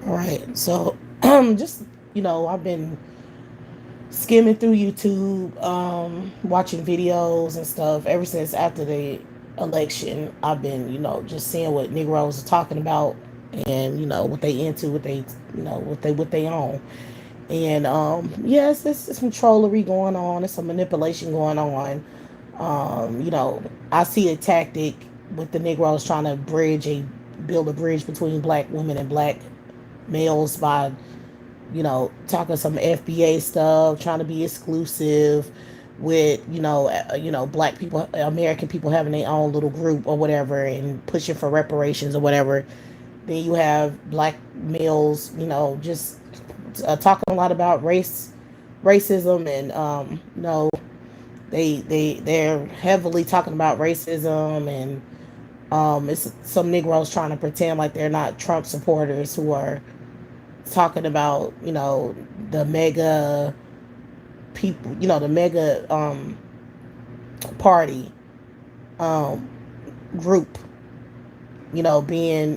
All right. So, just, I've been skimming through YouTube, watching videos and stuff ever since after the election. I've been, just seeing what Negroes are talking about and, what they into, what they, what they own. And yes, there's some trollery going on. There's some manipulation going on. I see a tactic with the Negroes trying to build a bridge between black women and black males by, talking some FBA stuff, trying to be exclusive with, black people, American people having their own little group or whatever, and pushing for reparations or whatever. Then you have black males, just talking a lot about racism, and they're heavily talking about racism, and it's some Negroes trying to pretend like they're not Trump supporters who are talking about the mega people, the mega party um, group, being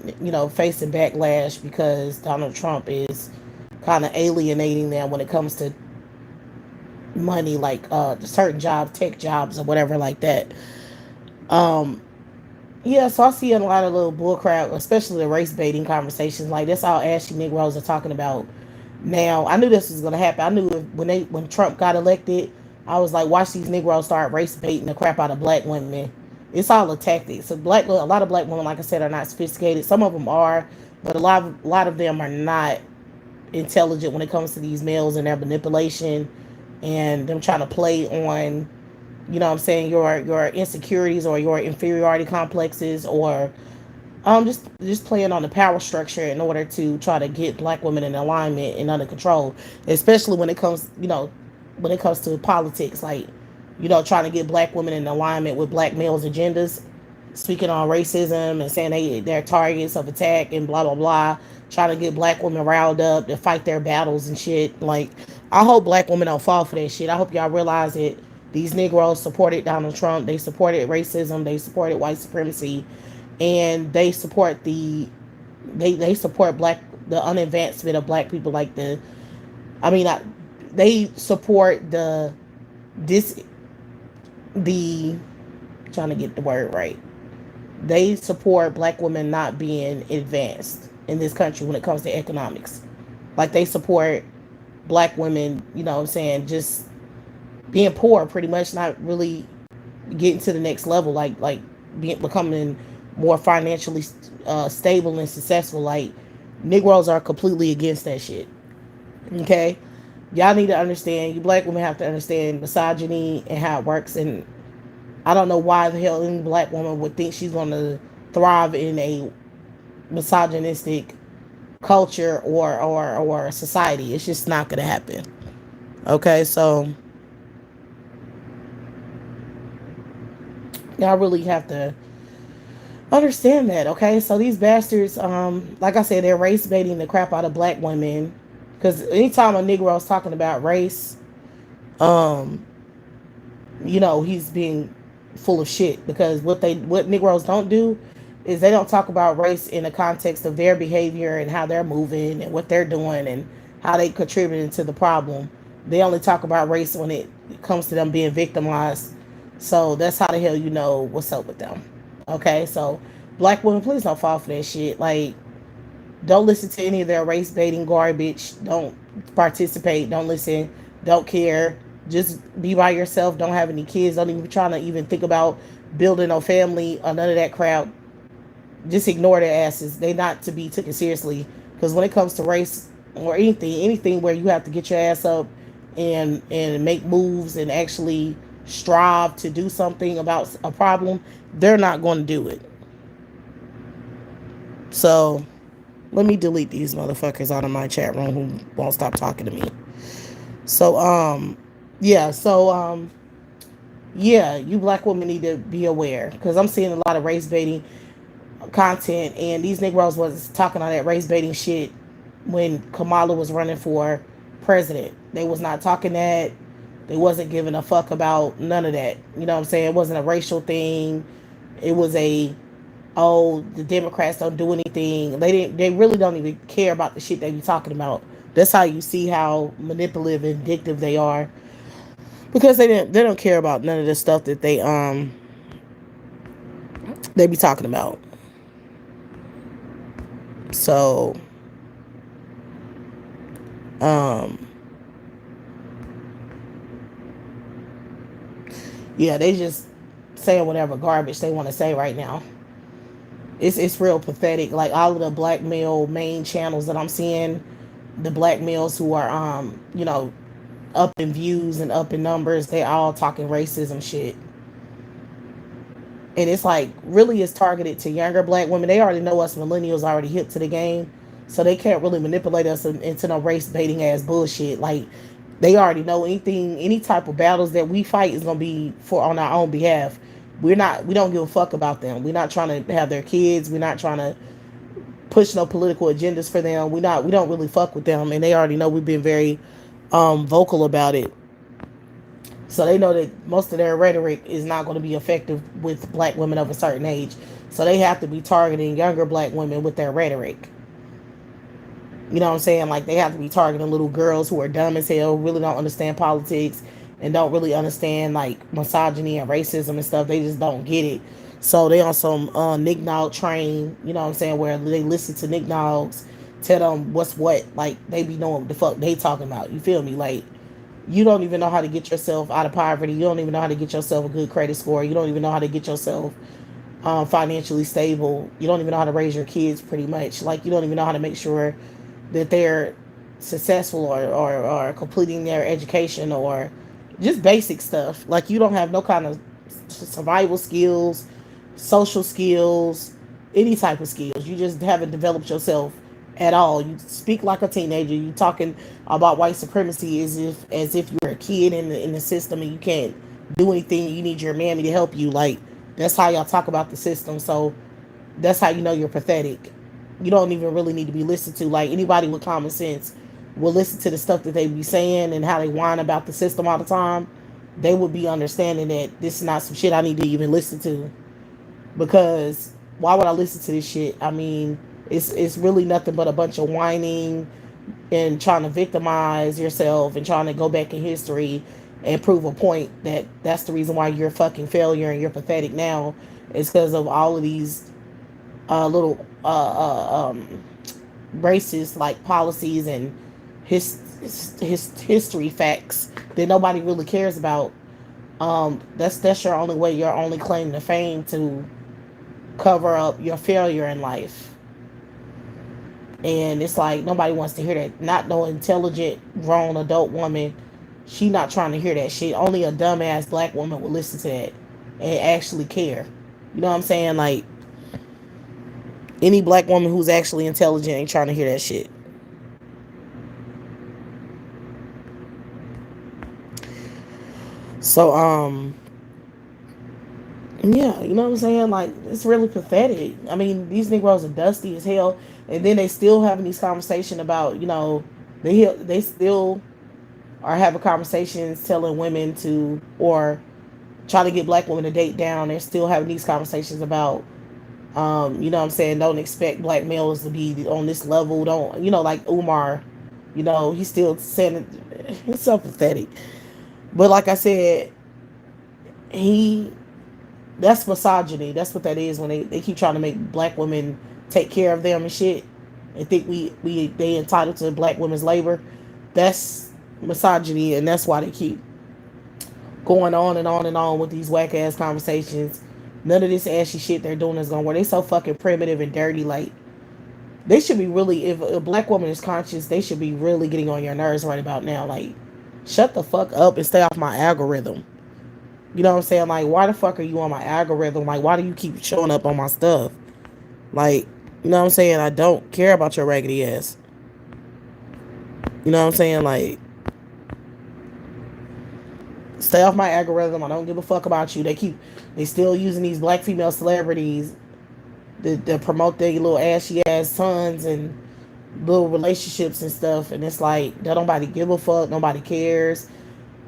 facing backlash because Donald Trump is kind of alienating them when it comes to money, like certain jobs, tech jobs or whatever like that. Um, yeah, so I see a lot of little bullcrap, especially the race baiting conversations. Like that's all ashy Negroes are talking about now. I knew this was gonna happen. I knew when Trump got elected, I was like, watch these Negroes start race baiting the crap out of black women. It's all a tactic. So a lot of black women, like I said, are not sophisticated. Some of them are, but a lot of them are not intelligent when it comes to these males and their manipulation and them trying to play on, what I'm saying, your insecurities or your inferiority complexes, or just playing on the power structure in order to try to get black women in alignment and under control, especially when it comes to politics, like trying to get black women in alignment with black males agendas, speaking on racism and saying they're targets of attack and blah blah blah, trying to get black women riled up to fight their battles and shit. Like, I hope black women don't fall for that shit. I hope y'all realize that these Negroes supported Donald Trump, they supported racism, they supported white supremacy, and they support the unadvancement of black people, like I mean I, they support this the trying to get the word right. They support black women not being advanced in this country when it comes to economics. Like, they support black women, what I'm saying, just being poor, pretty much, not really getting to the next level, like becoming more financially stable and successful. Like, Negroes are completely against that shit. Okay, y'all need to understand. You black women have to understand misogyny and how it works. And I don't know why the hell any black woman would think she's going to thrive in a misogynistic culture or society. It's just not going to happen. Okay, so y'all really have to understand that. Okay, so these bastards, like I said, they're race baiting the crap out of black women. Because anytime a Negro is talking about race, um, he's being full of shit. Because what Negroes don't do is they don't talk about race in the context of their behavior and how they're moving and what they're doing and how they contributing to the problem. They only talk about race when it comes to them being victimized. So that's how the hell you know what's up with them. Okay, so black women, please don't fall for that shit. Like, don't listen to any of their race baiting garbage. Don't participate. Don't listen. Don't care. Just be by yourself. Don't have any kids. Don't even try to even think about building a family or none of that crap. Just ignore their asses. They not to be taken seriously. Because when it comes to race or anything where you have to get your ass up and make moves and actually strive to do something about a problem, they're not going to do it. So let me delete these motherfuckers out of my chat room who won't stop talking to me. So yeah, so yeah, you black women need to be aware, because I'm seeing a lot of race baiting content, and these Negroes was talking on that race baiting shit when Kamala was running for president. They was not talking that. They wasn't giving a fuck about none of that. You know what I'm saying? It wasn't a racial thing. It was a oh, the Democrats don't do anything. They really don't even care about the shit they be talking about. That's how you see how manipulative and addictive they are, because they don't care about none of the stuff that they be talking about. So um yeah, they just saying whatever garbage they want to say right now. It's real pathetic. Like all of the black male main channels that I'm seeing, the black males who are up in views and up in numbers, they all talking racism shit. And it's like really is targeted to younger black women. They already know us millennials already hip to the game, so they can't really manipulate us into no race baiting ass bullshit. Like they already know anything, any type of battles that we fight is gonna be for on our own behalf. We don't give a fuck about them. We're not trying to have their kids. We're not trying to push no political agendas for them. We don't really fuck with them, and they already know we've been very vocal about it. So they know that most of their rhetoric is not going to be effective with black women of a certain age. So they have to be targeting younger black women with their rhetoric. You know what I'm saying? Like they have to be targeting little girls who are dumb as hell, really don't understand politics, and don't really understand like misogyny and racism and stuff. They just don't get it. So they on some Nick Nog train, you know what I'm saying, where they listen to Nick Nogs tell them what's what. Like they be knowing what the fuck they talking about. You feel me? Like you don't even know how to get yourself out of poverty. You don't even know how to get yourself a good credit score. You don't even know how to get yourself financially stable. You don't even know how to raise your kids, pretty much. Like, you don't even know how to make sure that they're successful or completing their education or just basic stuff. Like, you don't have no kind of survival skills, social skills, any type of skills. You just haven't developed yourself at all. You speak like a teenager. You talking about white supremacy as if you're a kid in the system and you can't do anything. You need your mammy to help you. Like that's how y'all talk about the system. So that's how you know you're pathetic. You don't even really need to be listened to. Like anybody with common sense will listen to the stuff that they be saying and how they whine about the system all the time. They would be understanding that this is not some shit I need to even listen to, because why would I listen to this shit? I mean, it's really nothing but a bunch of whining and trying to victimize yourself and trying to go back in history and prove a point that that's the reason why you're a fucking failure and you're pathetic now is because of all of these little racist like policies and his history facts that nobody really cares about. That's your only way, your only claim to fame, to cover up your failure in life. And it's like nobody wants to hear that. Not no intelligent grown adult woman, she not trying to hear that shit. Only a dumbass black woman will listen to that and actually care. You know what I'm saying? Like any black woman who's actually intelligent ain't trying to hear that shit. So yeah, you know what I'm saying? Like it's really pathetic. I mean, these Negroes are dusty as hell, and then they still having these conversations about, they still are having conversations telling women to, or trying to get black women to date down. They're still having these conversations about, you know what I'm saying, don't expect black males to be on this level. Don't, like Umar, he's still saying it. It's so pathetic. But like I said, he that's misogyny. That's what that is when they keep trying to make black women take care of them and shit and think they entitled to black women's labor. That's misogyny, and that's why they keep going on and on and on with these whack ass conversations. None of this ashy shit they're doing is gonna work. They so fucking primitive and dirty. Like they should be really, if a black woman is conscious, they should be really getting on your nerves right about now. Like, shut the fuck up and stay off my algorithm. You know what I'm saying? Like, why the fuck are you on my algorithm? Like, why do you keep showing up on my stuff? Like, you know what I'm saying? I don't care about your raggedy ass. You know what I'm saying? Like, stay off my algorithm. I don't give a fuck about you. They still using these black female celebrities to promote their little ashy ass sons and little relationships and stuff. And it's like, don't nobody give a fuck. Nobody cares.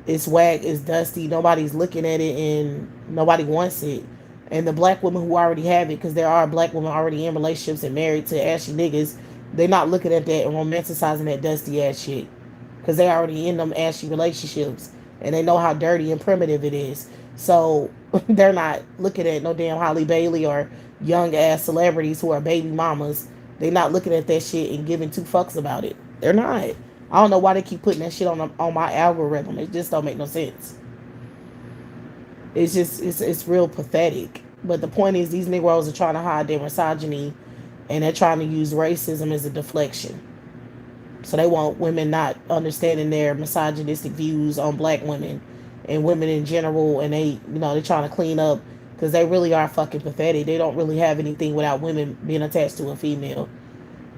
It's whack. It's dusty. Nobody's looking at it and nobody wants it. And the black women who already have it, because there are black women already in relationships and married to ashy niggas, they not looking at that and romanticizing that dusty ass shit. Because they already in them ashy relationships. And they know how dirty and primitive it is. So they're not looking at no damn Holly Bailey or young ass celebrities who are baby mamas. They not looking at that shit and giving two fucks about it. They're not. I don't know why they keep putting that shit on my algorithm. It just don't make no sense. It's just it's real pathetic. But the point is, these Negroes are trying to hide their misogyny, and they're trying to use racism as a deflection. So they want women not understanding their misogynistic views on black women and women in general, and they're trying to clean up because they really are fucking pathetic. They don't really have anything without women being attached to a female.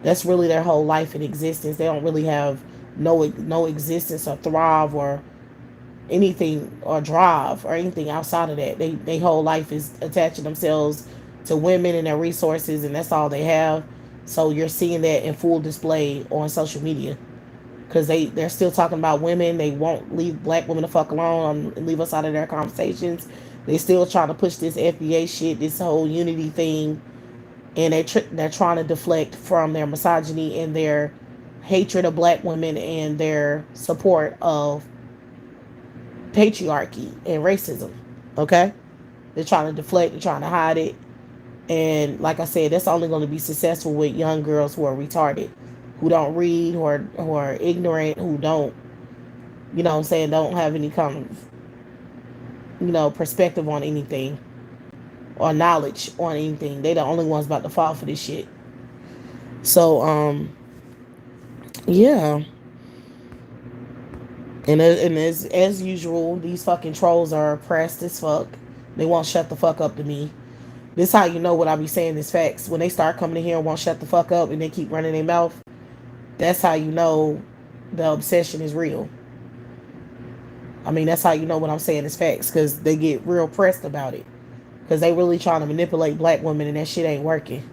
That's really their whole life and existence. They don't really have no existence or thrive or anything or drive or anything outside of that. They whole life is attaching themselves to women and their resources, and that's all they have. So you're seeing that in full display on social media because they're still talking about women. They won't leave black women the fuck alone and leave us out of their conversations. They still trying to push this FBA shit, this whole unity thing, and they're trying to deflect from their misogyny and their hatred of black women and their support of patriarchy and racism. Okay, they're trying to deflect, they're trying to hide it, and like I said, that's only going to be successful with young girls who are retarded, who don't read, who are ignorant, who don't, what I'm saying, don't have any kind of, perspective on anything or knowledge on anything. They the only ones about to fall for this shit. So yeah. And as usual, these fucking trolls are oppressed as fuck. They won't shut the fuck up to me. This how you know what I be saying is facts. When they start coming in here and won't shut the fuck up and they keep running their mouth, that's how you know the obsession is real. I mean, that's how you know what I'm saying is facts, because they get real pressed about it. Because they really trying to manipulate black women and that shit ain't working.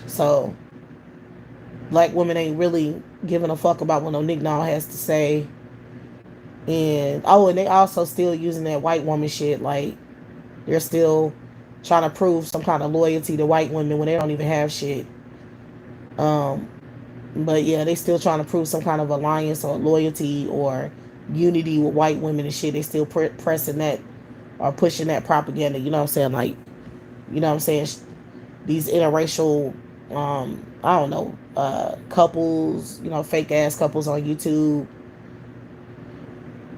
So, black women ain't really giving a fuck about what no nigga has to say. And they also still using that white woman shit. Like, they're still trying to prove some kind of loyalty to white women when they don't even have shit. But yeah, they still trying to prove some kind of alliance or loyalty or unity with white women and shit. They still pressing that or pushing that propaganda. You know what I'm saying? Like, you know what I'm saying? These interracial, I don't know, couples, fake ass couples on YouTube.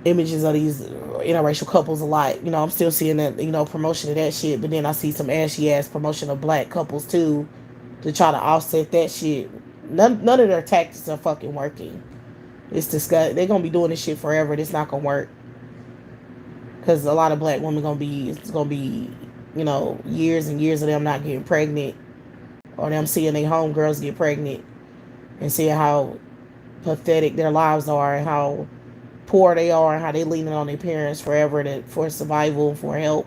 Images of these interracial couples a lot. I'm still seeing that, promotion of that shit. But then I see some ashy ass promotion of black couples too, to try to offset that shit. None of their tactics are fucking working. It's disgusting. They're gonna be doing this shit forever. It's not gonna work. Because a lot of black women it's gonna be, years and years of them not getting pregnant, or them seeing their homegirls get pregnant and seeing how pathetic their lives are and how poor they are and how they leaning on their parents forever for survival, for help,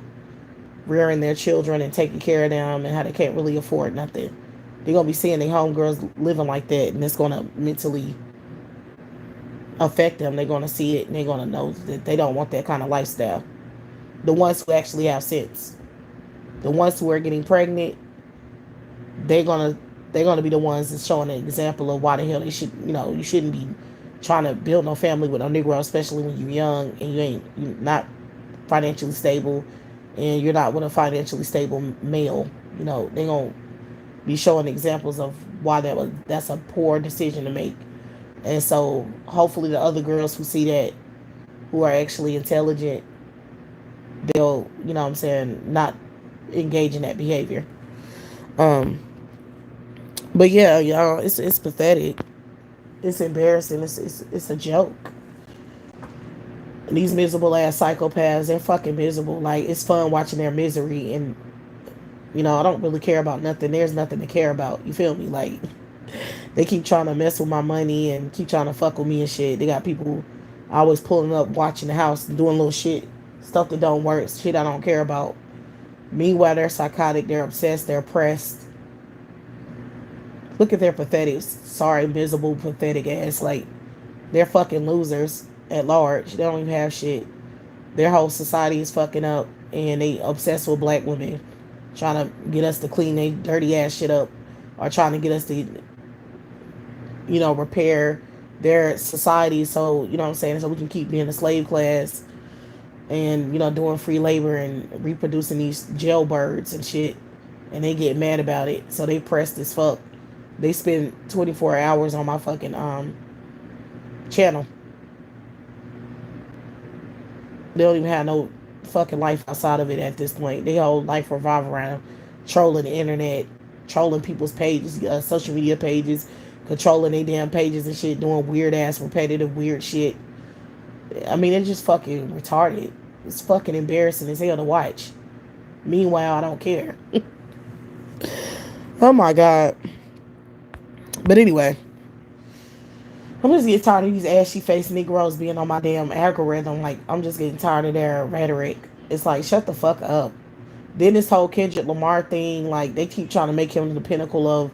rearing their children and taking care of them, and how they can't really afford nothing. They're gonna be seeing their homegirls living like that, and it's gonna mentally affect them. They're gonna see it and they're gonna know that they don't want that kind of lifestyle. The ones who actually have sense, the ones who are getting pregnant, they're gonna be the ones that's showing an example of why the hell they should, you shouldn't be trying to build no family with no Negro, especially when you're young and you're not financially stable, and you're not with a financially stable male. They're gonna be showing examples of why that's a poor decision to make. And so hopefully the other girls who see that, who are actually intelligent, they'll, not engage in that behavior. But yeah, y'all, it's pathetic. It's embarrassing. It's a joke. And these miserable ass psychopaths, they're fucking miserable. Like, it's fun watching their misery, and I don't really care about nothing. There's nothing to care about. You feel me? Like, they keep trying to mess with my money and keep trying to fuck with me and shit. They got people always pulling up, watching the house, and doing little shit, stuff that don't work, shit I don't care about. Meanwhile, they're psychotic, they're obsessed, they're oppressed. Look at their pathetic, sorry, miserable, pathetic ass. Like, they're fucking losers at large. They don't even have shit. Their whole society is fucking up, and they obsessed with black women, trying to get us to clean their dirty ass shit up, or trying to get us to, repair their society. So, you know what I'm saying? So we can keep being a slave class and, doing free labor and reproducing these jailbirds and shit. And they get mad about it. So they pressed as fuck. They spend 24 hours on my fucking channel. They don't even have no fucking life outside of it at this point. Their whole life revolve around trolling the internet, trolling people's pages, social media pages, controlling their damn pages and shit, doing weird ass, repetitive, weird shit. I mean, it's just fucking retarded. It's fucking embarrassing as hell to watch. Meanwhile, I don't care. Oh my god. But anyway, I'm just getting tired of these ashy faced Negroes being on my damn algorithm. Like, I'm just getting tired of their rhetoric. It's like, shut the fuck up. Then this whole Kendrick Lamar thing, like, they keep trying to make him the pinnacle of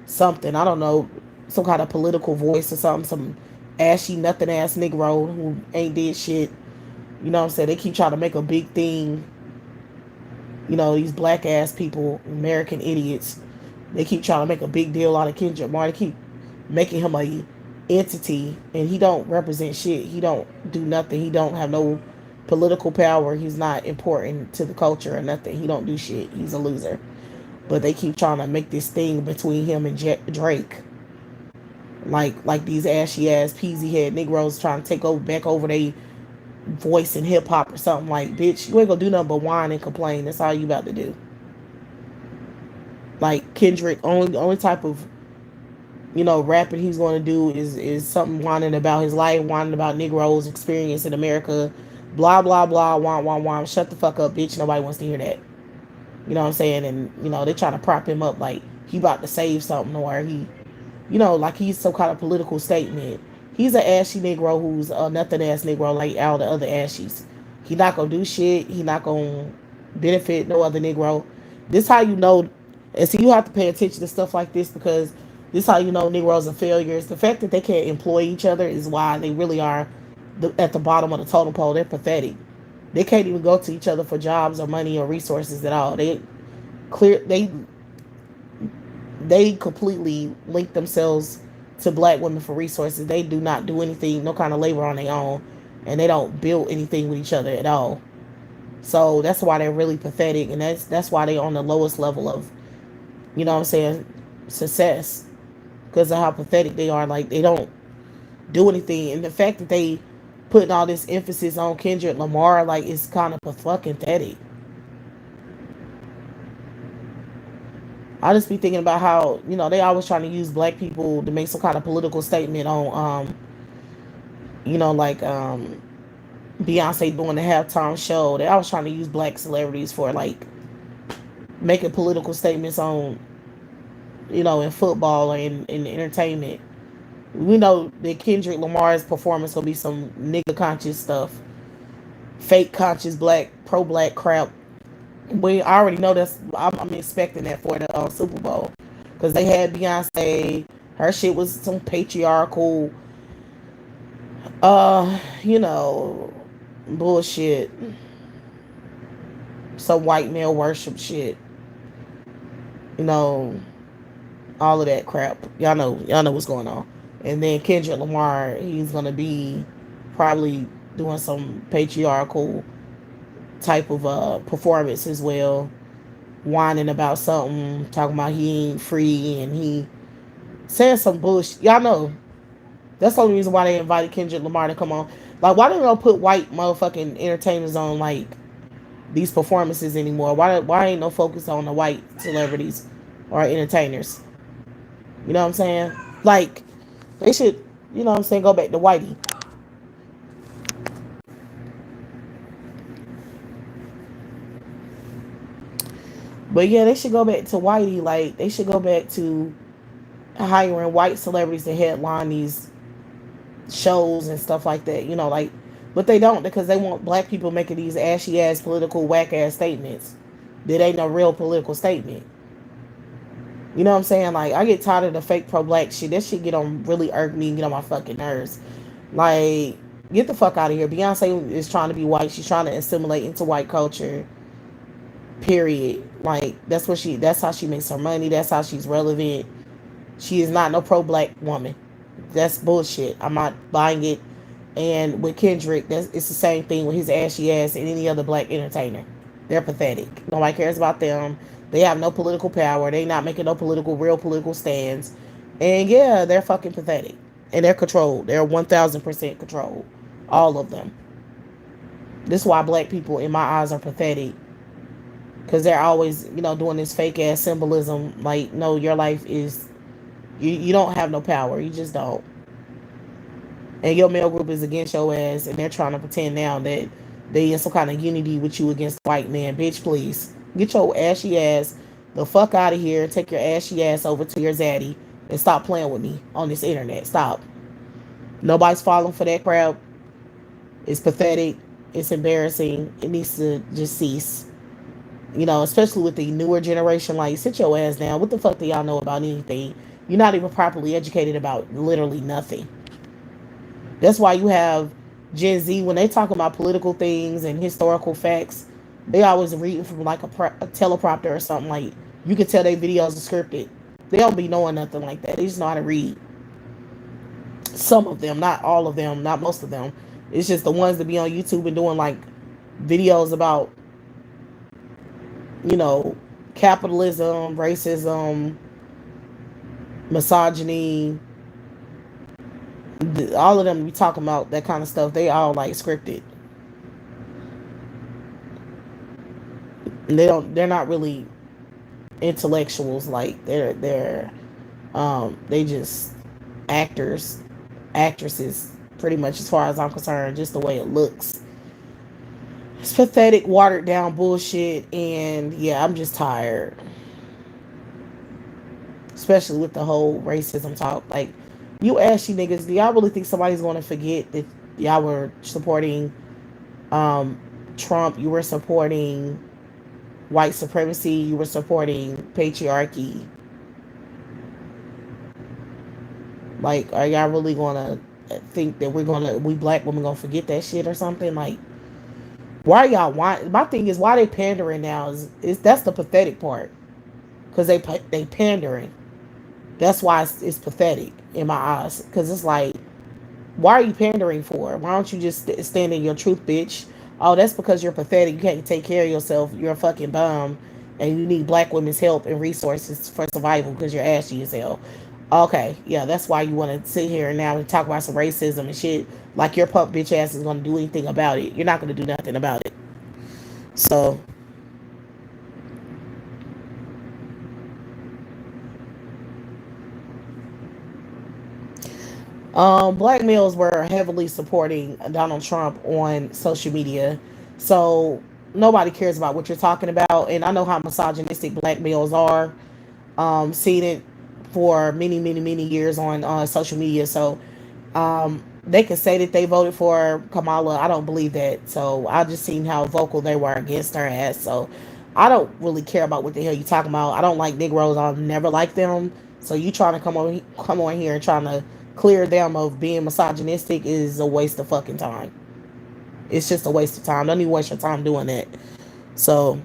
something. I don't know, some kind of political voice or something. Some ashy, nothing ass Negro who ain't did shit. You know what I'm saying? They keep trying to make a big thing. These black ass people, American idiots. They keep trying to make a big deal out of Kendrick Lamar. They keep making him a entity, and he don't represent shit. He don't do nothing. He don't have no political power. He's not important to the culture or nothing. He don't do shit. He's a loser. But they keep trying to make this thing between him and Drake. Like these ashy ass peasy head Negroes trying to take over back over their voice in hip hop or something. Like, bitch, you ain't gonna do nothing but whine and complain. That's all you about to do. Like Kendrick, only type of rapping he's going to do is something whining about his life, whining about Negroes' experience in America, blah blah blah, wah wah wah. Shut the fuck up, bitch. Nobody wants to hear that. You know what I'm saying? And they trying to prop him up like he about to save something, or he, like he's some kind of political statement. He's an ashy Negro who's a nothing ass Negro like all the other ashies. He not gonna do shit. He not gonna benefit no other Negro. This how you know, and so you have to pay attention to stuff like this, because this how you know Negroes are failures. The fact that they can't employ each other is why they really are at the bottom of the totem pole. They're pathetic. They can't even go to each other for jobs or money or resources at all. Clear they completely link themselves to black women for resources. They do not do anything, no kind of labor on their own, and they don't build anything with each other at all. So that's why they're really pathetic, and that's why they're on the lowest level of, what I'm saying, success, because of how pathetic they are. Like, they don't do anything, and the fact that they putting all this emphasis on Kendrick Lamar, like, it's kind of fucking pathetic. I just be thinking about how, they always trying to use black people to make some kind of political statement on, like Beyonce doing the halftime show. They always trying to use black celebrities for, like, making political statements on, in football or in entertainment. We know that Kendrick Lamar's performance will be some nigga conscious stuff, fake conscious black, pro black crap. We already know that's. I'm expecting that for the Super Bowl, because they had Beyonce. Her shit was some patriarchal, bullshit. Some white male worship shit. All of that crap. Y'all know what's going on. And then Kendrick Lamar, he's gonna be probably doing some patriarchal type of performance as well, whining about something, talking about he ain't free, and he saying some bullshit. Y'all know that's the only reason why they invited Kendrick Lamar to come on. Like, why don't they put white motherfucking entertainers on, like, these performances anymore? Why ain't no focus on the white celebrities or entertainers? You know what I'm saying? Like, they should, go back to whitey. But yeah, they should go back to whitey. Like, they should go back to hiring white celebrities to headline these shows and stuff like that. Like, but they don't, because they want black people making these ashy ass political whack ass statements that ain't no real political statement. You know what I'm saying? Like, I get tired of the fake pro black shit. That shit really irk me and get on my fucking nerves. Like, get the fuck out of here. Beyonce is trying to be white. She's trying to assimilate into white culture. Period. Like that's how she makes her money. That's how she's relevant. She is not no pro black woman. That's bullshit. I'm not buying it. And with Kendrick, it's the same thing with his ashy ass and any other black entertainer. They're pathetic. Nobody cares about them. They have no political power. They not making no real political stands. And yeah, they're fucking pathetic. And they're controlled. They're 1000% controlled. All of them. This is why black people, in my eyes, are pathetic. Because they're always, doing this fake ass symbolism. Like, no, your life is, you don't have no power. You just don't. And your male group is against your ass, and they're trying to pretend now that they in some kind of unity with you against the white man. Bitch, please. Get your ashy ass the fuck out of here. Take your ashy ass over to your zaddy and stop playing with me on this internet. Stop. Nobody's falling for that crap. It's pathetic. It's embarrassing. It needs to just cease. Especially with the newer generation. Like, sit your ass down. What the fuck do y'all know about anything? You're not even properly educated about literally nothing. That's why you have Gen Z, when they talk about political things and historical facts, they always reading from like a teleprompter or something. Like, you can tell their videos are scripted. They don't be knowing nothing like that. They just know how to read. Some of them, not all of them, not most of them. It's just the ones that be on YouTube and doing like videos about, you know, capitalism, racism, misogyny. All of them be talking about that kind of stuff. They all like scripted. And they're not really intellectuals. Like, they just actors, actresses, pretty much, as far as I'm concerned. Just the way it looks, it's pathetic, watered down bullshit. And yeah, I'm just tired, especially with the whole racism talk. Like, you ashy niggas, do y'all really think somebody's going to forget that y'all were supporting um Trump? You were supporting white supremacy. You were supporting patriarchy. Like, are y'all really gonna think that we black women gonna forget that shit or something? Like, why y'all want? My thing is, why they pandering now is that's the pathetic part, because they pandering. That's why it's pathetic in my eyes, because it's like, why are you pandering for? Why don't you just stand in your truth, bitch? Oh, that's because you're pathetic. You can't take care of yourself. You're a fucking bum, and you need black women's help and resources for survival because you're ashy as hell. Okay, yeah, that's why you want to sit here and now and talk about some racism and shit. Like, your punk bitch ass is going to do anything about it. You're not going to do nothing about it. So, black males were heavily supporting Donald Trump on social media. So, nobody cares about what you're talking about. And I know how misogynistic black males are. Seen it for many, many, many years on social media. So, they can say that they voted for Kamala. I don't believe that. So, I just seen how vocal they were against her ass. So, I don't really care about what the hell you talking about. I don't like Negroes. I'll never like them. So, you trying to come on here and trying to clear them of being misogynistic is a waste of fucking time. It's just a waste of time. Don't even waste your time doing that. So,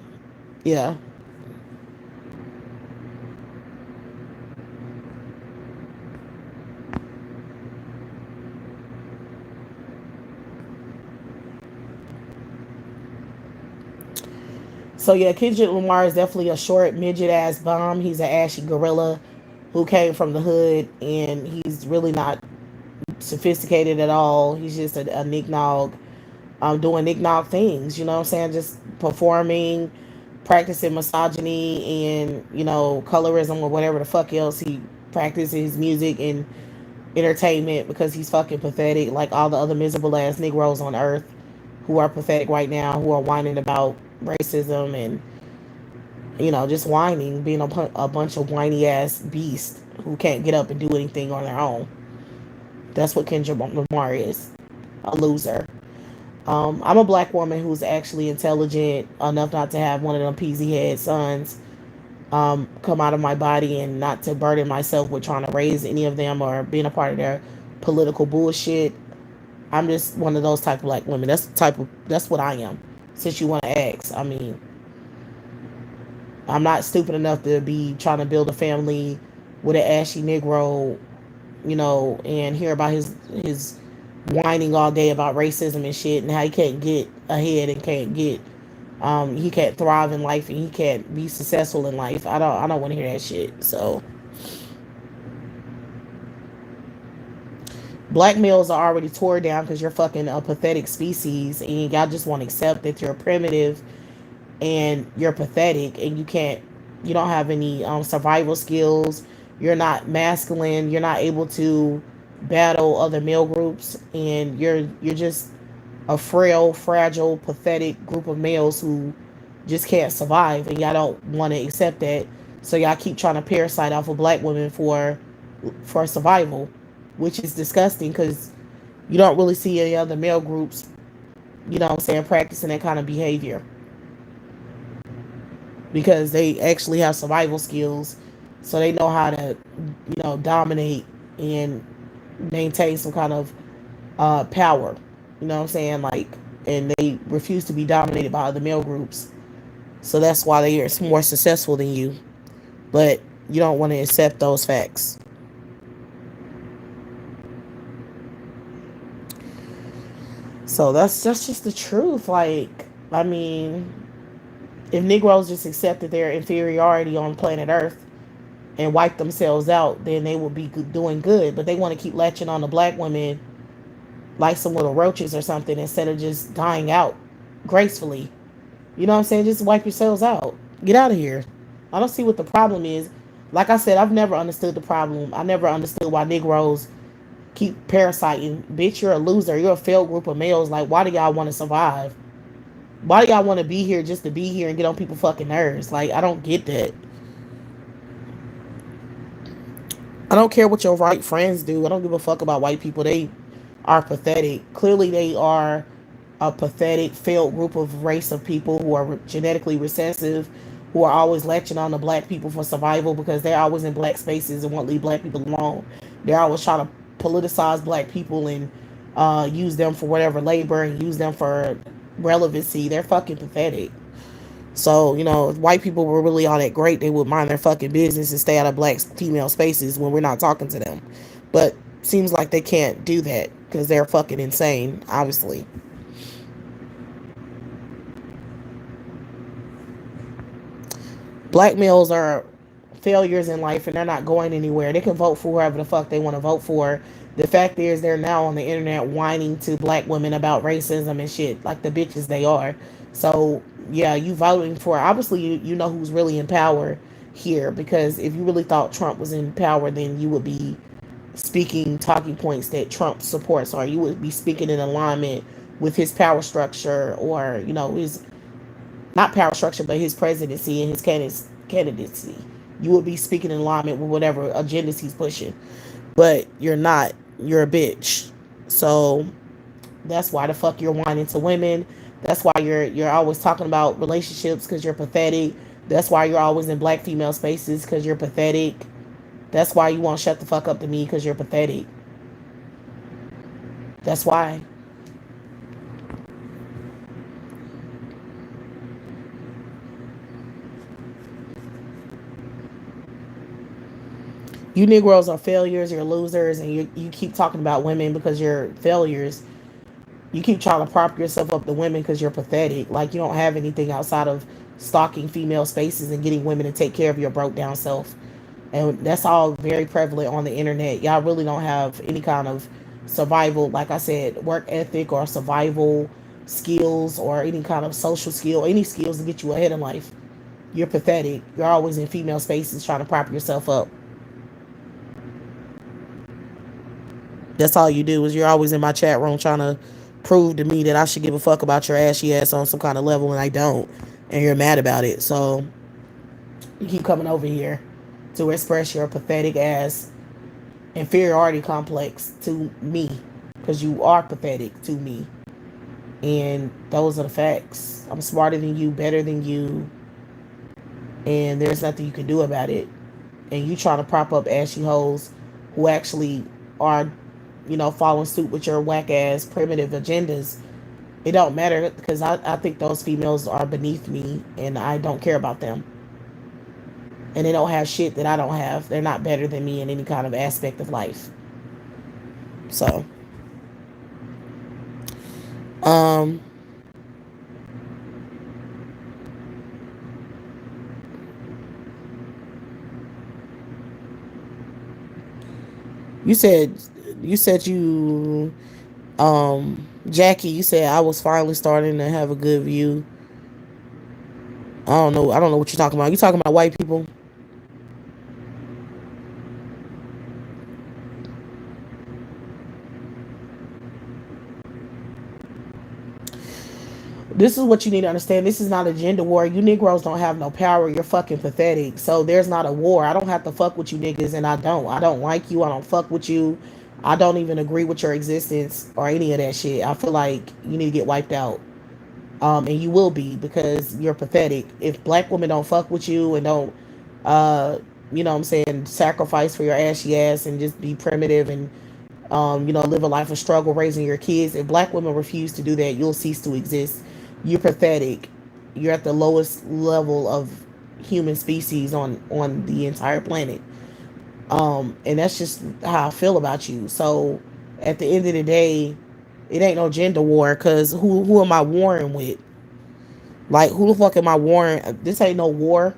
yeah. So yeah, Kendrick Lamar is definitely a short midget ass bum. He's an ashy gorilla who came from the hood, and he's really not sophisticated at all. He's just a Nick Nog, doing Nick Nog things. You know what I'm saying? Just performing, practicing misogyny and, colorism or whatever the fuck else he practices, music and entertainment, because he's fucking pathetic, like all the other miserable ass Negroes on earth who are pathetic right now, who are whining about racism and, just whining, being a bunch of whiny ass beasts who can't get up and do anything on their own. That's what Kendrick Lamar is, a loser. I'm a black woman who's actually intelligent enough not to have one of them peasy head sons come out of my body, and not to burden myself with trying to raise any of them or being a part of their political bullshit. I'm just one of those type of black women. That's what I am. Since you want to ask, I mean, I'm not stupid enough to be trying to build a family with an ashy Negro, and hear about his whining all day about racism and shit, and how he can't get ahead and he can't thrive in life and he can't be successful in life. I don't want to hear that shit. So black males are already tore down because you're fucking a pathetic species, and y'all just won't accept that you're primitive and you're pathetic, and you don't have any survival skills. You're not masculine. You're not able to battle other male groups, and you're just a frail, fragile, pathetic group of males who just can't survive, and y'all don't want to accept that. So y'all keep trying to parasite off of black women for survival, which is disgusting because you don't really see any other male groups, practicing that kind of behavior because they actually have survival skills, so they know how to, dominate and maintain some kind of power. You know what I'm saying? Like, and they refuse to be dominated by other male groups. So that's why they are more successful than you. But you don't want to accept those facts. So that's just the truth. Like, I mean, if Negroes just accepted their inferiority on planet Earth and wipe themselves out, then they would be doing good. But they want to keep latching on to black women like some little roaches or something instead of just dying out gracefully. You know what I'm saying? Just wipe yourselves out. Get out of here. I don't see what the problem is. Like I said, I've never understood the problem. I never understood why Negroes keep parasiting. Bitch, you're a loser. You're a failed group of males. Like, why do y'all want to survive? Why do y'all want to be here just to be here and get on people's fucking nerves? Like, I don't get that. I don't care what your white friends do. I don't give a fuck about white people. They are pathetic. Clearly, they are a pathetic, failed group of race of people who are genetically recessive, who are always latching on to black people for survival because they're always in black spaces and won't leave black people alone. They're always trying to politicize black people and use them for whatever labor and use them for relevancy. They're fucking pathetic. So, if white people were really all that great, they would mind their fucking business and stay out of black female spaces when we're not talking to them. But seems like they can't do that because they're fucking insane, obviously. Black males are failures in life and they're not going anywhere. They can vote for whoever the fuck they want to vote for. The fact is, they're now on the internet whining to black women about racism and shit, like the bitches they are. So, yeah, you voting for, obviously, you know who's really in power here, because if you really thought Trump was in power, then you would be speaking talking points that Trump supports, or you would be speaking in alignment with his power structure, or, his not power structure, but his presidency and his candidacy. You would be speaking in alignment with whatever agendas he's pushing. But you're not. You're a bitch. So that's why the fuck you're whining to women. That's why you're always talking about relationships because you're pathetic. That's why you're always in black female spaces because you're pathetic. That's why you won't shut the fuck up to me because you're pathetic. That's why. You Negroes are failures, you're losers, and you keep talking about women because you're failures. You keep trying to prop yourself up to women because you're pathetic. Like, you don't have anything outside of stalking female spaces and getting women to take care of your broke down self. And that's all very prevalent on the internet. Y'all really don't have any kind of survival, like I said, work ethic or survival skills or any kind of social skill, any skills to get you ahead in life. You're pathetic. You're always in female spaces trying to prop yourself up. That's all you do, is you're always in my chat room trying to prove to me that I should give a fuck about your ashy ass on some kind of level, and I don't. And you're mad about it. So you keep coming over here to express your pathetic ass inferiority complex to me, because you are pathetic to me. And those are the facts. I'm smarter than you, better than you, and there's nothing you can do about it. And you trying to prop up ashy hoes who actually are, following suit with your whack ass primitive agendas. It don't matter because I think those females are beneath me and I don't care about them. and they don't have shit that I don't have. They're not better than me in any kind of aspect of life. So, um, you said Jackie, you said I was finally starting to have a good view. I don't know what you're talking about. You talking about white people? This is what you need to understand. This is not a gender war. You Negroes don't have no power. You're fucking pathetic. So there's not a war. I don't have to fuck with you niggas, and I don't. I don't like you. I don't fuck with you. I don't even agree with your existence or any of that shit. I feel like you need to get wiped out. And you will be because you're pathetic. If black women don't fuck with you and don't, uh, you know what I'm saying, sacrifice for your ashy ass and just be primitive and live a life of struggle raising your kids. If black women refuse to do that, you'll cease to exist. You're pathetic. You're at the lowest level of human species on the entire planet. And that's just how I feel about you. So at the end of the day, it ain't no gender war because who am I warring with? Like who the fuck am I warring? This ain't no war.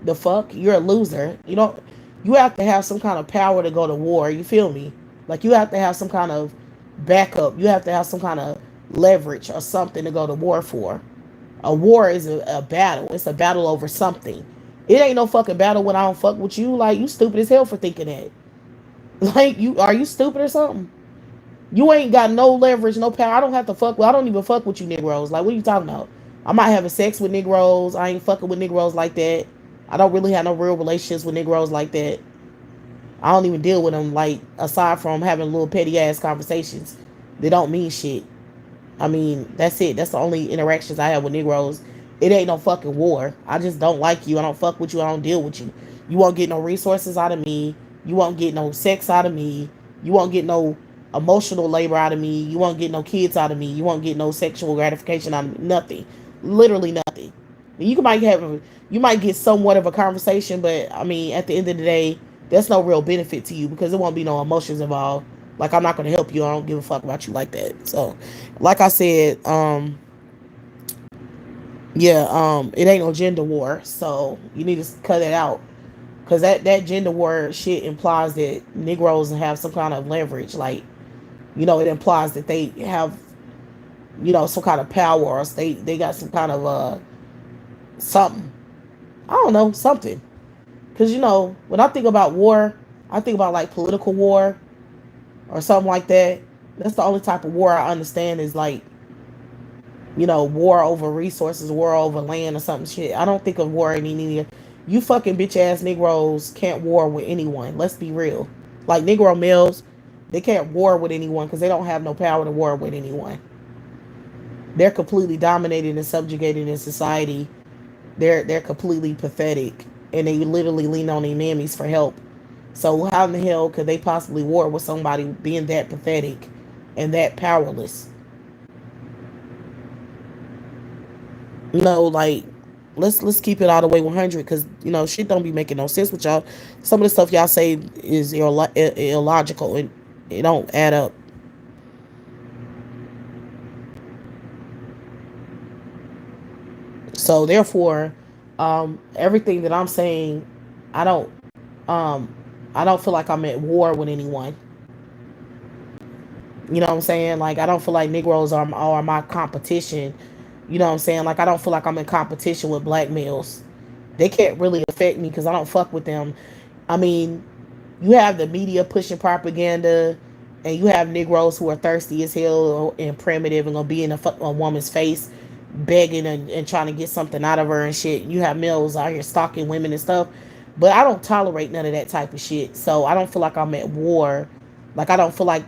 The fuck? You're a loser. You have to have some kind of power to go to war. You feel me? Like you have to have some kind of backup. You have to have some kind of leverage or something to go to war for. A war is a battle. It's a battle over something. It ain't no fucking battle when I don't fuck with you. Like you stupid as hell for thinking that. Like you stupid or something? You ain't got no leverage, no power. I don't have to fuck with. I don't even fuck with you Negroes. Like what are you talking about? I'm not having sex with Negroes. I ain't fucking with Negroes like that. I don't really have no real relationships with Negroes like that. I don't even deal with them like aside from having little petty ass conversations. They don't mean shit. I mean, that's it. That's the only interactions I have with Negroes. It ain't no fucking war. I just don't like you. I don't fuck with you. I don't deal with you. You won't get no resources out of me. You won't get no sex out of me. You won't get no emotional labor out of me. You won't get no kids out of me. You won't get no sexual gratification out of me. Nothing. Literally nothing. You might get somewhat of a conversation, but I mean, at the end of the day, that's no real benefit to you because there won't be no emotions involved. Like I'm not gonna help you. I don't give a fuck about you like that. So, like I said, yeah, it ain't no gender war. So you need to cut it out because that gender war shit implies that Negroes have some kind of leverage. Like it implies that they have some kind of power or they got some kind of something. I don't know something because when I think about war, I think about like political war or something like that. That's the only type of war I understand is like, war over resources, war over land or something shit. I don't think of war in any. You fucking bitch ass Negroes can't war with anyone. Let's be real. Like Negro males, they can't war with anyone because they don't have no power to war with anyone. They're completely dominated and subjugated in society. They're completely pathetic, and they literally lean on their mammies for help. So how in the hell could they possibly war with somebody being that pathetic and that powerless? Like let's keep it all the way 100 because shit don't be making no sense with y'all. Some of the stuff y'all say is illogical and it don't add up. So therefore, everything that I'm saying, I don't um I don't feel like I'm at war with anyone. You know what I'm saying? Like I don't feel like Negroes are my competition. You know what I'm saying? Like I don't feel like I'm in competition with black males. They can't really affect me because I don't fuck with them. I mean, you have the media pushing propaganda, and you have Negroes who are thirsty as hell and primitive and gonna be in a woman's face, begging and trying to get something out of her and shit. You have males out here stalking women and stuff, but I don't tolerate none of that type of shit. So I don't feel like I'm at war. Like I don't feel like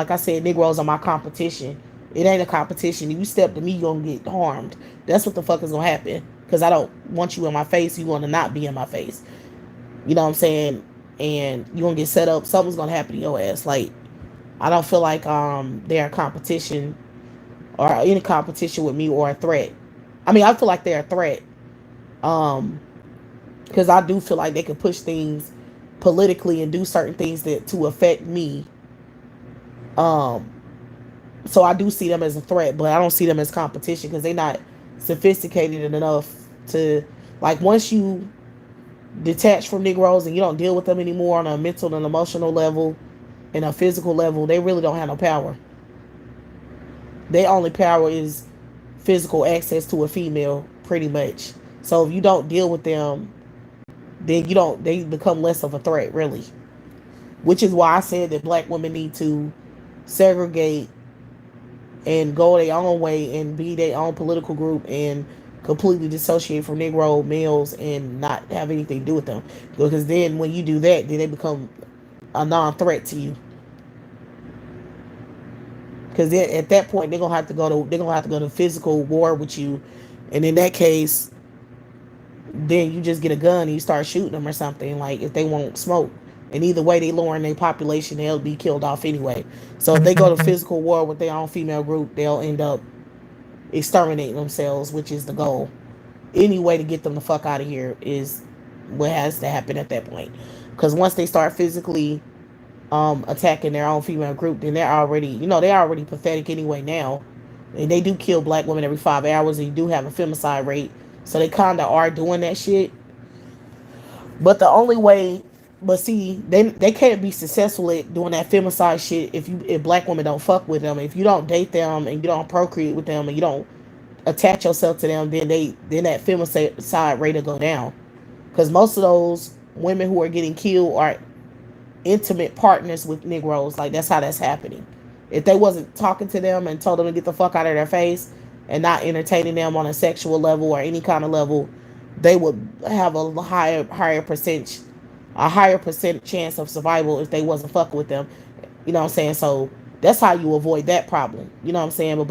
I said, Negroes are my competition. It ain't a competition. If you step to me, you're gonna get harmed. That's what the fuck is gonna happen. Cause I don't want you in my face. You want to not be in my face. You know what I'm saying? And you're gonna get set up. Something's gonna happen to your ass. Like I don't feel like they're a competition or any competition with me or a threat. I mean, I feel like they're a threat. Um, because I do feel like they could push things politically and do certain things that to affect me. Um, so I do see them as a threat, but I don't see them as competition because they're not sophisticated enough to, like, once you detach from Negroes and you don't deal with them anymore on a mental and emotional level and a physical level, they really don't have no power. Their only power is physical access to a female, pretty much. So if you don't deal with them, then you don't. They become less of a threat, really. Which is why I said that black women need to segregate and go their own way and be their own political group and completely dissociate from Negro males and not have anything to do with them. Because then when you do that, then they become a non-threat to you. Because at that point they're gonna have to go to physical war with you, and in that case, then you just get a gun and you start shooting them or something. Like if they won't smoke, and either way they lowering their population, they'll be killed off anyway. So if they go to physical war with their own female group, they'll end up exterminating themselves, which is the goal. Any way to get them the fuck out of here is what has to happen at that point. Because once they start physically attacking their own female group, then they're already, they're already pathetic anyway now. And they do kill black women every 5 hours, and you do have a femicide rate. So they kind of are doing that shit. But the only way, but see, they can't be successful at doing that femicide shit if black women don't fuck with them. If you don't date them and you don't procreate with them and you don't attach yourself to them, then that femicide rate will go down. Because most of those women who are getting killed are intimate partners with Negroes. Like that's how that's happening. If they wasn't talking to them and told them to get the fuck out of their face and not entertaining them on a sexual level or any kind of level, they would have a higher percent chance of survival if they wasn't fucking with them. You know what I'm saying? So that's how you avoid that problem. You know what I'm saying? But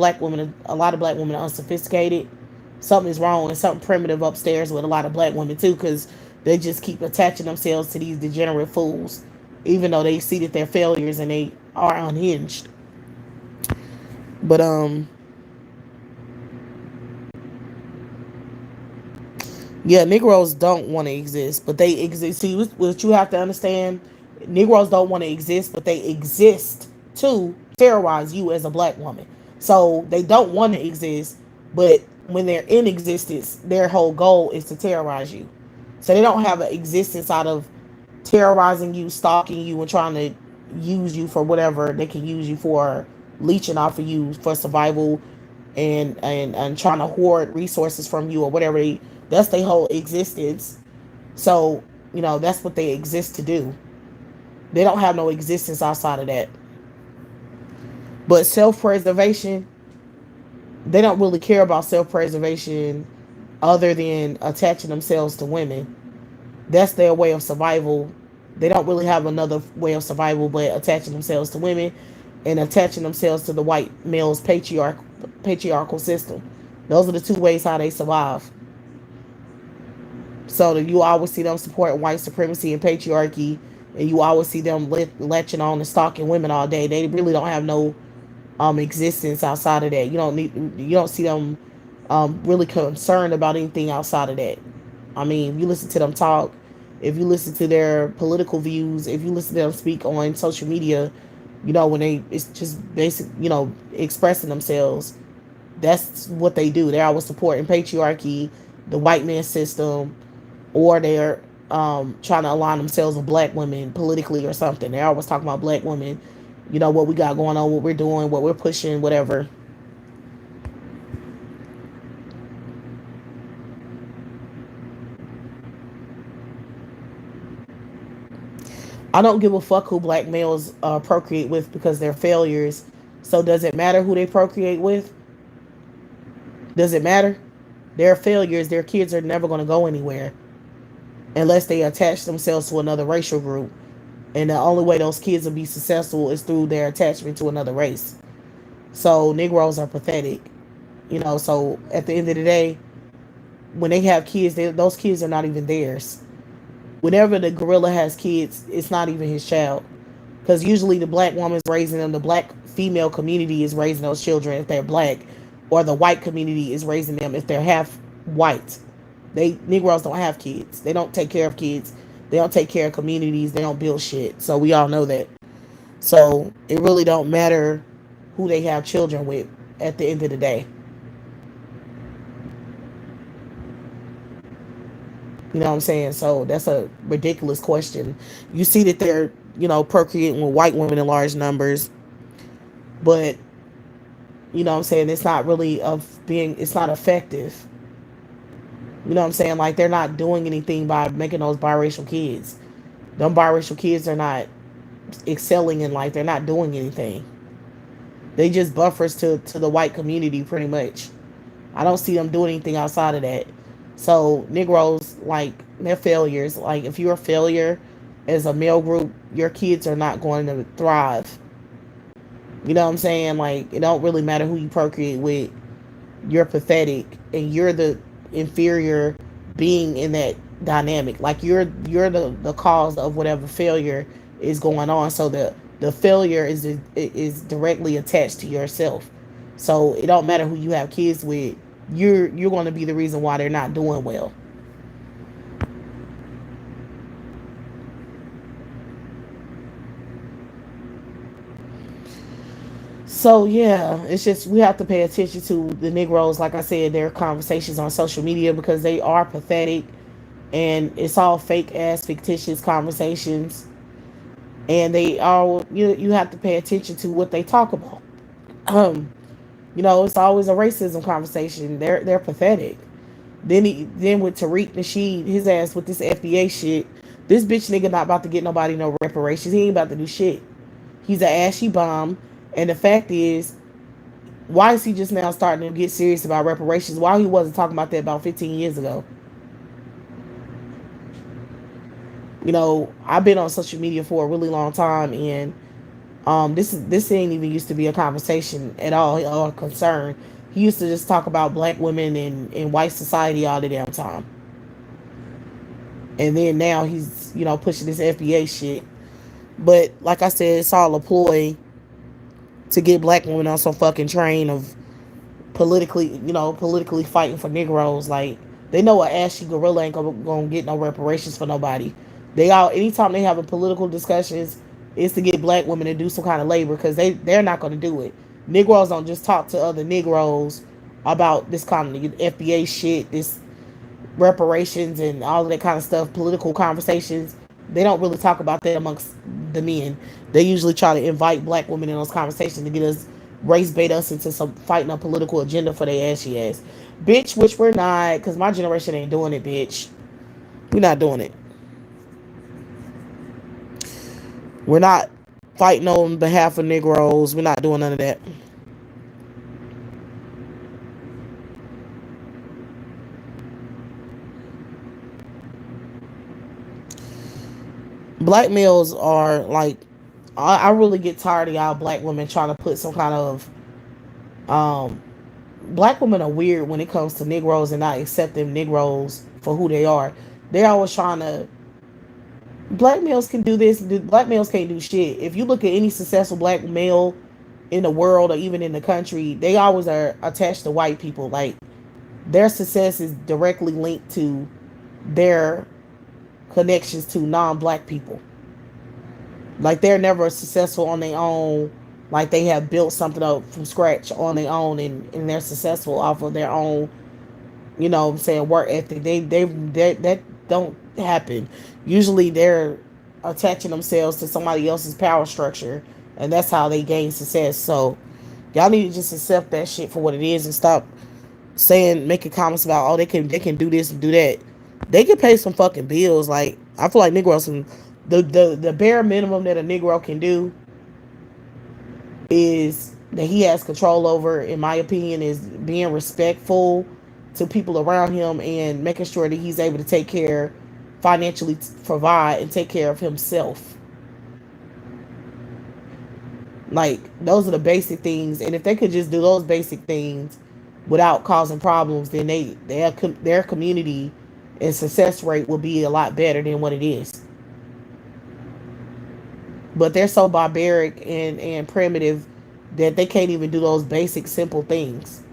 a lot of black women are unsophisticated. Something is wrong and something primitive upstairs with a lot of black women too, because they just keep attaching themselves to these degenerate fools, even though they see that they're failures and they are unhinged. But yeah, Negroes don't want to exist, but they exist. See, what you have to understand, Negroes don't want to exist, but they exist to terrorize you as a black woman. So they don't want to exist, but when they're in existence, their whole goal is to terrorize you. So they don't have an existence out of terrorizing you, stalking you, and trying to use you for whatever they can use you for, leeching off of you for survival, and trying to hoard resources from you or whatever. That's their whole existence. So that's what they exist to do. They don't have no existence outside of that. But self-preservation, they don't really care about self-preservation other than attaching themselves to women. That's their way of survival. They don't really have another way of survival but attaching themselves to women and attaching themselves to the white male's patriarchal system. Those are the two ways how they survive. So that you always see them supporting white supremacy and patriarchy, and you always see them latching on and stalking women all day. They really don't have no existence outside of that. You don't see them really concerned about anything outside of that. I mean, if you listen to them talk, if you listen to their political views, if you listen to them speak on social media, when it's just basic, expressing themselves, that's what they do. They're always supporting patriarchy, the white man system, or they're trying to align themselves with black women politically or something. They're always talking about black women, what we got going on, what we're doing, what we're pushing, whatever. I don't give a fuck who black males procreate with because they're failures. So does it matter who they procreate with? Does it matter? They're failures. Their kids are never going to go anywhere unless they attach themselves to another racial group. And the only way those kids will be successful is through their attachment to another race. So Negroes are pathetic. So at the end of the day, when they have kids, those kids are not even theirs. Whenever the gorilla has kids, it's not even his child. Because usually the black woman's raising them, the black female community is raising those children if they're black, or the white community is raising them if they're half white. Negroes don't have kids. They don't take care of kids. They don't take care of communities. They don't build shit. So we all know that. So it really don't matter who they have children with at the end of the day. You know what I'm saying? So that's a ridiculous question. You see that they're, procreating with white women in large numbers, but you know what I'm saying, it's not really it's not effective. You know what I'm saying? Like they're not doing anything by making those biracial kids. Them biracial kids are not excelling in life. They're not doing anything. They just buffers to the white community pretty much. I don't see them doing anything outside of that. So Negroes, like, they're failures. Like if you're a failure as a male group, your kids are not going to thrive. You know what I'm saying? Like it don't really matter who you procreate with. You're pathetic and you're the inferior being in that dynamic. Like you're the cause of whatever failure is going on. So the failure is directly attached to yourself. So it don't matter who you have kids with. You're going to be the reason why they're not doing well. So yeah, it's just we have to pay attention to the Negroes. Like I said, their conversations on social media because they are pathetic and it's all fake ass fictitious conversations. And they all you have to pay attention to what they talk about. Um, it's always a racism conversation. They're pathetic. Then with Tariq Nasheed, his ass with this FBA shit. This bitch nigga not about to get nobody no reparations. He ain't about to do shit. He's an ashy bomb. And the fact is, why is he just now starting to get serious about reparations? Why he wasn't talking about that about 15 years ago? I've been on social media for a really long time, and this ain't even used to be a conversation at all or a concern. He used to just talk about black women in white society all the damn time. And then now he's, pushing this FBA shit. But like I said, it's all a ploy to get black women on some fucking train of politically fighting for Negroes. Like they know an ashy gorilla ain't gonna get no reparations for nobody. They all anytime they have a political discussions is to get black women to do some kind of labor because they're not gonna do it. Negroes don't just talk to other Negroes about this kind of FBA shit, this reparations and all of that kind of stuff, political conversations. They don't really talk about that amongst the men. They usually try to invite black women in those conversations to get us race bait us into some fighting a political agenda for their ashy ass. Bitch, which we're not, because my generation ain't doing it, bitch. We're not doing it. We're not fighting on behalf of Negroes. We're not doing none of that. Black males are like, I really get tired of y'all black women trying to put some kind of um black women are weird when it comes to Negroes and not accepting Negroes for who they are. They're always trying to. Black males can do this. Black males can't do shit. If you look at any successful black male in the world or even in the country, they always are attached to white people. Like their success is directly linked to their connections to non-black people. Like they're never successful on their own. Like they have built something up from scratch on their own, and they're successful off of their own, what I'm saying, work ethic. They that don't happen. Usually they're attaching themselves to somebody else's power structure, and that's how they gain success. So y'all need to just accept that shit for what it is and stop making comments about, oh, they can do this and do that. They can pay some fucking bills. Like I feel like Negroes can, the bare minimum that a Negro can do is that he has control over, in my opinion, is being respectful to people around him and making sure that he's able to take care, financially provide and take care of himself. Like those are the basic things, and if they could just do those basic things without causing problems, then their community and success rate will be a lot better than what it is. But they're so barbaric and primitive that they can't even do those basic simple things.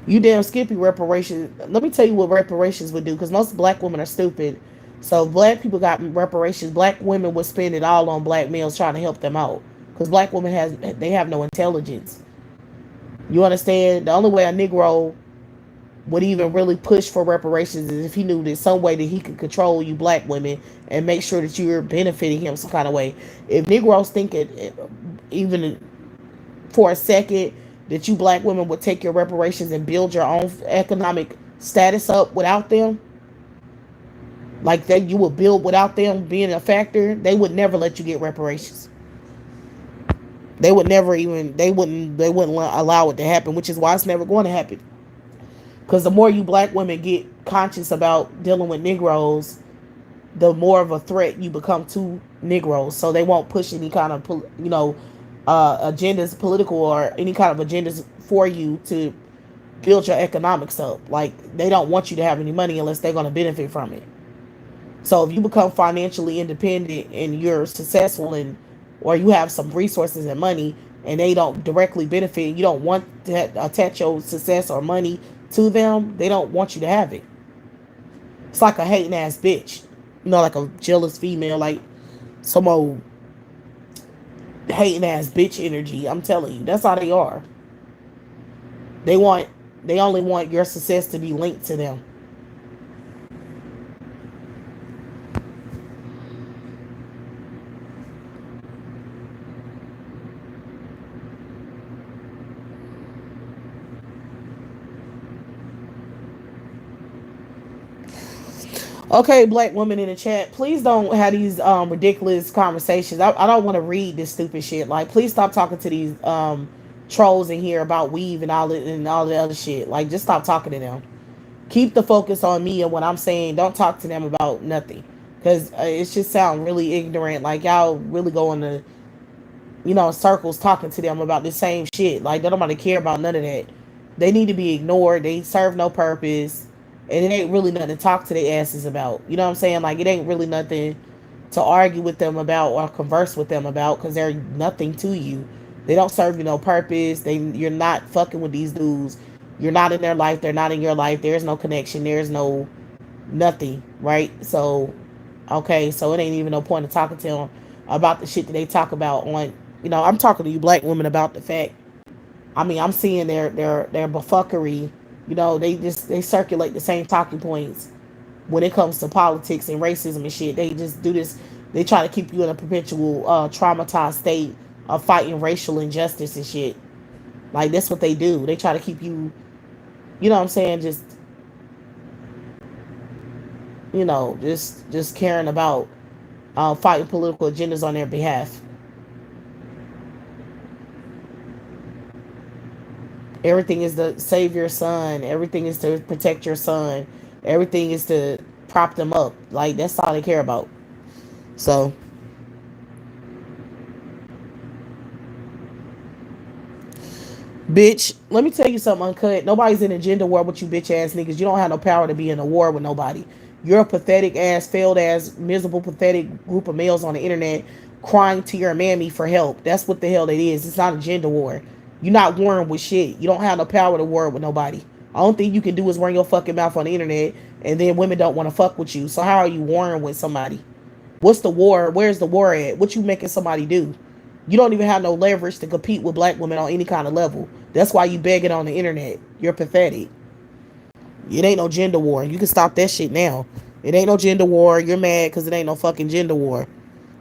You damn skippy reparations. Let me tell you what reparations would do, because most black women are stupid. So if black people got reparations, black women would spend it all on black males trying to help them out. Because black women they have no intelligence. You understand? The only way a Negro would even really push for reparations is if he knew there's some way that he could control you black women and make sure that you're benefiting him some kind of way. If Negroes think it, even for a second, that you black women would take your reparations and build your own economic status up without them, like that you would build without them being a factor, they would never let you get reparations. They would never even they wouldn't allow it to happen, which is why it's never going to happen. Because the more you black women get conscious about dealing with Negroes, the more of a threat you become to Negroes. So they won't push any kind of agendas, political or any kind of agendas for you to build your economics up. Like they don't want you to have any money unless they're going to benefit from it. So if you become financially independent and you're successful and or you have some resources and money and they don't directly benefit, you don't want to attach your success or money to them, they don't want you to have it. It's like a hating ass bitch. Like a jealous female, like some old hating ass bitch energy. I'm telling you, that's how they are. They want they only want your success to be linked to them. Okay, black women in the chat, please don't have these ridiculous conversations. I don't want to read this stupid shit. Like, please stop talking to these trolls in here about weave and all the other shit. Like, just stop talking to them. Keep the focus on me and what I'm saying. Don't talk to them about nothing, because it just sound really ignorant. Like y'all really go in the circles talking to them about the same shit. Like they don't want to care about none of that. They need to be ignored. They serve no purpose, and it ain't really nothing to talk to their asses about. You know what I'm saying? Like it ain't really nothing to argue with them about or converse with them about, because they're nothing to you. They don't serve you no purpose. You're not fucking with these dudes. You're not in their life. They're not in your life. There's no connection. There's no nothing, right? So, okay, so it ain't even no point of talking to them about the shit that they talk about on. I'm talking to you black women about the fact. I mean, I'm seeing their buffoonery. They circulate the same talking points when it comes to politics and racism and shit. They just do this. They try to keep you in a perpetual traumatized state of fighting racial injustice and shit. Like that's what they do. They try to keep you, you know what I'm saying, just caring about fighting political agendas on their behalf. Everything is to save your son. Everything is to protect your son. Everything is to prop them up. Like that's all they care about. So, bitch, let me tell you something, Uncut. Nobody's in a gender war with you bitch ass niggas. You don't have no power to be in a war with nobody. You're a pathetic ass, failed ass, miserable, pathetic group of males on the internet crying to your mammy for help. That's what the hell it is. It's not a gender war. You're not warring with shit. You don't have no power to war with nobody. The only thing you can do is run your fucking mouth on the internet, and then women don't want to fuck with you. So how are you warring with somebody? What's the war? Where's the war at? What you making somebody do? You don't even have no leverage to compete with black women on any kind of level. That's why you begging on the internet. You're pathetic. It ain't no gender war. You can stop that shit now. It ain't no gender war. You're mad because it ain't no fucking gender war.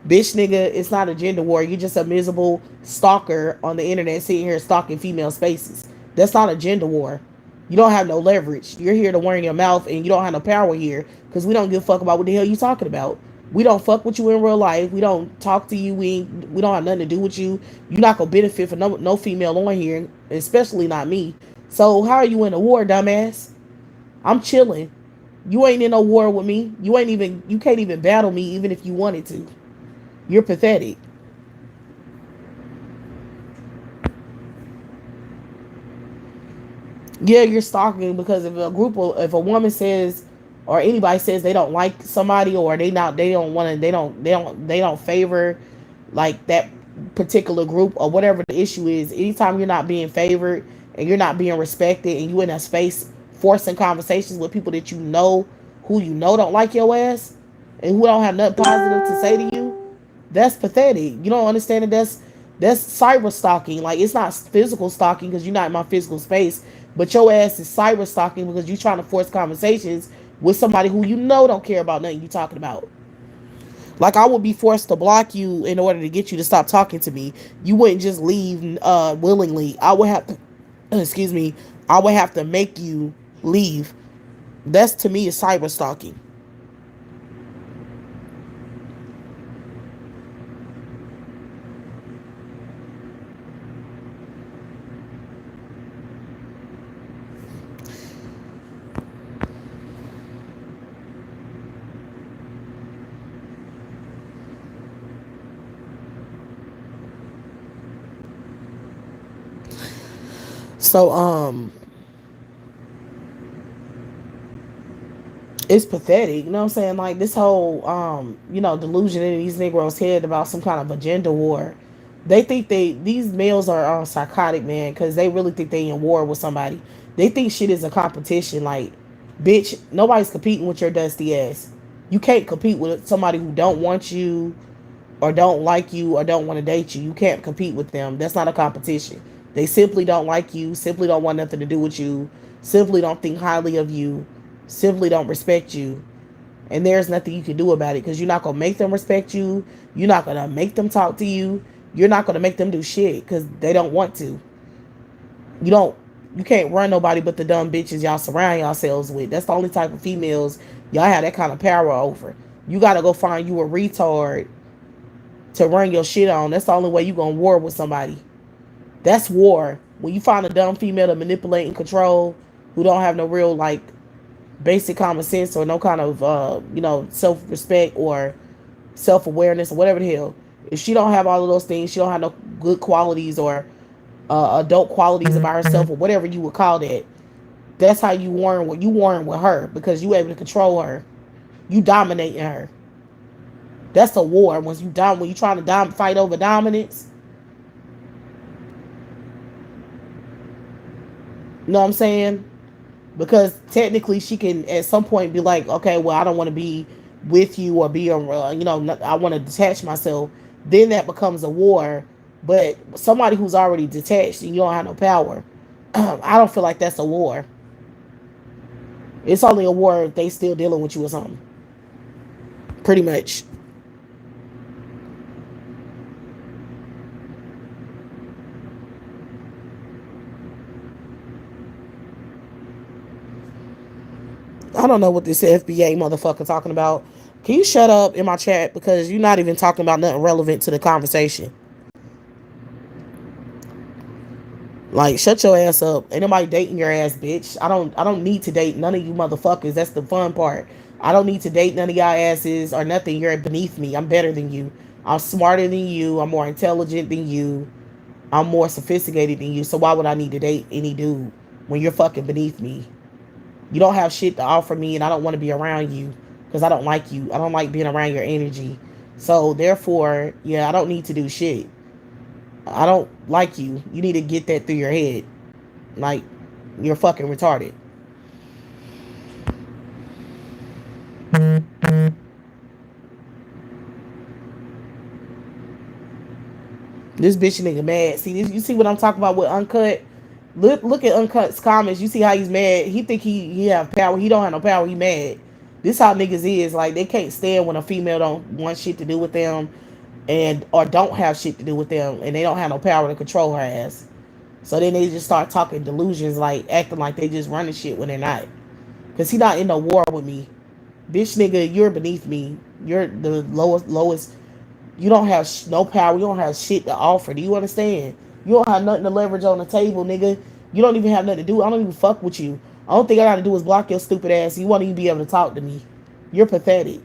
Bitch nigga, it's not a gender war. You're just a miserable stalker on the internet sitting here stalking female spaces. That's not a gender war. You don't have no leverage. You're here to warn your mouth and you don't have no power here because we don't give a fuck about what the hell you talking about. We don't fuck with you in real life. We don't talk to you. We don't have nothing to do with you. You're not gonna benefit from no female on here, especially not me. So how are you in a war, dumbass? I'm chilling. You ain't in no war with me. You can't even battle me even if you wanted to. You're pathetic. Yeah, you're stalking because if a woman says or anybody says they don't like somebody or they don't favor like that particular group or whatever the issue is, anytime you're not being favored and you're not being respected, and you in a space forcing conversations with people that you know, who you know don't like your ass, and who don't have nothing positive to say to you, that's pathetic. You don't understand that that's cyber stalking. Like, it's not physical stalking because you're not in my physical space, but your ass is cyber stalking because you're trying to force conversations with somebody who you know don't care about nothing you talking about. Like, I would be forced to block you in order to get you to stop talking to me. You wouldn't just leave willingly. I would have to, excuse me, I would have to make you leave. That's, to me, is cyber stalking. So it's pathetic, you know what I'm saying? Like, this whole delusion in these Negroes' head about some kind of agenda war. They think these males are psychotic, man, because they really think they in war with somebody. They think shit is a competition. Like, bitch, nobody's competing with your dusty ass. You can't compete with somebody who don't want you, or don't like you, or don't want to date you. You can't compete with them. That's not a competition. They simply don't like you, simply don't want nothing to do with you, simply don't think highly of you, simply don't respect you. And there's nothing you can do about it, because you're not going to make them respect you. You're not going to make them talk to you. You're not going to make them do shit because they don't want to. You don't. You can't run nobody but the dumb bitches y'all surround yourselves with. That's the only type of females y'all have that kind of power over. You got to go find you a retard to run your shit on. That's the only way you gonna war with somebody. That's war. When you find a dumb female to manipulate and control, who don't have no real, like, basic common sense, or no kind of self-respect or self-awareness, or whatever the hell. If she don't have all of those things, she don't have no good qualities, or adult qualities about herself, or whatever you would call that. That's how you warn. What you warn with her, because you able to control her. You dominating her. That's a war. When you trying to fight over dominance. You know what I'm saying? Because technically she can at some point be like, okay, well, I don't want to be with you, or be I want to detach myself. Then that becomes a war. But somebody who's already detached and you don't have no power, I don't feel like that's a war. It's only a war if they still dealing with you or something. Pretty much. I don't know what this FBA motherfucker talking about. Can you shut up in my chat, because you're not even talking about nothing relevant to the conversation? Like, shut your ass up. Ain't nobody dating your ass, bitch. I don't need to date none of you motherfuckers. That's the fun part. I don't need to date none of y'all asses or nothing. You're beneath me. I'm better than you. I'm smarter than you. I'm more intelligent than you. I'm more sophisticated than you. So why would I need to date any dude when you're fucking beneath me? You don't have shit to offer me, and I don't want to be around you because I don't like you. I don't like being around your energy. So therefore, yeah, I don't need to do shit. I don't like you. You need to get that through your head. Like, you're fucking retarded. This bitch nigga mad. See, you see what I'm talking about with Uncut? Look at Uncut's comments. You see how he's mad. He think he have power. He don't have no power. He mad. This how niggas is. Like, they can't stand when a female don't want shit to do with them, and or don't have shit to do with them, and they don't have no power to control her ass. So then they just start talking delusions, like acting like they just running shit when they're not. Cause he not in no war with me. Bitch nigga, you're beneath me. You're the lowest. You don't have no power. You don't have shit to offer. Do you understand? You don't have nothing to leverage on the table, nigga. You don't even have nothing to do. I don't even fuck with you. I don't think I gotta do is block your stupid ass. You won't even be able to talk to me. You're pathetic.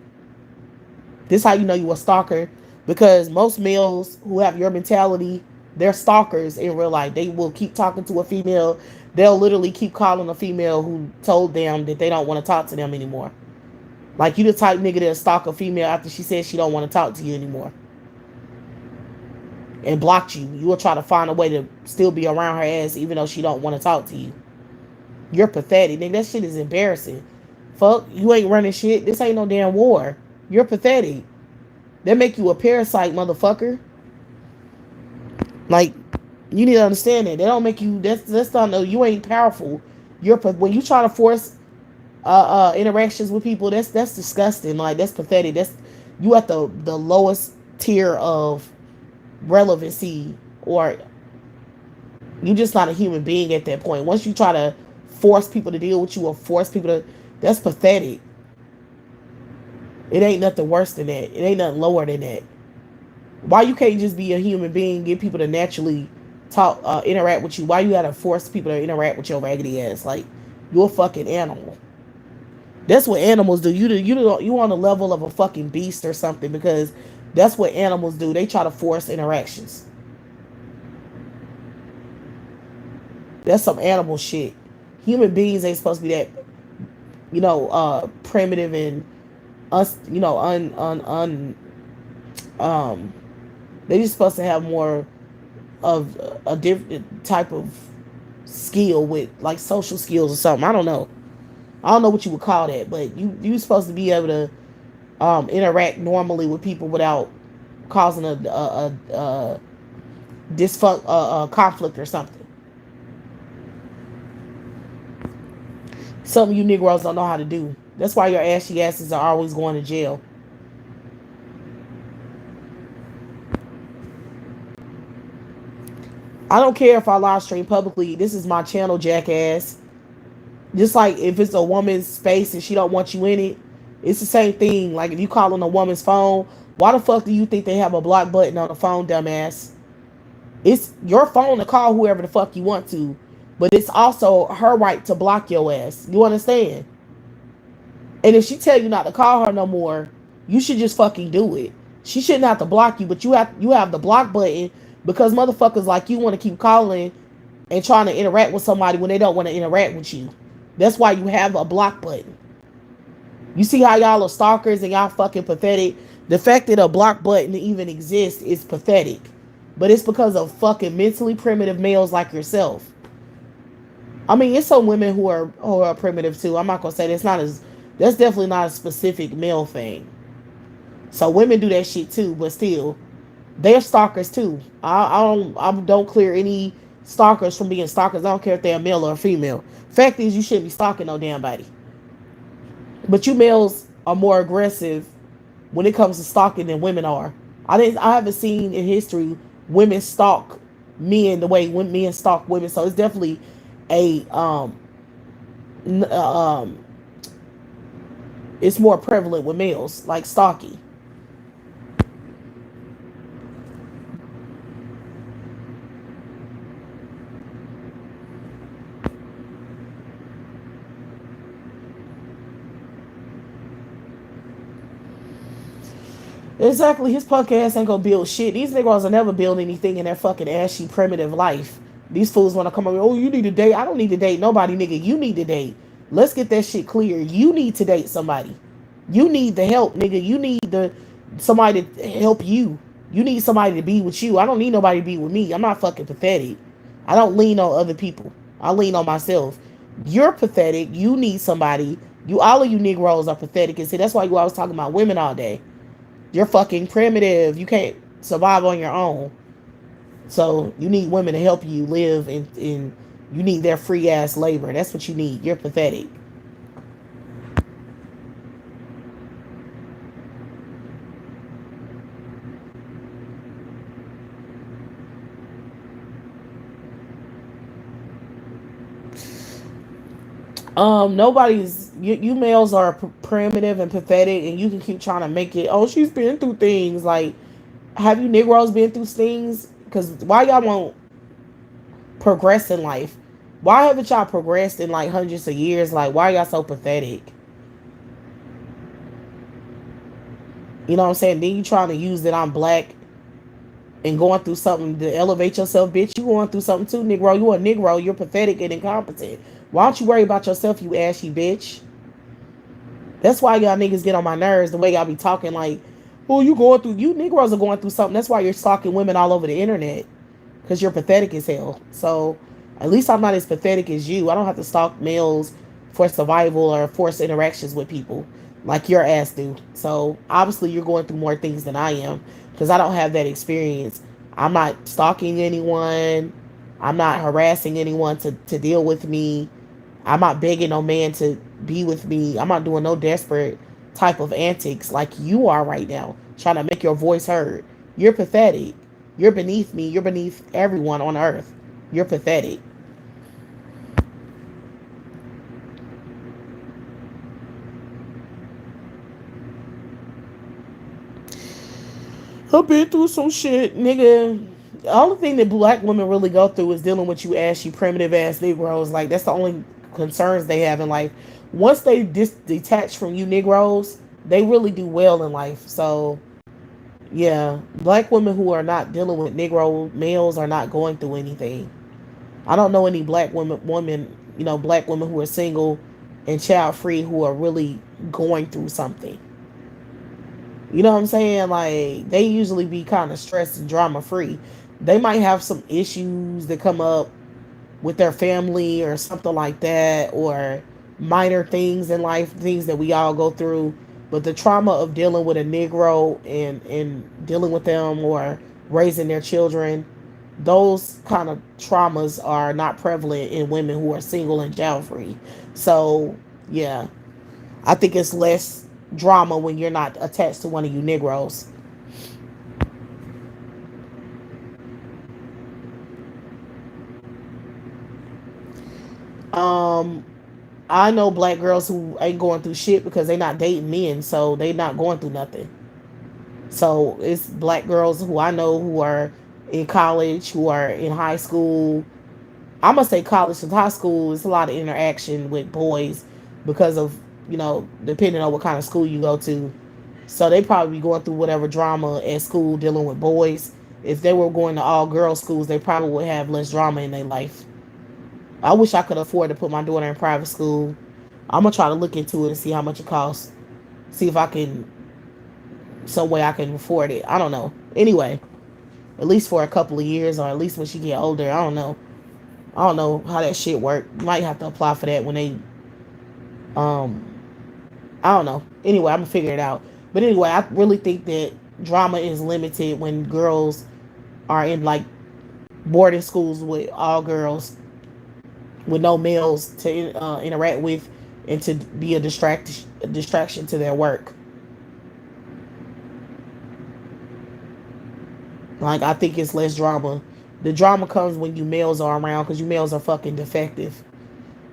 This how you know you a stalker. Because most males who have your mentality, they're stalkers in real life. They will keep talking to a female. They'll literally keep calling a female who told them that they don't want to talk to them anymore. Like, you the type nigga that stalk a female after she says she don't want to talk to you anymore. and blocked you. You will try to find a way to still be around her ass even though she don't want to talk to you. You're pathetic, nigga. That shit is embarrassing. Fuck, you ain't running shit. This ain't no damn war. You're pathetic. That make you a parasite, motherfucker. Like, you need to understand that. They don't make you. That's not no. You ain't powerful. You're when you try to force interactions with people. That's disgusting. Like, that's pathetic. That's you at the lowest tier of relevancy, or you just not a human being at that point. Once you try to force people to deal with you or force people to, that's pathetic. It ain't nothing worse than that. It ain't nothing lower than that. Why you can't just be a human being, get people to naturally talk, interact with you? Why you gotta force people to interact with your raggedy ass? Like, you're a fucking animal. That's what animals do. You on the level of a fucking beast or something, because that's what animals do. They try to force interactions. That's some animal shit. Human beings ain't supposed to be that, primitive and us, they just supposed to have more of a different type of skill with like social skills or something. I don't know what you would call that, but you supposed to be able to interact normally with people without causing a conflict or something. Something you Negroes don't know how to do. That's why your ashy asses are always going to jail. I don't care if I live stream publicly. This is my channel, jackass. Just like if it's a woman's space and she don't want you in it, it's the same thing. Like if you call on a woman's phone, why the fuck do you think they have a block button on the phone, dumbass? It's your phone to call whoever the fuck you want to, but it's also her right to block your ass. You understand? And if she tell you not to call her no more, you should just fucking do it. She shouldn't have to block you, but you have the block button because motherfuckers like you want to keep calling and trying to interact with somebody when they don't want to interact with you. That's why you have a block button. You see how y'all are stalkers and y'all fucking pathetic? The fact that a block button even exists is pathetic. But it's because of fucking mentally primitive males like yourself. I mean, it's some women who are primitive too. I'm not gonna say that's definitely not a specific male thing. So women do that shit too, but still, they're stalkers too. I don't clear any stalkers from being stalkers. I don't care if they're male or female. Fact is, you shouldn't be stalking no damn body. But you males are more aggressive when it comes to stalking than women are. I haven't seen in history women stalk men the way when men stalk women. So it's definitely a it's more prevalent with males, like stalking. Exactly, his punk ass ain't gonna build shit. These niggas will never build anything in their fucking ashy primitive life. These fools wanna come over, oh, you need to date. I don't need to date nobody, nigga. You need to date. Let's get that shit clear. You need to date somebody. You need the help, nigga. You need somebody to help you. You need somebody to be with you. I don't need nobody to be with me. I'm not fucking pathetic. I don't lean on other people. I lean on myself. You're pathetic. You need somebody. All of you Negroes are pathetic. And see, that's why you always talking about women all day. You're fucking primitive. You can't survive on your own. So you need women to help you live, and you need their free ass labor. That's what you need. You're pathetic. Nobody's you males are primitive and pathetic, and you can keep trying to make it. Oh, she's been through things. Like, have you Negroes been through things? Because why y'all won't progress in life? Why haven't y'all progressed in like hundreds of years? Like, why y'all so pathetic? You know what I'm saying? Then you trying to use that I'm black and going through something to elevate yourself, bitch. You going through something too, Negro. You a Negro. You're pathetic and incompetent. Why don't you worry about yourself, you ashy bitch? That's why y'all niggas get on my nerves, the way y'all be talking like, Well, you going through, you Negroes are going through something. That's why you're stalking women all over the internet, because you're pathetic as hell. So at least I'm not as pathetic as you. I don't have to stalk males for survival or force interactions with people like your ass do. So obviously you're going through more things than I am, because I don't have that experience. I'm not stalking anyone. I'm not harassing anyone to deal with me. I'm not begging no man to be with me. I'm not doing no desperate type of antics like you are right now, trying to make your voice heard. You're pathetic. You're beneath me. You're beneath everyone on earth. You're pathetic. I've been through some shit, nigga. The only thing that black women really go through is dealing with you ashy, primitive ass Negroes. Like, that's the only concerns they have in life. Once they detach from you Negroes, they really do well in life. So, yeah, black women who are not dealing with Negro males are not going through anything. I don't know any black black women who are single and child free who are really going through something. You know what I'm saying? Like, they usually be kind of stressed and drama free. They might have some issues that come up with their family or something like that, or minor things in life, things that we all go through. But the trauma of dealing with a Negro and dealing with them or raising their children, those kind of traumas are not prevalent in women who are single and child free. So, yeah, I think it's less drama when you're not attached to one of you Negroes. Um, I know black girls who ain't going through shit because they not dating men, so they not going through nothing. So it's black girls who I know who are in college, who are in high school. I'm gonna say college and high school. It's a lot of interaction with boys because of, depending on what kind of school you go to. So they probably be going through whatever drama at school dealing with boys. If they were going to all girls schools, they probably would have less drama in their life. I wish I could afford to put my daughter in private school. I'm gonna try to look into it and see how much it costs. See if I can, some way I can afford it. I don't know. Anyway, at least for a couple of years, or at least when she get older. I don't know. I don't know how that shit work. You might have to apply for that when they, um, I don't know. Anyway, I'm gonna figure it out. But anyway, I really think that drama is limited when girls are in like boarding schools with all girls with no males to interact with and to be a distraction to their work. Like, I think it's less drama. The drama comes when you males are around, because you males are fucking defective.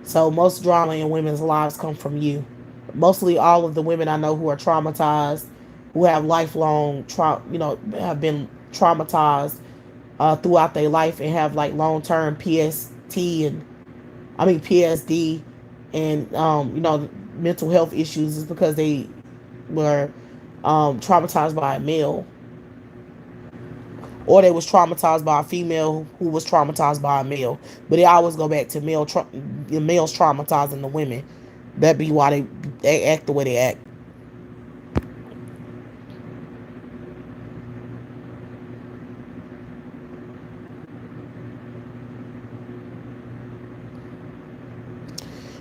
So most drama in women's lives come from you. Mostly all of the women I know who are traumatized, who have lifelong have been traumatized throughout their life and have like long term PST and I mean PSD and mental health issues, is because they were traumatized by a male, or they was traumatized by a female who was traumatized by a male. But they always go back to the males traumatizing the women. That be why they act the way they act.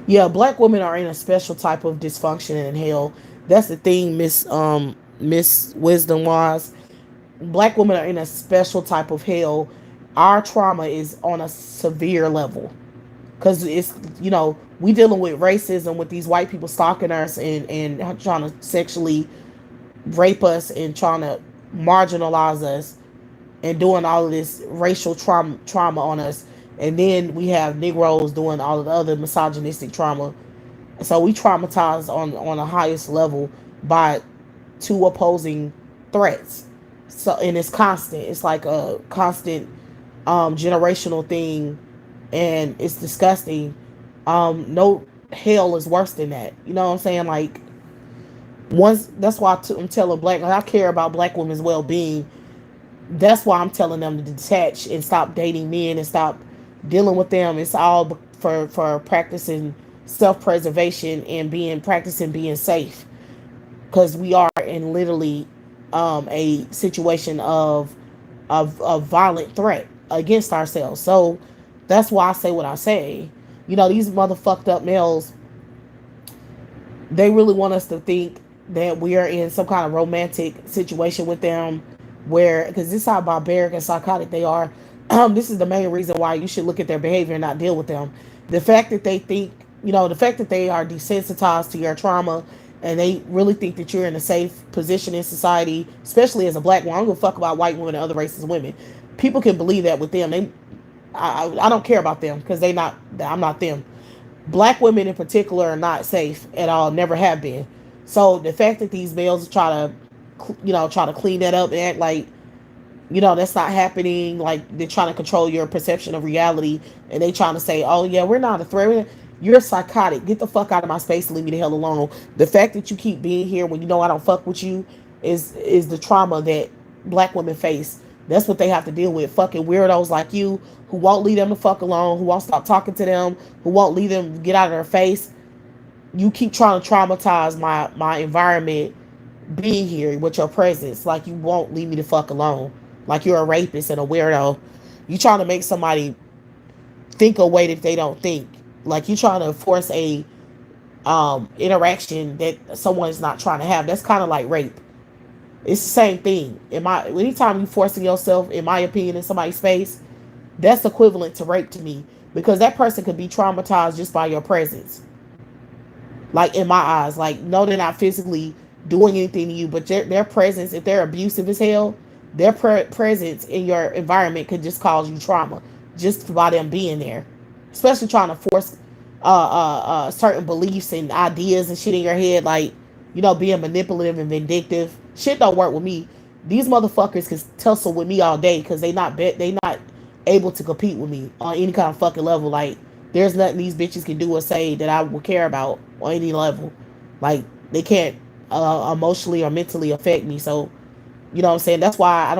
Yeah, black women are in a special type of dysfunction and hell. That's the thing, Miss Wisdom was. Black women are in a special type of hell. Our trauma is on a severe level, because it's, we dealing with racism, with these white people stalking us and trying to sexually rape us and trying to marginalize us and doing all of this racial trauma on us. And then we have Negroes doing all of the other misogynistic trauma. So we traumatized on the highest level by two opposing threats. So, and it's constant. It's like a constant generational thing, and it's disgusting. No hell is worse than that. You know what I'm saying? Like, once, that's why I'm telling like, I care about black women's well being. That's why I'm telling them to detach and stop dating men and stop dealing with them. It's all for practicing self preservation and being practicing being safe, because we are in literally a situation of violent threat against ourselves. So that's why I say what I say. You know, these motherfucked up males, they really want us to think that we are in some kind of romantic situation with them, where, because this is how barbaric and psychotic they are. This is the main reason why you should look at their behavior and not deal with them. The fact that they think, the fact that they are desensitized to your trauma, and they really think that you're in a safe position in society, especially as a black woman. I don't give a fuck about white women and other races of women. People can believe that with them. I don't care about them because I'm not them. Black women in particular are not safe at all, never have been. So the fact that these males try to, try to clean that up and act like, that's not happening, like they're trying to control your perception of reality, and they trying to say, oh yeah, we're not a threat. You're psychotic. Get the fuck out of my space and leave me the hell alone. The fact that you keep being here when you know I don't fuck with you is the trauma that black women face. That's what they have to deal with. Fucking weirdos like you who won't leave them the fuck alone, who won't stop talking to them, who won't leave them get out of their face. You keep trying to traumatize my environment being here with your presence, like you won't leave me the fuck alone, like you're a rapist and a weirdo. You trying to make somebody think a way that they don't think, like you trying to force a interaction that someone is not trying to have. That's kind of like rape. It's the same thing. Anytime you forcing yourself, in my opinion, in somebody's face, that's equivalent to rape to me, because that person could be traumatized just by your presence. Like in my eyes, like no, they're not physically doing anything to you, but their presence, if they're abusive as hell, their presence in your environment could just cause you trauma just by them being there. Especially trying to force certain beliefs and ideas and shit in your head, like, being manipulative and vindictive. Shit don't work with me. These motherfuckers can tussle with me all day because they not able to compete with me on any kind of fucking level. Like, there's nothing these bitches can do or say that I will care about on any level. Like, they can't emotionally or mentally affect me. So, you know what I'm saying? That's why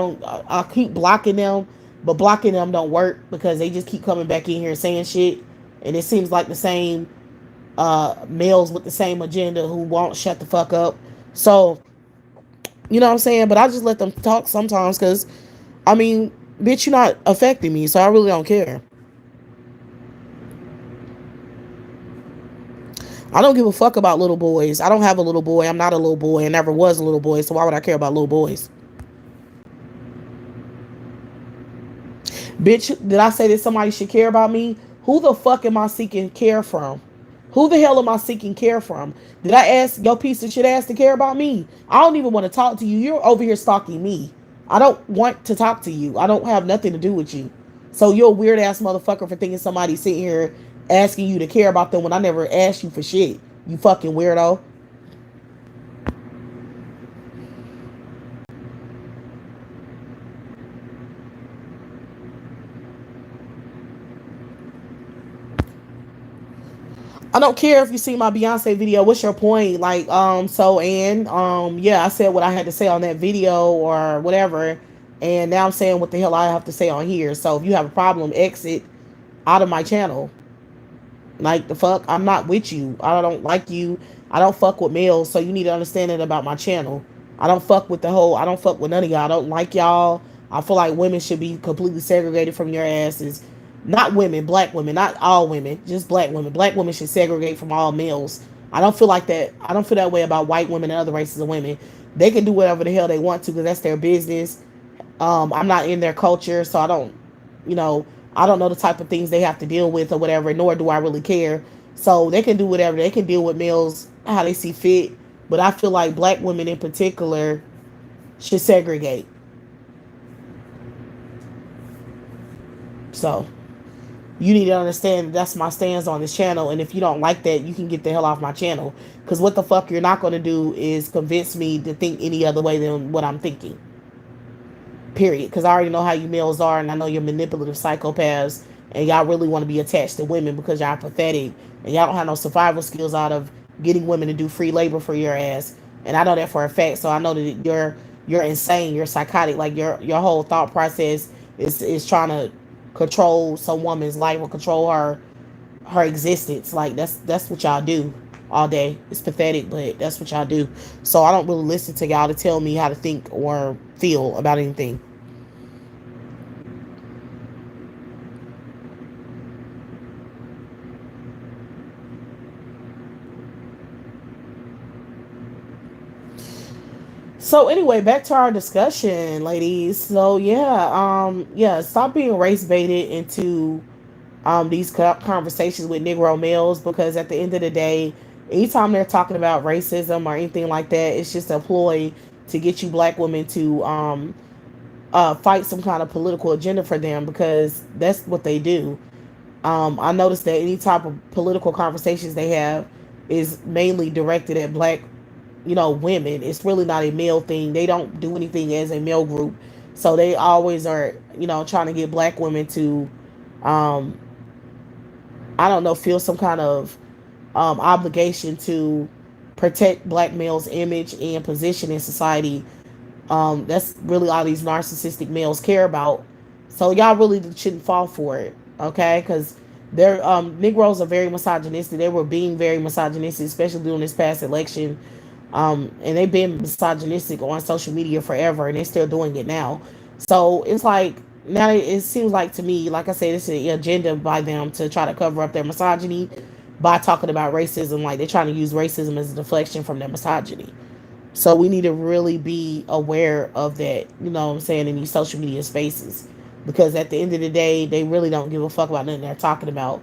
I keep blocking them, but blocking them don't work because they just keep coming back in here saying shit. And it seems like the same males with the same agenda who won't shut the fuck up. So, you know what I'm saying? But I just let them talk sometimes because, I mean, bitch, you're not affecting me, so I really don't care. I don't give a fuck about little boys. I don't have a little boy. I'm not a little boy. I never was a little boy, so why would I care about little boys? Bitch, did I say that somebody should care about me? Who the fuck am I seeking care from? Who the hell am I seeking care from? Did I ask your piece of shit ass to care about me? I don't even want to talk to you. You're over here stalking me. I don't want to talk to you. I don't have nothing to do with you. So you're a weird ass motherfucker for thinking somebody's sitting here asking you to care about them when I never asked you for shit. You fucking weirdo. I don't care if you see my Beyonce video. What's your point? Like, yeah, I said what I had to say on that video or whatever, and now I'm saying what the hell I have to say on here. So if you have a problem, exit out of my channel. Like the fuck, I'm not with you. I don't like you. I don't fuck with males, so you need to understand it about my channel. I don't fuck with none of y'all. I don't like y'all. I feel like women should be completely segregated from your asses. Not women, black women, not all women, just black women. Black women should segregate from all males. I don't feel like that. I don't feel that way about white women and other races of women. They can do whatever the hell they want to because that's their business. I'm not in their culture, so you know, I don't know the type of things they have to deal with or whatever, nor do I really care. So they can do whatever. They can deal with males how they see fit. But I feel like black women in particular should segregate. So you need to understand that's my stance on this channel. And if you don't like that, you can get the hell off my channel. Because what the fuck you're not going to do is convince me to think any other way than what I'm thinking. Period. Because I already know how you males are, and I know you're manipulative psychopaths, and y'all really want to be attached to women because y'all pathetic, and y'all don't have no survival skills out of getting women to do free labor for your ass. And I know that for a fact. So I know that you're insane. You're psychotic. Like your whole thought process is trying to control some woman's life or control her existence. Like that's what y'all do. all day. It's pathetic, but that's what y'all do. So I don't really listen to y'all to tell me how to think or feel about anything. So anyway, back to our discussion, ladies. So yeah, stop being race baited into these conversations with Negro males, because at the end of the day, anytime they're talking about racism or anything like that, it's just a ploy to get you black women to fight some kind of political agenda for them, because that's what they do. I noticed that any type of political conversations they have is mainly directed at black, women. It's really not a male thing. They don't do anything as a male group. So they always are, trying to get black women to, um, I don't know, feel some kind of obligation to protect black males' image and position in society. That's really all these narcissistic males care about. So y'all really shouldn't fall for it, okay? Because they're Negroes are very misogynistic. They were being very misogynistic, especially during this past election. And they've been misogynistic on social media forever, and they're still doing it now. So it's like now it seems like to me, like I said, it's an agenda by them to try to cover up their misogyny by talking about racism. Like they're trying to use racism as a deflection from their misogyny. So we need to really be aware of that, what I'm saying, in these social media spaces. Because at the end of the day, they really don't give a fuck about nothing they're talking about.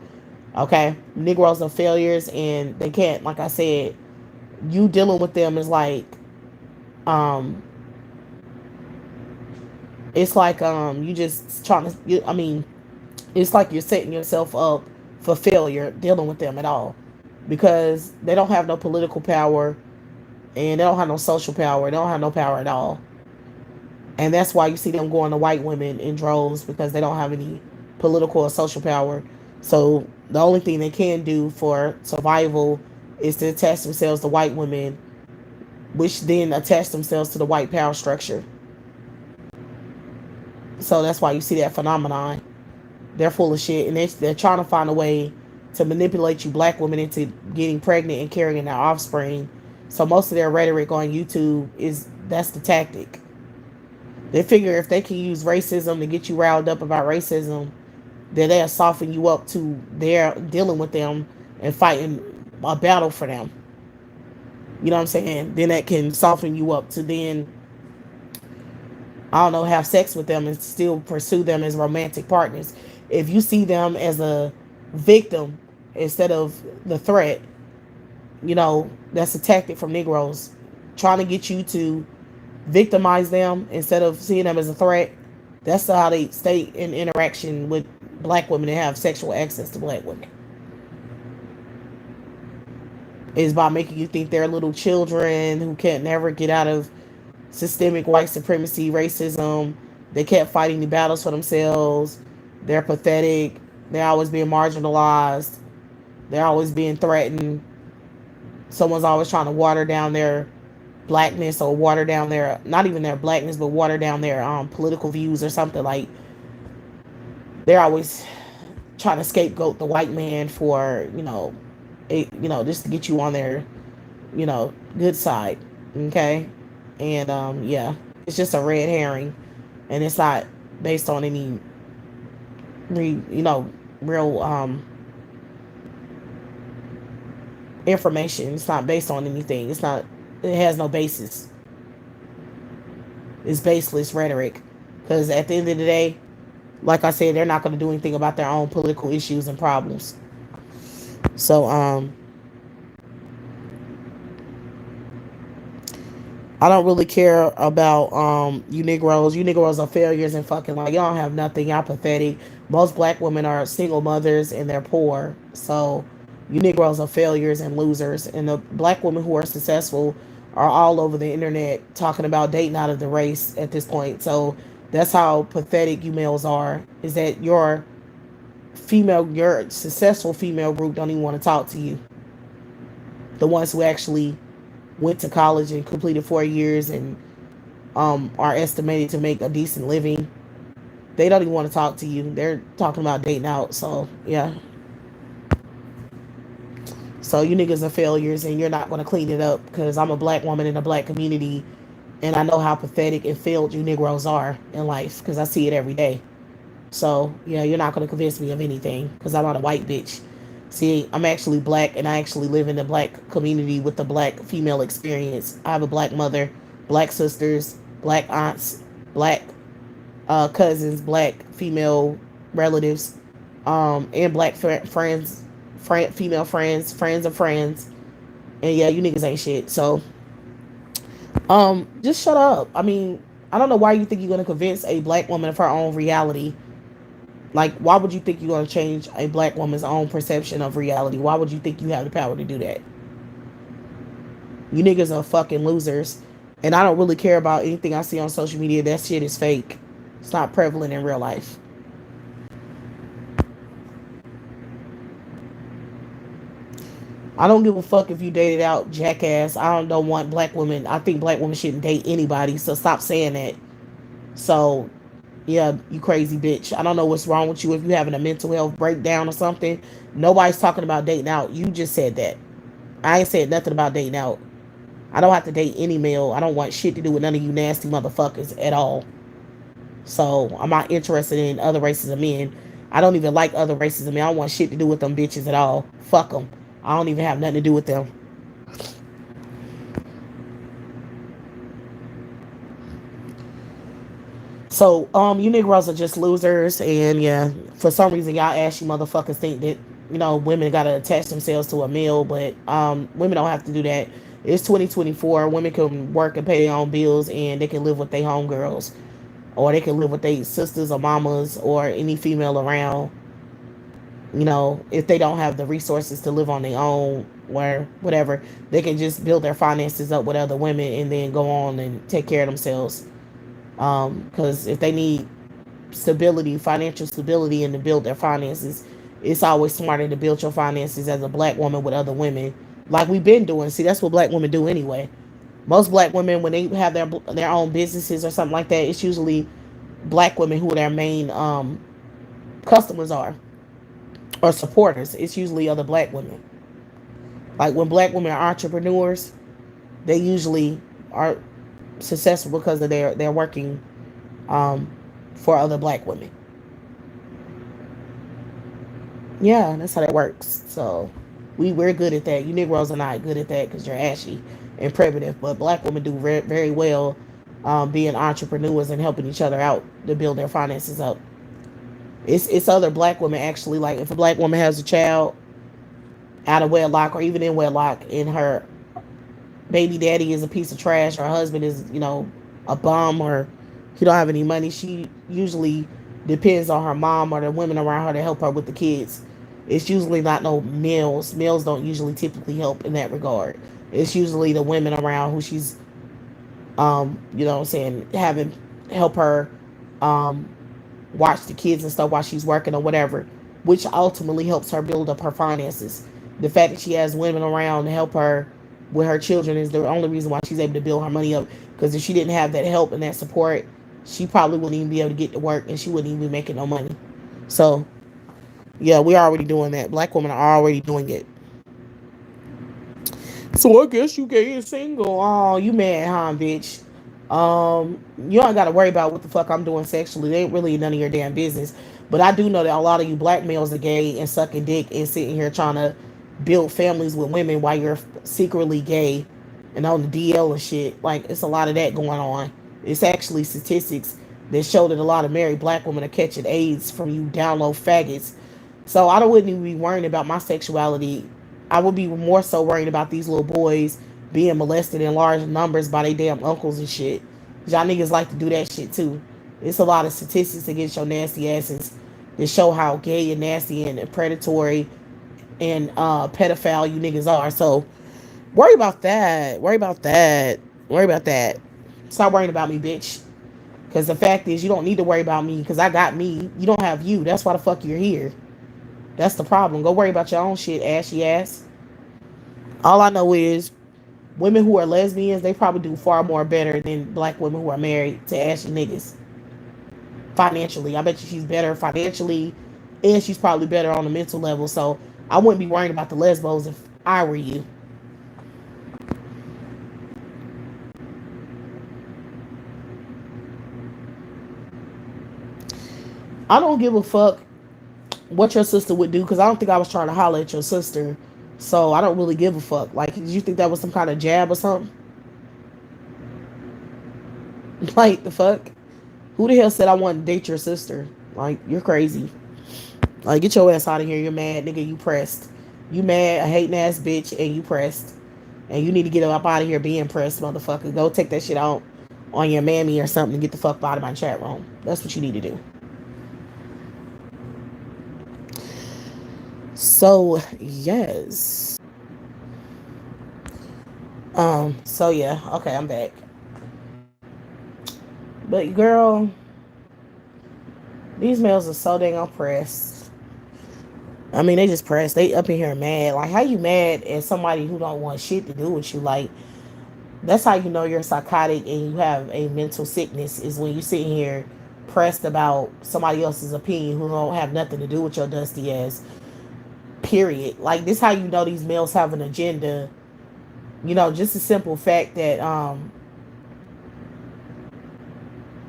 Okay? Negroes are failures, and they can't, like I said, you dealing with them is like, um, it's like, you just trying to, I mean, it's like you're setting yourself up for failure dealing with them at all. Because they don't have no political power, and they don't have no social power. They don't have no power at all. And that's why you see them going to white women in droves, because they don't have any political or social power. So the only thing they can do for survival is to attach themselves to white women, which then attach themselves to the white power structure. So that's why you see that phenomenon. They're full of shit, and they're trying to find a way to manipulate you black women into getting pregnant and carrying their offspring. So most of their rhetoric on YouTube is that's the tactic. They figure if they can use racism to get you riled up about racism, then they'll soften you up to their dealing with them and fighting a battle for them. You know what I'm saying? Then that can soften you up to then, I don't know, have sex with them and still pursue them as romantic partners. If you see them as a victim instead of the threat, that's a tactic from Negroes trying to get you to victimize them instead of seeing them as a threat. That's how they stay in interaction with black women and have sexual access to black women. Is by making you think they're little children who can't never get out of systemic white supremacy, racism. They kept fighting the battles for themselves. They're pathetic. They're always being marginalized. They're always being threatened. Someone's always trying to water down their blackness, or water down their, not even their blackness, but water down their political views or something. Like they're always trying to scapegoat the white man for just to get you on their good side. Okay. And yeah, it's just a red herring, and it's not based on any real information. It's not based on anything. It has no basis. It's baseless rhetoric, because at the end of the day, like I said, they're not going to do anything about their own political issues and problems. So I don't really care about you Negroes. You Negroes are failures and fucking, like, y'all don't have nothing. Y'all pathetic. Most black women are single mothers and they're poor. So you Negroes are failures and losers. And the black women who are successful are all over the internet talking about dating out of the race at this point. So that's how pathetic you males are. Is that your successful female group don't even want to talk to you. The ones who actually went to college and completed 4 years and are estimated to make a decent living, they don't even want to talk to you. They're talking about dating out. So yeah. So you niggas are failures and you're not going to clean it up because I'm a black woman in a black community and I know how pathetic and failed you Negroes are in life because I see it every day. So, yeah, you're not going to convince me of anything because I'm not a white bitch. See, I'm actually black and I actually live in the black community with the black female experience. I have a black mother, black sisters, black aunts, black cousins, black female relatives, and black friends, female friends, friends of friends. And yeah, you niggas ain't shit. So, just shut up. I mean, I don't know why you think you're gonna convince a black woman of her own reality. Like, why would you think you're gonna change a black woman's own perception of reality? Why would you think you have the power to do that? You niggas are fucking losers. And I don't really care about anything I see on social media. That shit is fake. It's not prevalent in real life. I don't give a fuck if you dated out, jackass. Don't want black women. I think black women shouldn't date anybody. So stop saying that. So yeah, you crazy bitch. I don't know what's wrong with you if you having a mental health breakdown or something. Nobody's talking about dating out. You just said that. I ain't said nothing about dating out. I don't have to date any male. I don't want shit to do with none of you nasty motherfuckers at all. So I'm not interested in other races of men. I don't even like other races of men. I don't want shit to do with them bitches at all. Fuck them. I don't even have nothing to do with them. So, you Negroes are just losers, and yeah, for some reason, y'all ashy motherfuckers think that women gotta attach themselves to a male, but women don't have to do that. It's 2024. Women can work and pay their own bills, and they can live with their homegirls, or they can live with their sisters or mamas or any female around. If they don't have the resources to live on their own or whatever, they can just build their finances up with other women and then go on and take care of themselves. Because if they need stability, financial stability, and to build their finances, it's always smarter to build your finances as a black woman with other women, like we've been doing. See, that's what black women do anyway. Most black women, when they have their own businesses or something like that, it's usually black women who their main customers are or supporters. It's usually other black women. Like when black women are entrepreneurs, they usually are successful because of they're working um, for other black women. Yeah, that's how that works. So we're good at that. You Negroes are not good at that because you're ashy and primitive. But black women do very well being entrepreneurs and helping each other out to build their finances up. It's other black women actually. Like if a black woman has a child out of wedlock or even in wedlock, and her baby daddy is a piece of trash, her husband is a bum, or he don't have any money, she usually depends on her mom or the women around her to help her with the kids. It's usually not no males. Males don't usually typically help in that regard. It's usually the women around who she's what I'm saying, having help her um watch the kids and stuff while she's working or whatever, which ultimately helps her build up her finances. The fact that she has women around to help her with her children is the only reason why she's able to build her money up. Because if she didn't have that help and that support, she probably wouldn't even be able to get to work and she wouldn't even be making no money. So, yeah, we're already doing that. Black women are already doing it. So I guess you gay and single. Oh, you mad, huh, bitch? You don't gotta worry about what the fuck I'm doing sexually. It ain't really none of your damn business. But I do know that a lot of you black males are gay and sucking dick and sitting here trying to build families with women while you're secretly gay and on the DL and shit. Like it's a lot of that going on. It's actually statistics that show that a lot of married black women are catching AIDS from you download faggots. So I wouldn't even be worrying about my sexuality. I would be more so worried about these little boys being molested in large numbers by their damn uncles and shit. Y'all niggas like to do that shit too. It's a lot of statistics against your nasty asses that show how gay and nasty and predatory and pedophile you niggas are. So worry about that. Worry about that. Worry about that. Stop worrying about me, bitch. Because the fact is, you don't need to worry about me because I got me. You don't have you. That's why the fuck you're here. That's the problem. Go worry about your own shit, ashy ass. All I know is women who are lesbians, they probably do far more better than black women who are married to ashy niggas. Financially. I bet you she's better financially and she's probably better on the mental level. So I wouldn't be worrying about the lesbos I were you. I don't give a fuck what your sister would do because I don't think I was trying to holler at your sister. So I don't really give a fuck. Like, did you think that was some kind of jab or something? Like, the fuck? Who the hell said I want to date your sister? Like, you're crazy. Like, get your ass out of here. You're mad, nigga. You pressed. You mad, a hating ass bitch, and you pressed. And you need to get up out of here being pressed, motherfucker. Go take that shit out on your mammy or something and get the fuck out of my chat room. That's what you need to do. So, yes. So yeah, okay, I'm back. But girl, these males are so dang oppressed. I mean, they just pressed. They up in here mad. Like, how you mad at somebody who don't want shit to do with you? Like, that's how you know you're psychotic and you have a mental sickness is when you sit here pressed about somebody else's opinion who don't have nothing to do with your dusty ass. Period. Like, this how you know these males have an agenda. You know, just a simple fact that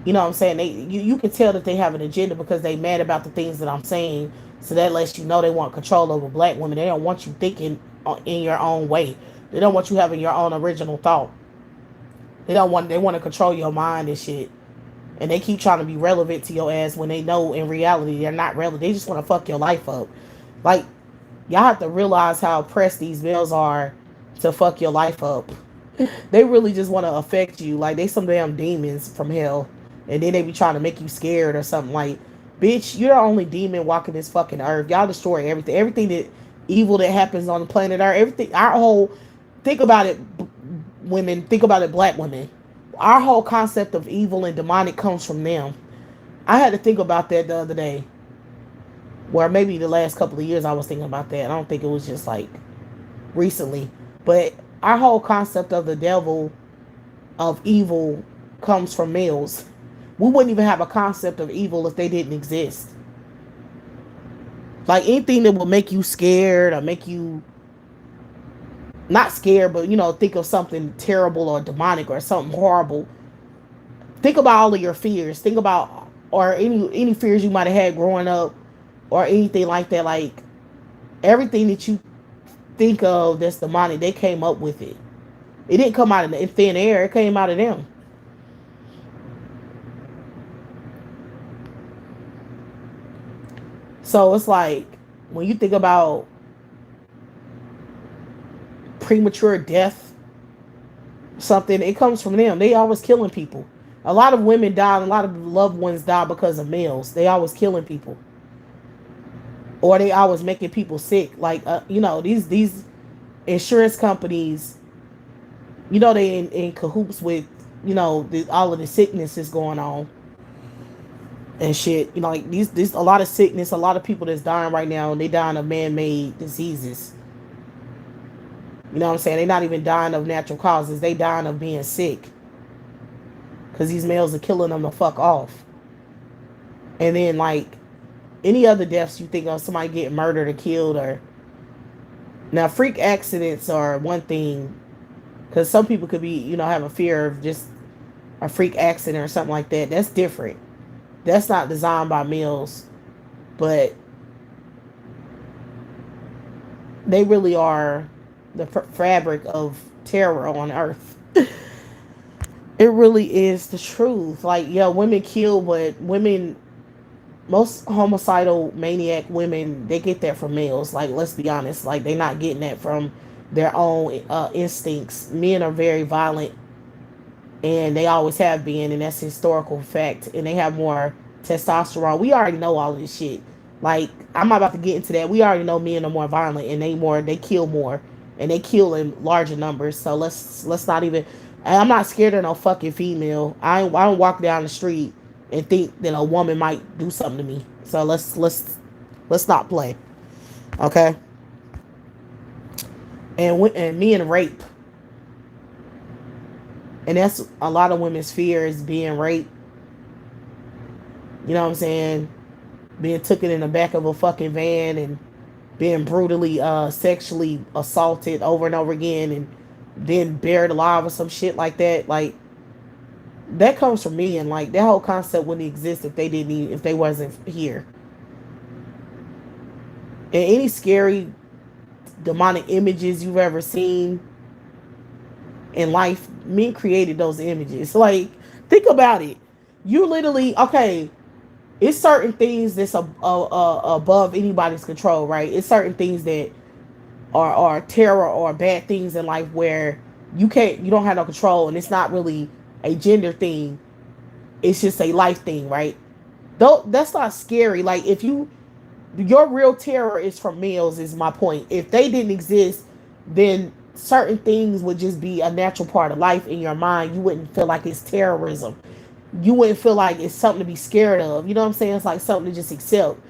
you know what I'm saying? You can tell that they have an agenda because they mad about the things that I'm saying. So that lets you know they want control over black women. They don't want you thinking in your own way. They don't want you having your own original thought. They want to control your mind and shit. And they keep trying to be relevant to your ass when they know in reality they're not relevant. They just want to fuck your life up. Like, y'all have to realize how oppressed these males are to fuck your life up. They really just want to affect you. Like, they some damn demons from hell. And then they be trying to make you scared or something. Like, bitch, you're the only demon walking this fucking earth. Y'all destroy everything. Everything that evil that happens on the planet Earth. Everything. Our whole. Think about it, women. Think about it, black women. Our whole concept of evil and demonic comes from them. I had to think about that the other day. Or maybe the last couple of years I was thinking about that. I don't think it was just like recently. But our whole concept of the devil, of evil, comes from males. We wouldn't even have a concept of evil if they didn't exist. Like, anything that will make you scared or make you not scared, but you know, think of something terrible or demonic or something horrible. Think about all of your fears. Think about or any fears you might have had growing up or anything like that. Like, everything that you think of that's demonic, they came up with it. It didn't come out of the thin air. It came out of them. So it's like when you think about premature death, something, it comes from them. They always killing people. A lot of women die, and a lot of loved ones die because of males. They always killing people, or they always making people sick. Like, you know, these insurance companies, you know, they in cahoots with, you know, all of the sickness is going on and shit. You know, like these a lot of sickness, a lot of people that's dying right now, and they dying of man-made diseases. You know what I'm saying? They're not even dying of natural causes. They dying of being sick because these males are killing them to fuck off. And then, like, any other deaths you think of, somebody getting murdered or killed, or now freak accidents are one thing because some people could be, you know, have a fear of just a freak accident or something like that. That's different. That's not designed by males, but they really are the fabric of terror on earth. It really is the truth. Like, yeah, women kill, but women, most homicidal maniac women, they get that from males. Like, let's be honest. Like, they're not getting that from their own instincts. Men are very violent, and they always have been, and that's a historical fact. And they have more testosterone. We already know all of this shit. Like, I'm not about to get into that. We already know men are more violent, and they kill more, and they kill in larger numbers. So let's not even. I'm not scared of no fucking female. I don't walk down the street and think that a woman might do something to me. So let's not play, okay? And me and rape, and that's a lot of women's fear is being raped. You know what I'm saying? Being taken in the back of a fucking van and being brutally sexually assaulted over and over again and then buried alive or some shit like that. Like that comes from me, and like that whole concept wouldn't exist if they didn't if they wasn't here. And any scary demonic images you've ever seen in life, me created those images. Like think about it. You literally okay. It's certain things that's above anybody's control, right? It's certain things that are terror or bad things in life where you don't have no control, and it's not really a gender thing. It's just a life thing, right? Though that's not scary. Like if your real terror is from males, is my point. If they didn't exist, then certain things would just be a natural part of life in your mind. You wouldn't feel like it's terrorism. You wouldn't feel like it's something to be scared of. You know what I'm saying? It's like something to just accept.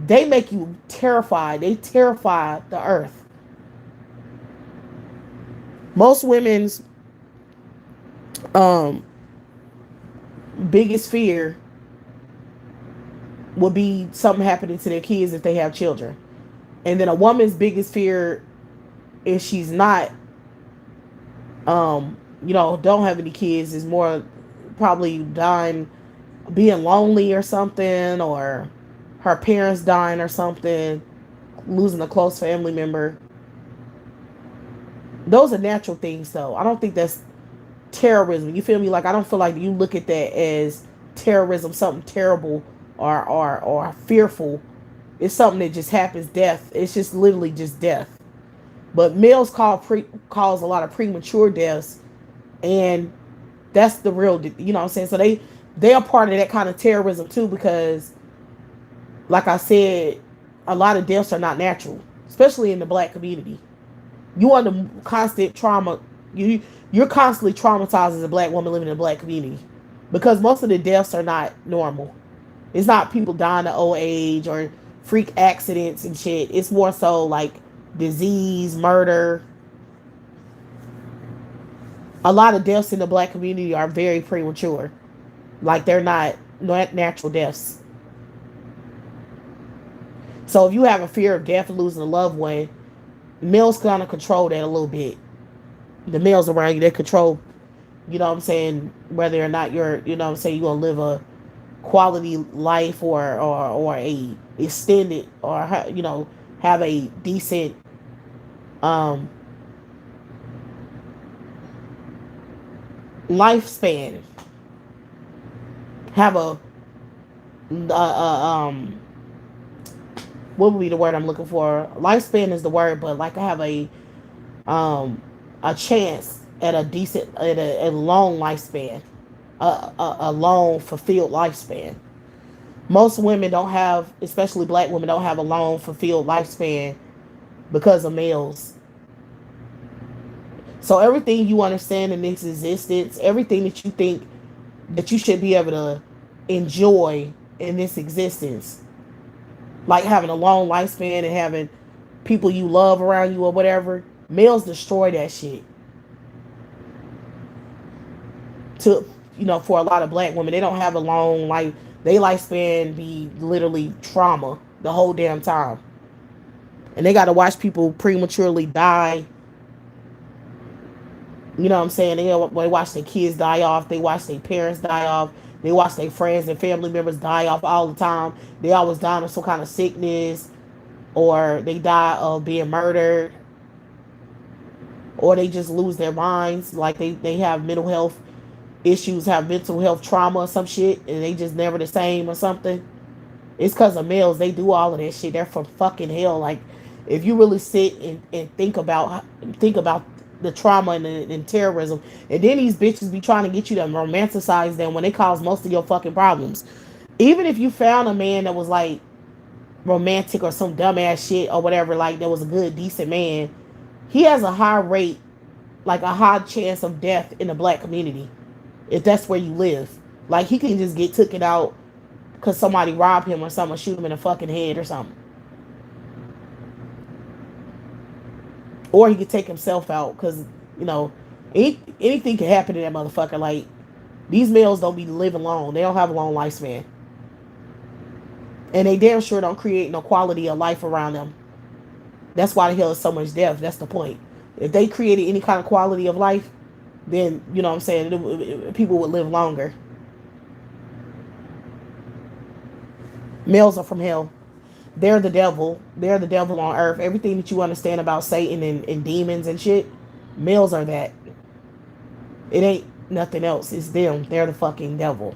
They make you terrified. They terrify the earth. Most women's um biggest fear would be something happening to their kids if they have children. And then a woman's biggest fear, if she's not don't have any kids, is more probably dying, being lonely or something, or her parents dying or something, losing a close family member. Those are natural things though. I don't think that's terrorism. You feel me? Like I don't feel like you look at that as terrorism, something terrible or fearful. It's something that just happens, death. It's just literally just death. But males cause a lot of premature deaths, and that's the real, you know what I'm saying? So they are part of that kind of terrorism too, because like I said, a lot of deaths are not natural, especially in the black community. You under constant trauma. You're constantly traumatized as a black woman living in a black community, because most of the deaths are not normal. It's not people dying of old age or freak accidents and shit. It's more so like disease, murder. A lot of deaths in the black community are very premature. Like they're not natural deaths. So if you have a fear of death and losing a loved one, males kind of control that a little bit. The males around you, they control, you know what I'm saying, whether or not you know what I'm saying, you're going to live a quality life or a extended, or have a decent um lifespan, have a what would be the word I'm looking for? Lifespan is the word, but like I have um a chance at a decent, at a long lifespan, a long fulfilled lifespan. Most women don't have, especially black women, don't have a long fulfilled lifespan because of males. So everything you understand in this existence, everything that you think that you should be able to enjoy in this existence, like having a long lifespan and having people you love around you or whatever, males destroy that shit. To for a lot of black women, they don't have a long life. They lifespan be literally trauma the whole damn time, and they got to watch people prematurely die. You know what I'm saying? They watch their kids die off. They watch their parents die off. They watch their friends and family members die off all the time. They always die of some kind of sickness, or they die of being murdered, or they just lose their minds. Like they have mental health issues, have mental health trauma or some shit, and they just never the same or something. It's because of males. They do all of that shit. They're from fucking hell. Like, if you really sit and think about the trauma and terrorism, and then these bitches be trying to get you to romanticize them when they cause most of your fucking problems. Even if you found a man that was like romantic or some dumbass shit or whatever, like that was a good, decent man, he has a high rate, like a high chance of death in the black community if that's where you live. Like he can just get taken out because somebody robbed him or someone shoot him in the fucking head or something. Or he could take himself out because, anything can happen to that motherfucker. Like, these males don't be living long. They don't have a long lifespan. And they damn sure don't create no quality of life around them. That's why the hell is so much death. That's the point. If they created any kind of quality of life, then you know what I'm saying, people would live longer. Males are from hell. They're the devil. They're the devil on earth. Everything that you understand about Satan and demons and shit, males are that. It ain't nothing else. It's them. They're the fucking devil.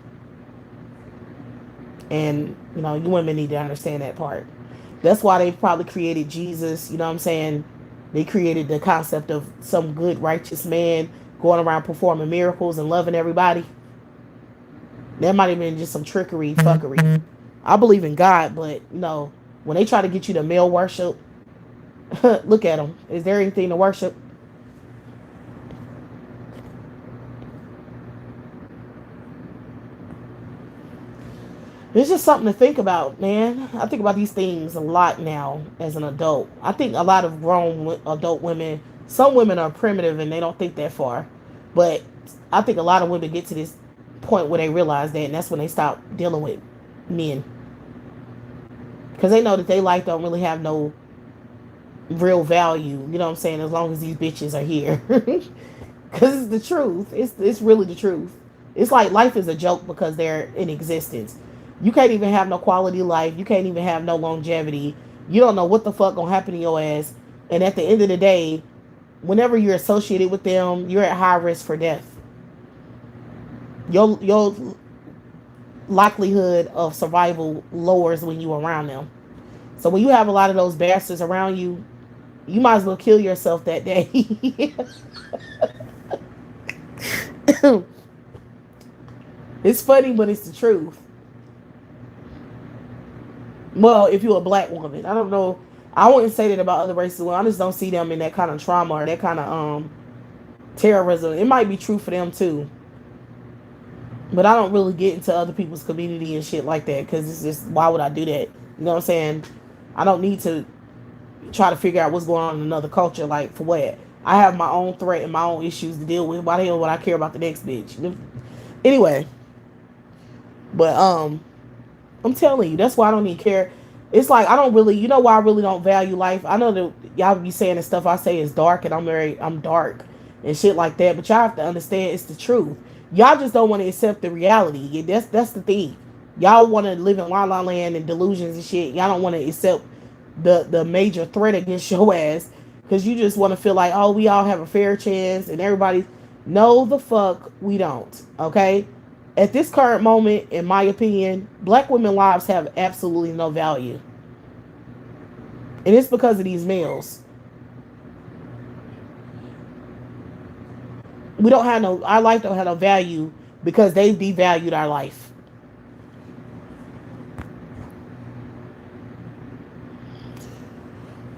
And, you know, you women need to understand that part. That's why they probably created Jesus. You know what I'm saying? They created the concept of some good, righteous man going around performing miracles and loving everybody. That might have been just some trickery, fuckery. I believe in God, but, you know, when they try to get you to male worship, look at them. Is there anything to worship? It's just something to think about, man. I think about these things a lot now as an adult. I think a lot of grown adult women, some women are primitive and they don't think that far. But I think a lot of women get to this point where they realize that, and that's when they stop dealing with men. Because they know that their life don't really have no real value, you know what I'm saying, as long as these bitches are here. Because it's the truth. It's really the truth. It's like life is a joke because they're in existence. You can't even have no quality life. You can't even have no longevity. You don't know what the fuck gonna happen to your ass. And at the end of the day, whenever you're associated with them, you're at high risk for death. Your likelihood of survival lowers when you around them. So when you have a lot of those bastards around you, you might as well kill yourself that day. It's funny, but it's the truth. Well, if you're a black woman, I don't know. I wouldn't say that about other races. Well, I just don't see them in that kind of trauma or that kind of terrorism. It might be true for them too, but I don't really get into other people's community and shit like that because it's just, why would I do that? You know what I'm saying? I don't need to try to figure out what's going on in another culture. Like, for what? I have my own threat and my own issues to deal with. Why the hell would I care about the next bitch? Anyway, but I'm telling you, that's why I don't even care. It's like I don't really, you know why I really don't value life? I know that y'all be saying the stuff I say is dark and I'm dark and shit like that, but y'all have to understand it's the truth. Y'all just don't want to accept the reality. That's the thing. Y'all want to live in la la land and delusions and shit. Y'all don't want to accept the major threat against your ass because you just want to feel like, oh, we all have a fair chance and everybody. No, the fuck we don't. Okay, at this current moment, in my opinion, black women lives have absolutely no value, and it's because of these males. We don't have no, our life don't have no value because they've devalued our life.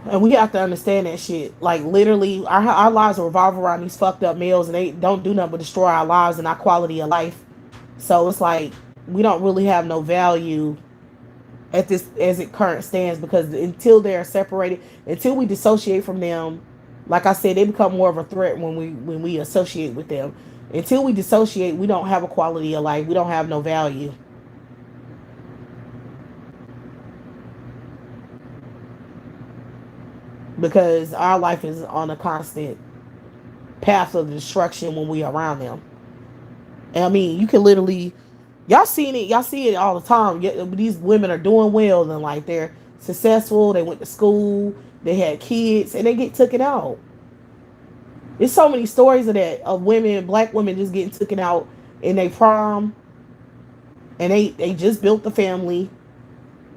And we have to understand that shit. Like, literally, our lives revolve around these fucked up males, and they don't do nothing but destroy our lives and our quality of life. So it's like we don't really have no value at this as it current stands because until they're separated, until we dissociate from them, like I said, they become more of a threat when we associate with them. Until we dissociate, we don't have a quality of life. We don't have no value. Because our life is on a constant path of destruction when we are around them. And I mean, you can literally, y'all seen it, y'all see it all the time. These women are doing well and like they're successful. They went to school, they had kids, and they get taken out. There's so many stories of that, of women, black women just getting taken out in their prom, and they just built the family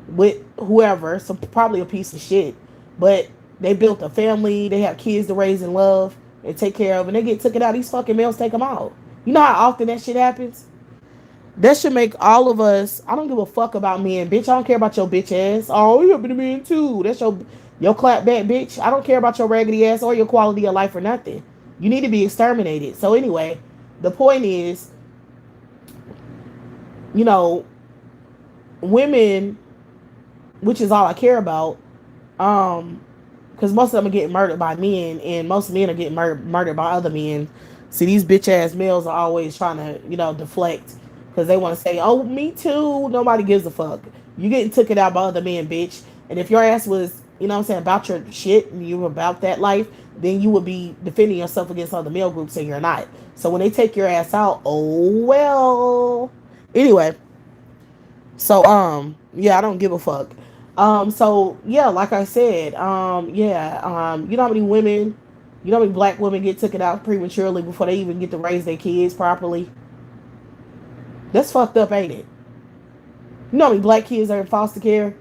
with whoever, so probably a piece of shit, but they built a family, they have kids to raise and love and take care of, and they get taken out. These fucking males take them out. You know how often that shit happens? That should make all of us, I don't give a fuck about men, bitch. I don't care about your bitch ass. Oh, you happen to men too. That's your clap back, bitch. I don't care about your raggedy ass or your quality of life or nothing. You need to be exterminated. So anyway, the point is, you know, women, which is all I care about, because most of them are getting murdered by men, and most men are getting murdered by other men. See, these bitch ass males are always trying to, you know, deflect because they want to say, "Oh, me too." Nobody gives a fuck. You getting taken out by other men, bitch. And if your ass was you know what I'm saying, about your shit and you're about that life, then you would be defending yourself against other male groups and you're not. So when they take your ass out, oh well. Anyway, so yeah, I don't give a fuck. So yeah, like I said, yeah, you know how many women, you know how many black women get taken out prematurely before they even get to raise their kids properly? That's fucked up, ain't it? You know how many black kids are in foster care?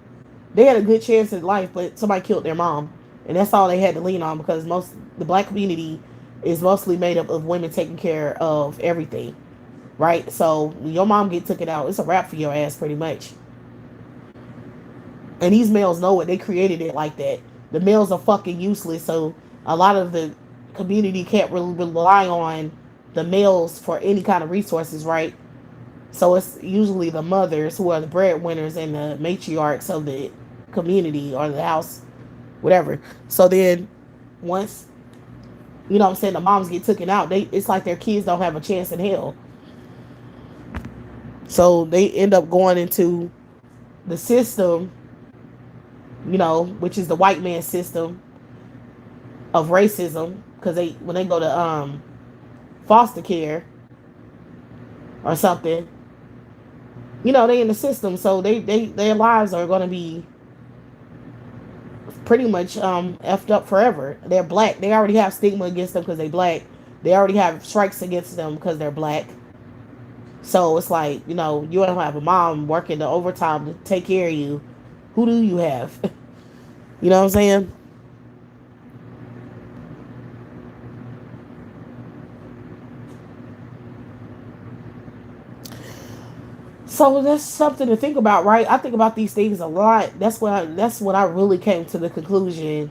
They had a good chance at life, but somebody killed their mom, and that's all they had to lean on because most the black community is mostly made up of women taking care of everything, right? So when your mom get taken out, it's a wrap for your ass pretty much. And these males know it. They created it like that. The males are fucking useless, so a lot of the community can't really rely on the males for any kind of resources, right? So it's usually the mothers who are the breadwinners and the matriarchs of the community or the house, whatever. So then once, you know what I'm saying, the moms get taken out, it's like their kids don't have a chance in hell. So they end up going into the system, you know, which is the white man system of racism, because they when they go to foster care or something, you know, they in the system, so they their lives are gonna be pretty much effed up forever. They're black. They already have stigma against them because they black. They already have strikes against them because they're black. So it's like, you know, you don't have a mom working the overtime to take care of you. Who do you have? You know what I'm saying? So that's something to think about, right? I think about these things a lot. That's when I really came to the conclusion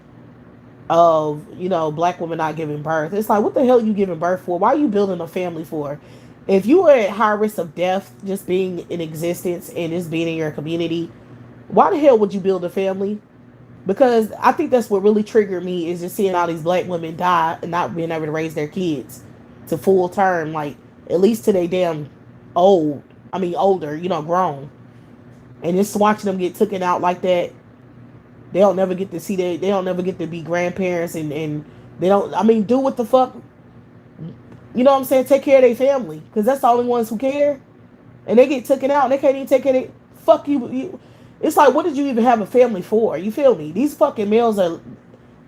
of, you know, black women not giving birth. It's like, what the hell are you giving birth for? Why are you building a family for? If you were at high risk of death just being in existence and just being in your community, why the hell would you build a family? Because I think that's what really triggered me is just seeing all these black women die and not being able to raise their kids to full term, like at least to they damn old. I mean older, you know, grown. And just watching them get taken out like that, they don't never get to see they don't never get to be grandparents and they don't, I mean, do what the fuck, you know what I'm saying? Take care of their family. Because that's the only ones who care. And they get taken out and they can't even take care of fuck you. It's like, what did you even have a family for? You feel me? These fucking males are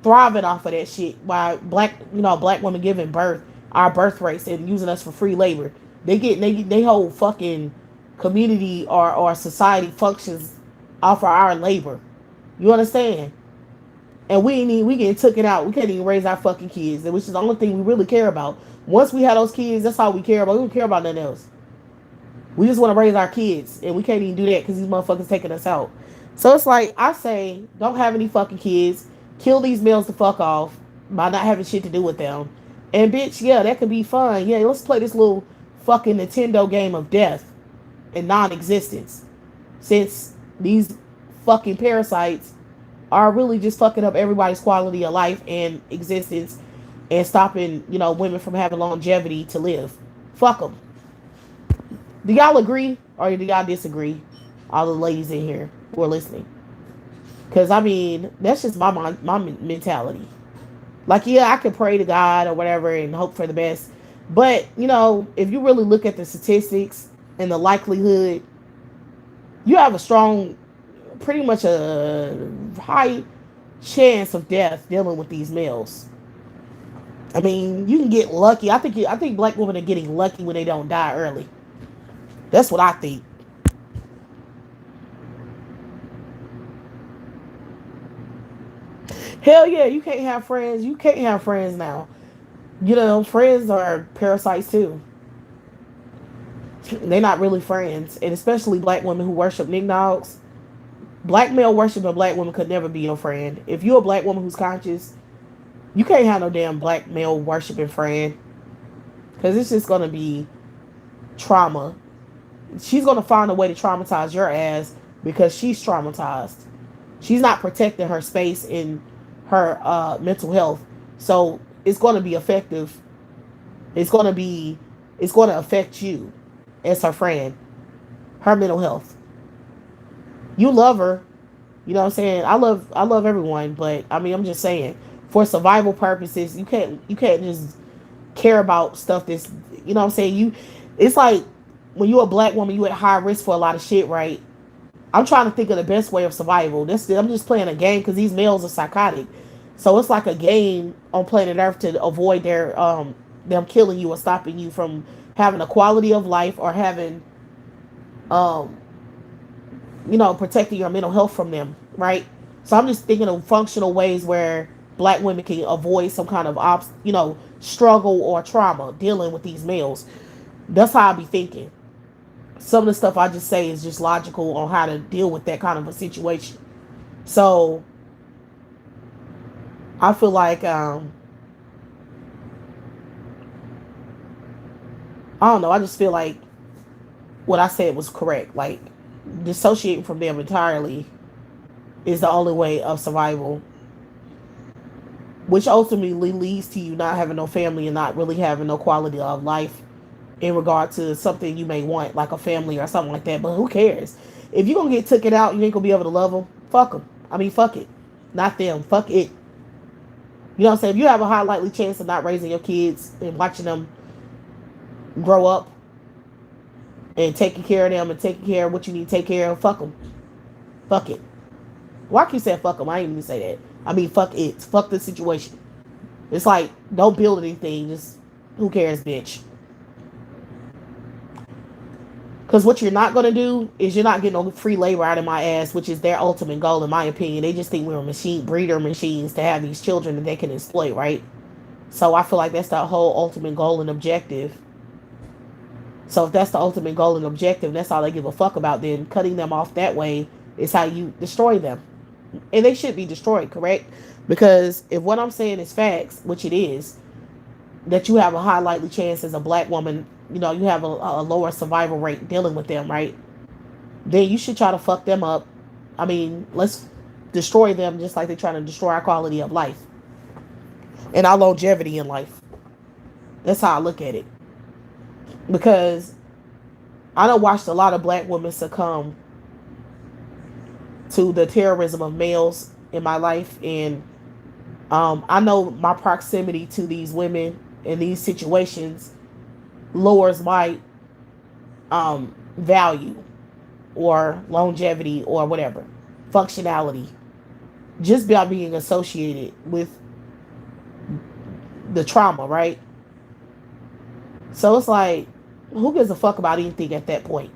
thriving off of that shit by black, you know, black women giving birth, our birth rates, and using us for free labor. They whole fucking community or society functions off of our labor. You understand? And we getting taken out. We can't even raise our fucking kids, which is the only thing we really care about. Once we have those kids, that's all we care about. We don't care about nothing else. We just want to raise our kids, and we can't even do that because these motherfuckers taking us out. So it's like, I say, don't have any fucking kids. Kill these males the fuck off by not having shit to do with them. And bitch, yeah, that could be fun. Yeah, let's play this little fucking Nintendo game of death and non-existence. Since these fucking parasites are really just fucking up everybody's quality of life and existence and stopping, you know, women from having longevity to live. Fuck them. Do y'all agree or do y'all disagree? All the ladies in here who are listening. Because, I mean, that's just my mentality. Like, yeah, I could pray to God or whatever and hope for the best. But, you know, if you really look at the statistics and the likelihood, you have a strong, pretty much a high chance of death dealing with these males. I mean, you can get lucky. I think black women are getting lucky when they don't die early. That's what I think. Hell yeah, you can't have friends. You can't have friends now. You know, friends are parasites too. They're not really friends. And especially black women who worship knickknacks. Black male worshiping black women could never be your friend. If you're a black woman who's conscious, you can't have no damn black male worshiping friend. Because it's just going to be trauma. She's going to find a way to traumatize your ass because she's traumatized. She's not protecting her space in her mental health. So it's going to be effective. It's going to affect you as her friend, her mental health. You love her, You know what I'm saying? I love everyone, but I mean I'm just saying for survival purposes, you can't just care about stuff that's, you know what I'm saying? It's like when you're a black woman, you at high risk for a lot of shit, right? I'm trying to think of the best way of survival. I'm just playing a game because these males are psychotic. So it's like a game on planet Earth to avoid them killing you or stopping you from having a quality of life or having um protecting your mental health from them, right? So I'm just thinking of functional ways where black women can avoid some kind of struggle or trauma dealing with these males. That's how I be thinking. Some of the stuff I just say is just logical on how to deal with that kind of a situation. So I feel like I don't know. I just feel like what I said was correct. Like dissociating from them entirely is the only way of survival, which ultimately leads to you not having no family and not really having no quality of life in regard to something you may want, like a family or something like that. But who cares? If you're gonna get took it out, you ain't gonna be able to love them. Fuck them. I mean, fuck it. Not them. Fuck it. You know what I'm saying? If you have a high likely chance of not raising your kids and watching them grow up and taking care of them and taking care of what you need to take care of, fuck them. Fuck it. Why can you say fuck them? I ain't even say that. I mean, fuck it. Fuck the situation. It's like, don't build anything. Just, who cares, bitch? Because what you're not going to do is you're not getting no free labor out of my ass, which is their ultimate goal, in my opinion. They just think we're breeder machines to have these children that they can exploit, right? So I feel like that's the whole ultimate goal and objective. So if that's the ultimate goal and objective, that's all they give a fuck about, then cutting them off that way is how you destroy them. And they should be destroyed, correct? Because if what I'm saying is facts, which it is, that you have a high likely chance as a black woman, you have a lower survival rate dealing with them, right? Then you should try to fuck them up. I mean, let's destroy them just like they're trying to destroy our quality of life and our longevity in life. That's how I look at it. Because I done watched a lot of black women succumb to the terrorism of males in my life, and I know my proximity to these women in these situations lowers my value or longevity or whatever functionality just by being associated with the trauma, right? So it's like, who gives a fuck about anything at that point?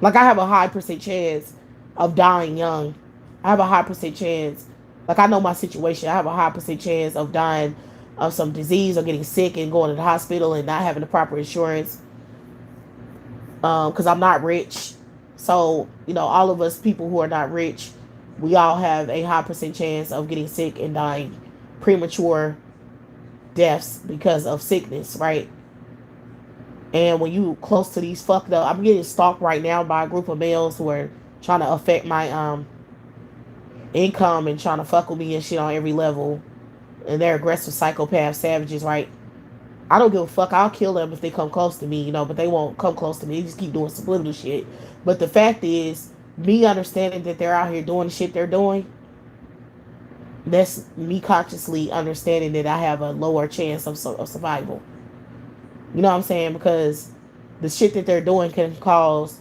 Like, I have a high percent chance of dying young. I have a high percent chance. Like, I know my situation. I have a high percent chance of dying of some disease or getting sick and going to the hospital and not having the proper insurance. Because I'm not rich. So, all of us people who are not rich, we all have a high percent chance of getting sick and dying premature deaths because of sickness, right? And when you close to these fucked up, I'm getting stalked right now by a group of males who are trying to affect my income and trying to fuck with me and shit on every level. And they're aggressive psychopath savages, right? I don't give a fuck. I'll kill them if they come close to me, but they won't come close to me. They just keep doing subliminal shit. But the fact is, me understanding that they're out here doing the shit they're doing, that's me consciously understanding that I have a lower chance of survival. You know what I'm saying? Because the shit that they're doing can cause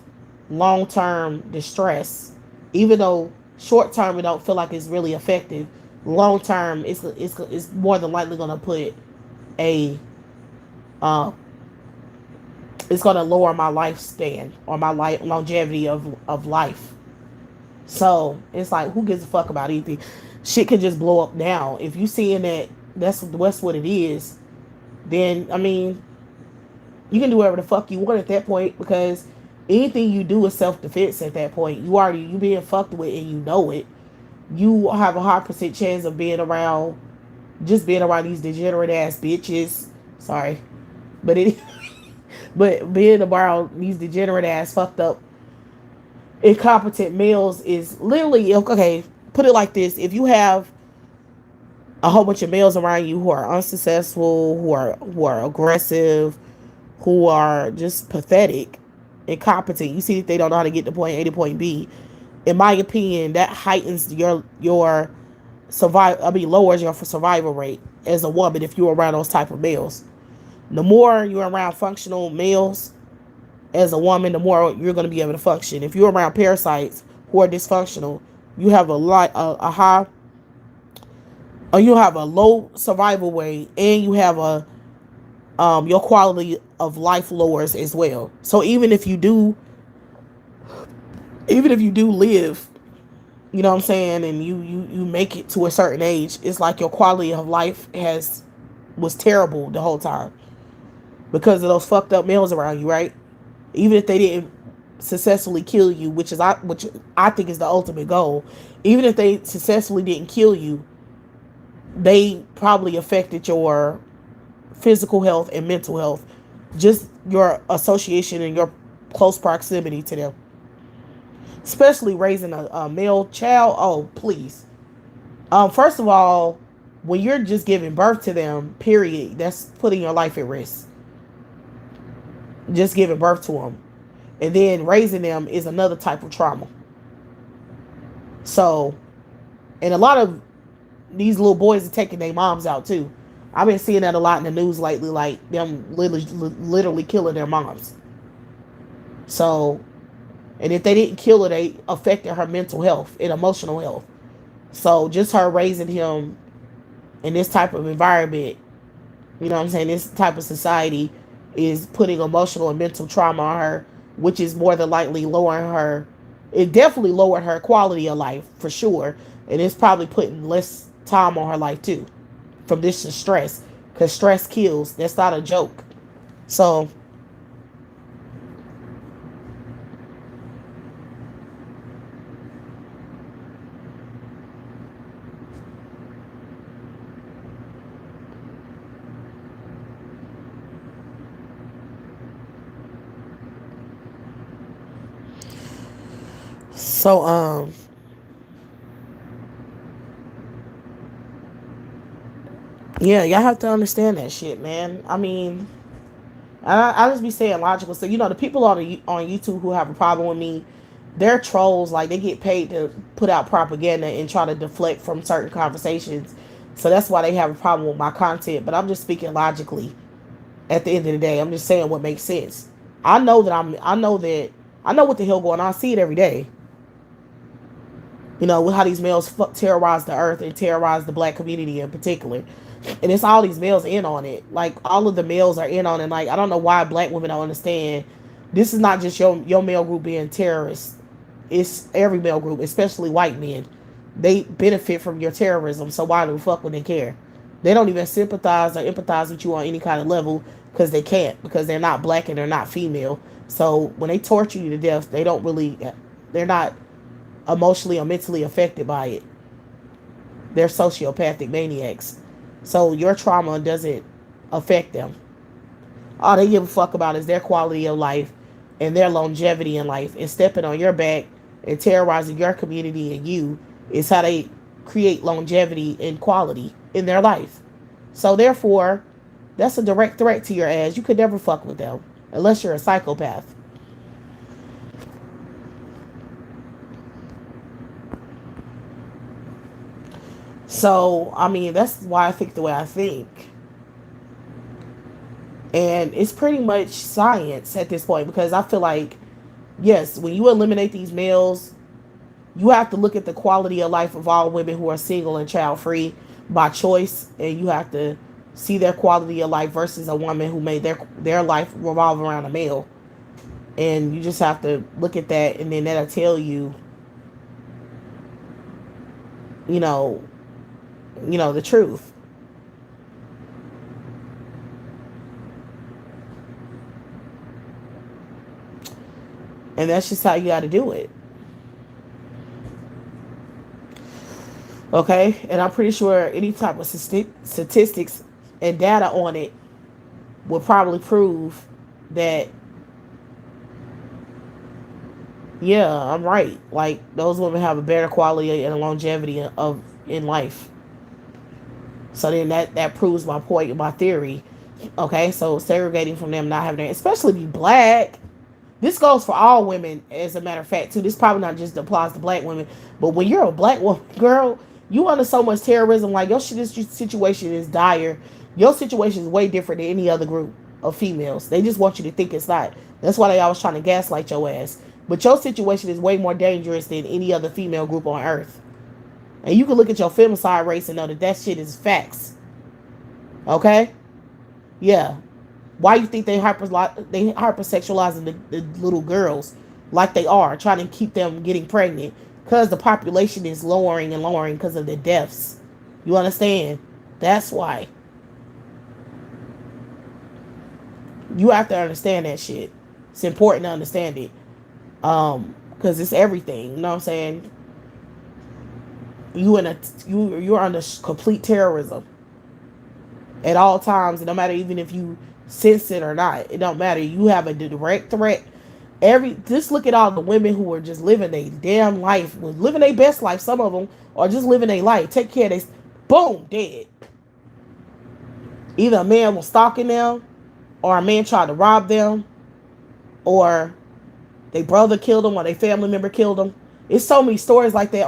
long-term distress. Even though short-term it don't feel like it's really effective, long-term it's more than likely going to put a uh, it's going to lower my lifespan or my longevity of life. So it's like, who gives a fuck about anything? Shit can just blow up now. If you seeing that that's what it is, then I mean, you can do whatever the fuck you want at that point, because anything you do is self-defense at that point. You being fucked with and you know it. You have a high percent chance of being around these degenerate ass bitches. Sorry. But it but being around these degenerate ass fucked up incompetent males is literally okay. Put it like this: if you have a whole bunch of males around you who are unsuccessful, who are aggressive, who are just pathetic, incompetent. You see that they don't know how to get to point A to point B. In my opinion, that heightens your survival. I mean, lowers your survival rate as a woman if you're around those type of males. The more you're around functional males as a woman, the more you're going to be able to function. If you're around parasites who are dysfunctional, you have a high, or you have a low survival rate, and you have a your quality of life lowers as well. So even if you do live, you know what I'm saying, and you make it to a certain age, it's like your quality of life was terrible the whole time because of those fucked up males around you, right? Even if they didn't successfully kill you, which I think is the ultimate goal. Even if they successfully didn't kill you, they probably affected your physical health and mental health, just your association and your close proximity to them, especially raising a male child. Oh, please. First of all, when you're just giving birth to them, period, that's putting your life at risk. Just giving birth to them. And then raising them is another type of trauma. So, and a lot of these little boys are taking their moms out too. I've been seeing that a lot in the news lately, like them literally killing their moms. So, and if they didn't kill her, they affected her mental health and emotional health. So just her raising him in this type of environment, you know what I'm saying, this type of society is putting emotional and mental trauma on her, which is more than likely lowering her. It definitely lowered her quality of life for sure. And it's probably putting less time on her life too from this to stress, because stress kills. That's not a joke. So so yeah, y'all have to understand that shit, man. I mean, I just be saying logical stuff. You know, the people on YouTube who have a problem with me, they're trolls. Like, they get paid to put out propaganda and try to deflect from certain conversations. So that's why they have a problem with my content. But I'm just speaking logically. At the end of the day, I'm just saying what makes sense. I know what the hell going on. I see it every day. You know, with how these males terrorize the earth and terrorize the black community in particular. And it's all these males in on it. Like, all of the males are in on it. Like, I don't know why black women don't understand. This is not just your male group being terrorists. It's every male group, especially white men. They benefit from your terrorism, so why the fuck would they care? They don't even sympathize or empathize with you on any kind of level because they can't, because they're not black and they're not female. So when they torture you to death, they're not emotionally or mentally affected by it. They're sociopathic maniacs. So your trauma doesn't affect them. All they give a fuck about is their quality of life and their longevity in life. And stepping on your back and terrorizing your community and you is how they create longevity and quality in their life. So therefore, that's a direct threat to your ass. You could never fuck with them unless you're a psychopath. So, I mean, that's why I think the way I think. And it's pretty much science at this point, because I feel like, yes, when you eliminate these males, you have to look at the quality of life of all women who are single and child free by choice, and you have to see their quality of life versus a woman who made their life revolve around a male. And you just have to look at that, and then that'll tell you, you know, the truth. And that's just how you got to do it. Okay? And I'm pretty sure any type of statistics and data on it will probably prove that, yeah, I'm right. Like, those women have a better quality and a longevity in life. So then that proves my point, my theory. Okay? So segregating from them not having, especially be black. This goes for all women, as a matter of fact, too. This probably not just applies to black women, but when you're a black woman, girl, you under so much terrorism. Like your situation is dire. Your situation is way different than any other group of females. They just want you to think it's not. That's why they always trying to gaslight your ass. But your situation is way more dangerous than any other female group on earth. And you can look at your femicide rates and know that that shit is facts. Okay? Yeah. Why you think they hypersexualizing the little girls like they are, trying to keep them getting pregnant? Because the population is lowering and lowering because of the deaths. You understand? That's why. You have to understand that shit. It's important to understand it. Because it's everything. You know what I'm saying? You're under complete terrorism at all times. And no matter even if you sense it or not, it don't matter. You have a direct threat. Just look at all the women who are just living their damn life, living their best life. Some of them are just living their life. Take care of this. Boom, dead. Either a man was stalking them, or a man tried to rob them, or their brother killed them, or their family member killed them. It's so many stories like that.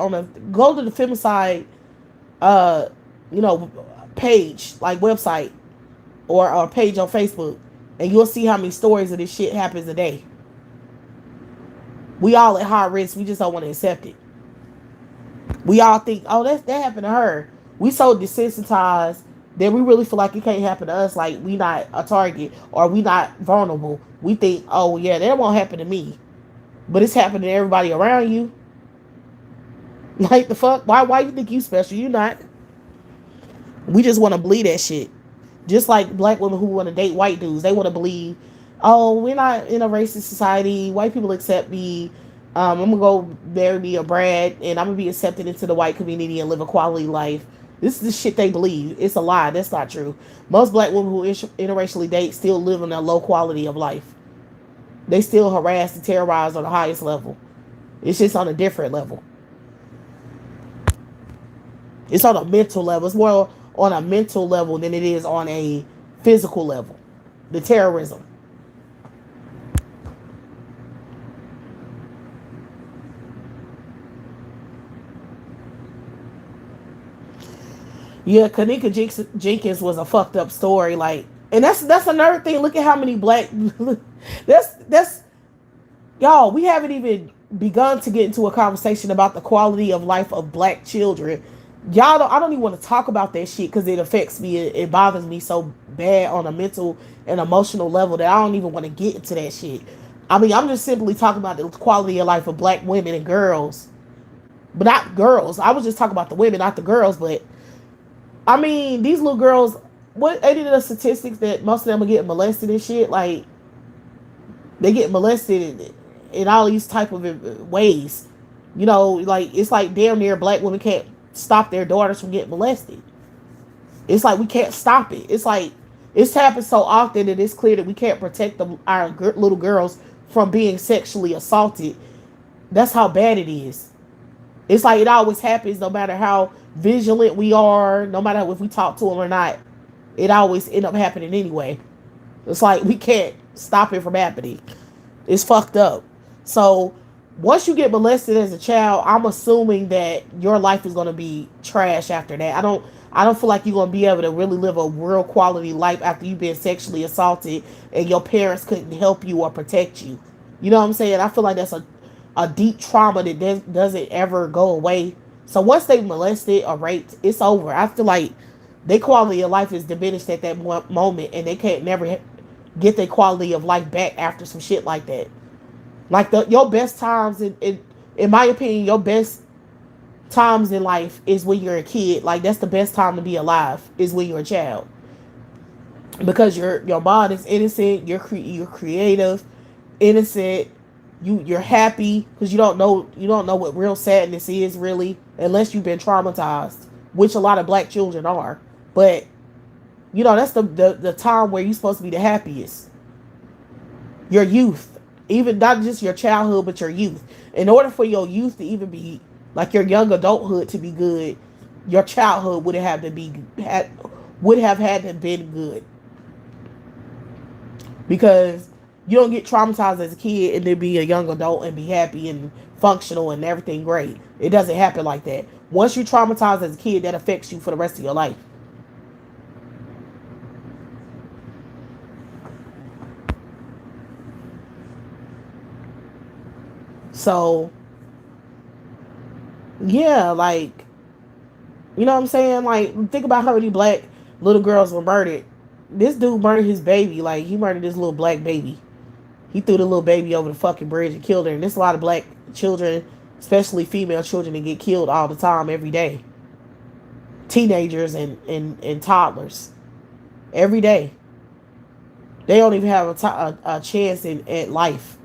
Go to the femicide, page, like website, or a page on Facebook, and you'll see how many stories of this shit happens a day. We all at high risk. We just don't want to accept it. We all think, oh, that happened to her. We so desensitized that we really feel like it can't happen to us. Like we not a target, or we not vulnerable. We think, oh yeah, that won't happen to me, but it's happening to everybody around you. Like the fuck? Why you think you special? You not. We just want to believe that shit. Just like black women who want to date white dudes, they want to believe, oh, we're not in a racist society. White people accept me. I'm gonna go marry me a Brad, and I'm gonna be accepted into the white community and live a quality life. This is the shit they believe. It's a lie. That's not true. Most black women who interracially date still live in a low quality of life. They still harass and terrorize on the highest level. It's just on a different level. It's on a mental level. It's more on a mental level than it is on a physical level. The terrorism. Yeah, Kanika Jenkins was a fucked up story. Like, and that's another thing. Look at how many black. that's y'all. We haven't even begun to get into a conversation about the quality of life of black children. Y'all don't. I don't even want to talk about that shit because it affects me. It bothers me so bad on a mental and emotional level that I don't even want to get into that shit. I mean, I'm just simply talking about the quality of life of black women and girls, but not girls. I was just talking about the women, not the girls. But I mean, these little girls. What any of the statistics that most of them are getting molested and shit? Like they get molested in all these type of ways. You know, like it's like damn near black women can't stop their daughters from getting molested. It's like we can't stop it. It's like it's happened so often that it's clear that we can't protect our little girls from being sexually assaulted. That's how bad it is. It's like it always happens, no matter how vigilant we are, no matter if we talk to them or not. It always end up happening anyway. It's like we can't stop it from happening. It's fucked up. So once you get molested as a child, I'm assuming that your life is going to be trash after that. I don't feel like you're going to be able to really live a real quality life after you've been sexually assaulted and your parents couldn't help you or protect you. You know what I'm saying? I feel like that's a deep trauma that doesn't ever go away. So once they molested or raped, it's over. I feel like their quality of life is diminished at that moment, and they can't never get their quality of life back after some shit like that. Like your best times, in my opinion, your best times in life is when you're a kid. Like that's the best time to be alive is when you're a child, because your mind is innocent. You're creative, innocent. You're happy because you don't know what real sadness is really, unless you've been traumatized, which a lot of black children are. But that's the time where you're supposed to be the happiest. Your youth, even not just your childhood, but your youth. In order for your youth to even be like your young adulthood to be good, your childhood would have had to been good. Because You don't get traumatized as a kid and then be a young adult and be happy and functional and everything great. It doesn't happen like that. Once you're traumatized as a kid, that affects you for the rest of your life. So, yeah, like, you know what I'm saying? Like, think about how many black little girls were murdered. This dude murdered his baby. Like, he murdered this little black baby. He threw the little baby over the fucking bridge and killed her. And there's a lot of black children, especially female children, that get killed all the time, every day. Teenagers and toddlers. Every day. They don't even have a chance at life.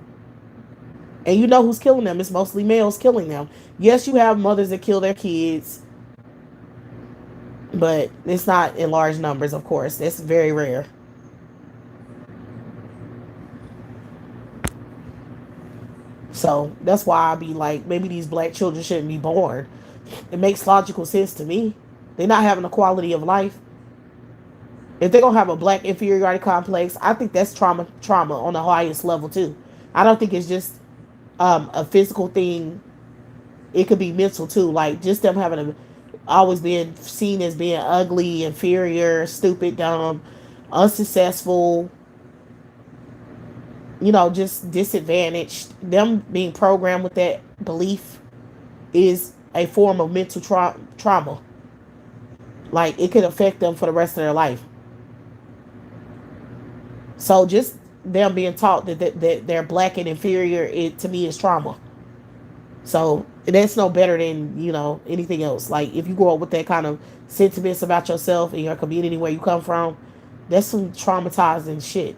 And you know who's killing them? It's mostly males killing them. Yes, you have mothers that kill their kids, but it's not in large numbers, of course. That's very rare. So that's why I be like, maybe these black children shouldn't be born. It makes logical sense to me. They're not having a quality of life. If they're gonna have a black inferiority complex, I think that's trauma on the highest level too. I don't think it's just a physical thing. It could be mental too. Like just them having always being seen as being ugly, inferior, stupid, dumb, unsuccessful, just disadvantaged. Them being programmed with that belief is a form of mental trauma. Like it could affect them for the rest of their life. So just them being taught that they're black and inferior, it to me is trauma. So that's no better than anything else. Like if you grow up with that kind of sentiments about yourself and your community where you come from, that's some traumatizing shit.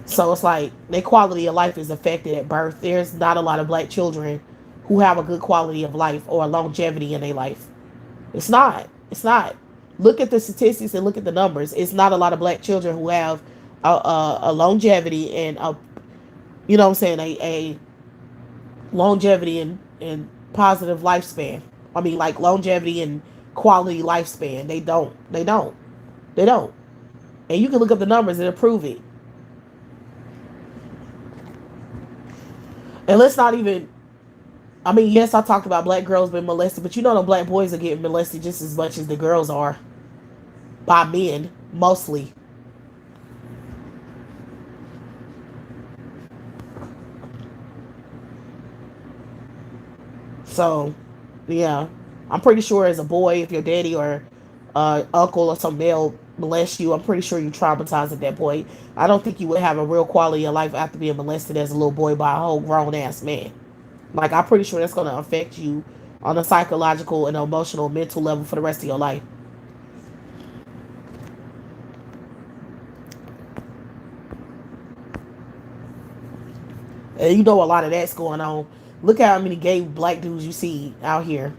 So it's like their quality of life is affected at birth. There's not a lot of black children who have a good quality of life or longevity in their life. It's not. It's not. Look at the statistics and look at the numbers. It's not a lot of black children who have a longevity and what I'm saying, a longevity and positive lifespan. I mean, like longevity and quality lifespan. They don't. They don't. They don't. And you can look up the numbers and prove it. And let's not even. I mean, yes, I talked about black girls being molested, but the black boys are getting molested just as much as the girls are by men, mostly. So, yeah, I'm pretty sure as a boy, if your daddy or uncle or some male molest you, I'm pretty sure you traumatized at that point. I don't think you would have a real quality of life after being molested as a little boy by a whole grown ass man. Like, I'm pretty sure that's going to affect you on a psychological and emotional, mental level for the rest of your life. And a lot of that's going on. Look at how many gay black dudes you see out here.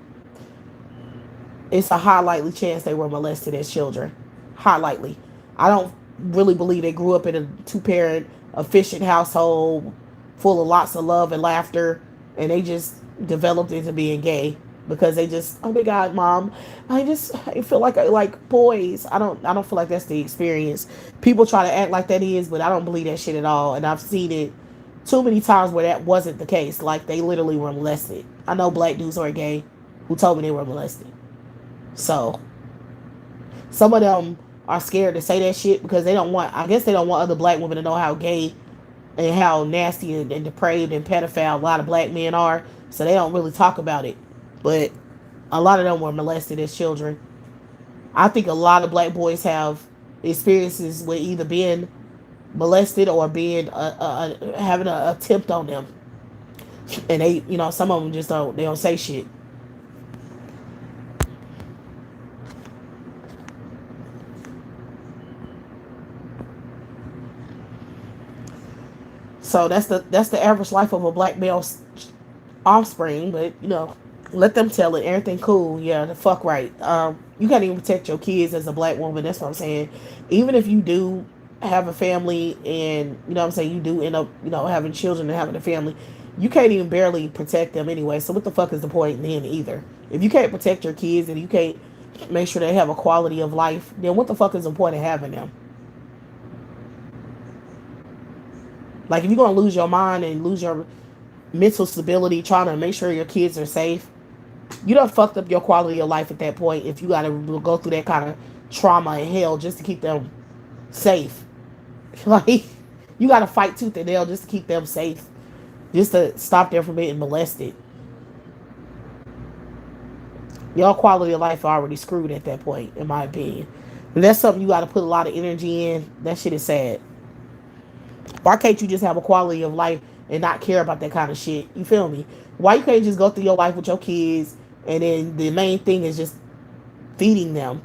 It's a high likely chance they were molested as children. High likely. I don't really believe they grew up in a two-parent, efficient household full of lots of love and laughter, and they just developed into being gay because they just, oh my god, mom, I feel like I like boys. I don't feel like that's the experience. People try to act like that is, but I don't believe that shit at all. And I've seen it too many times where that wasn't the case. Like they literally were molested. I know black dudes who are gay who told me they were molested. So some of them are scared to say that shit because I guess they don't want other black women to know how gay and how nasty and depraved and pedophile a lot of black men are. So they don't really talk about it. But a lot of them were molested as children. I think a lot of black boys have experiences with either being molested or being having an attempt on them. And they, some of them just they don't say shit. So that's the average life of a black male's offspring. But let them tell it. Everything cool. Yeah, the fuck right. You can't even protect your kids as a black woman. That's what I'm saying. Even if you do have a family and what I'm saying, you do end up having children and having a family, you can't even barely protect them anyway. So what the fuck is the point then either? If you can't protect your kids and you can't make sure they have a quality of life, then what the fuck is the point of having them? Like if you're gonna lose your mind and lose your mental stability trying to make sure your kids are safe, you done fucked up your quality of life at that point. If you gotta go through that kind of trauma and hell just to keep them safe, like you gotta fight tooth and nail just to keep them safe, just to stop them from being molested. Your quality of life already screwed at that point, in my opinion. And that's something you got to put a lot of energy in. That shit is sad. Why can't you just have a quality of life and not care about that kind of shit? You feel me? Why you can't just go through your life with your kids and then the main thing is just feeding them,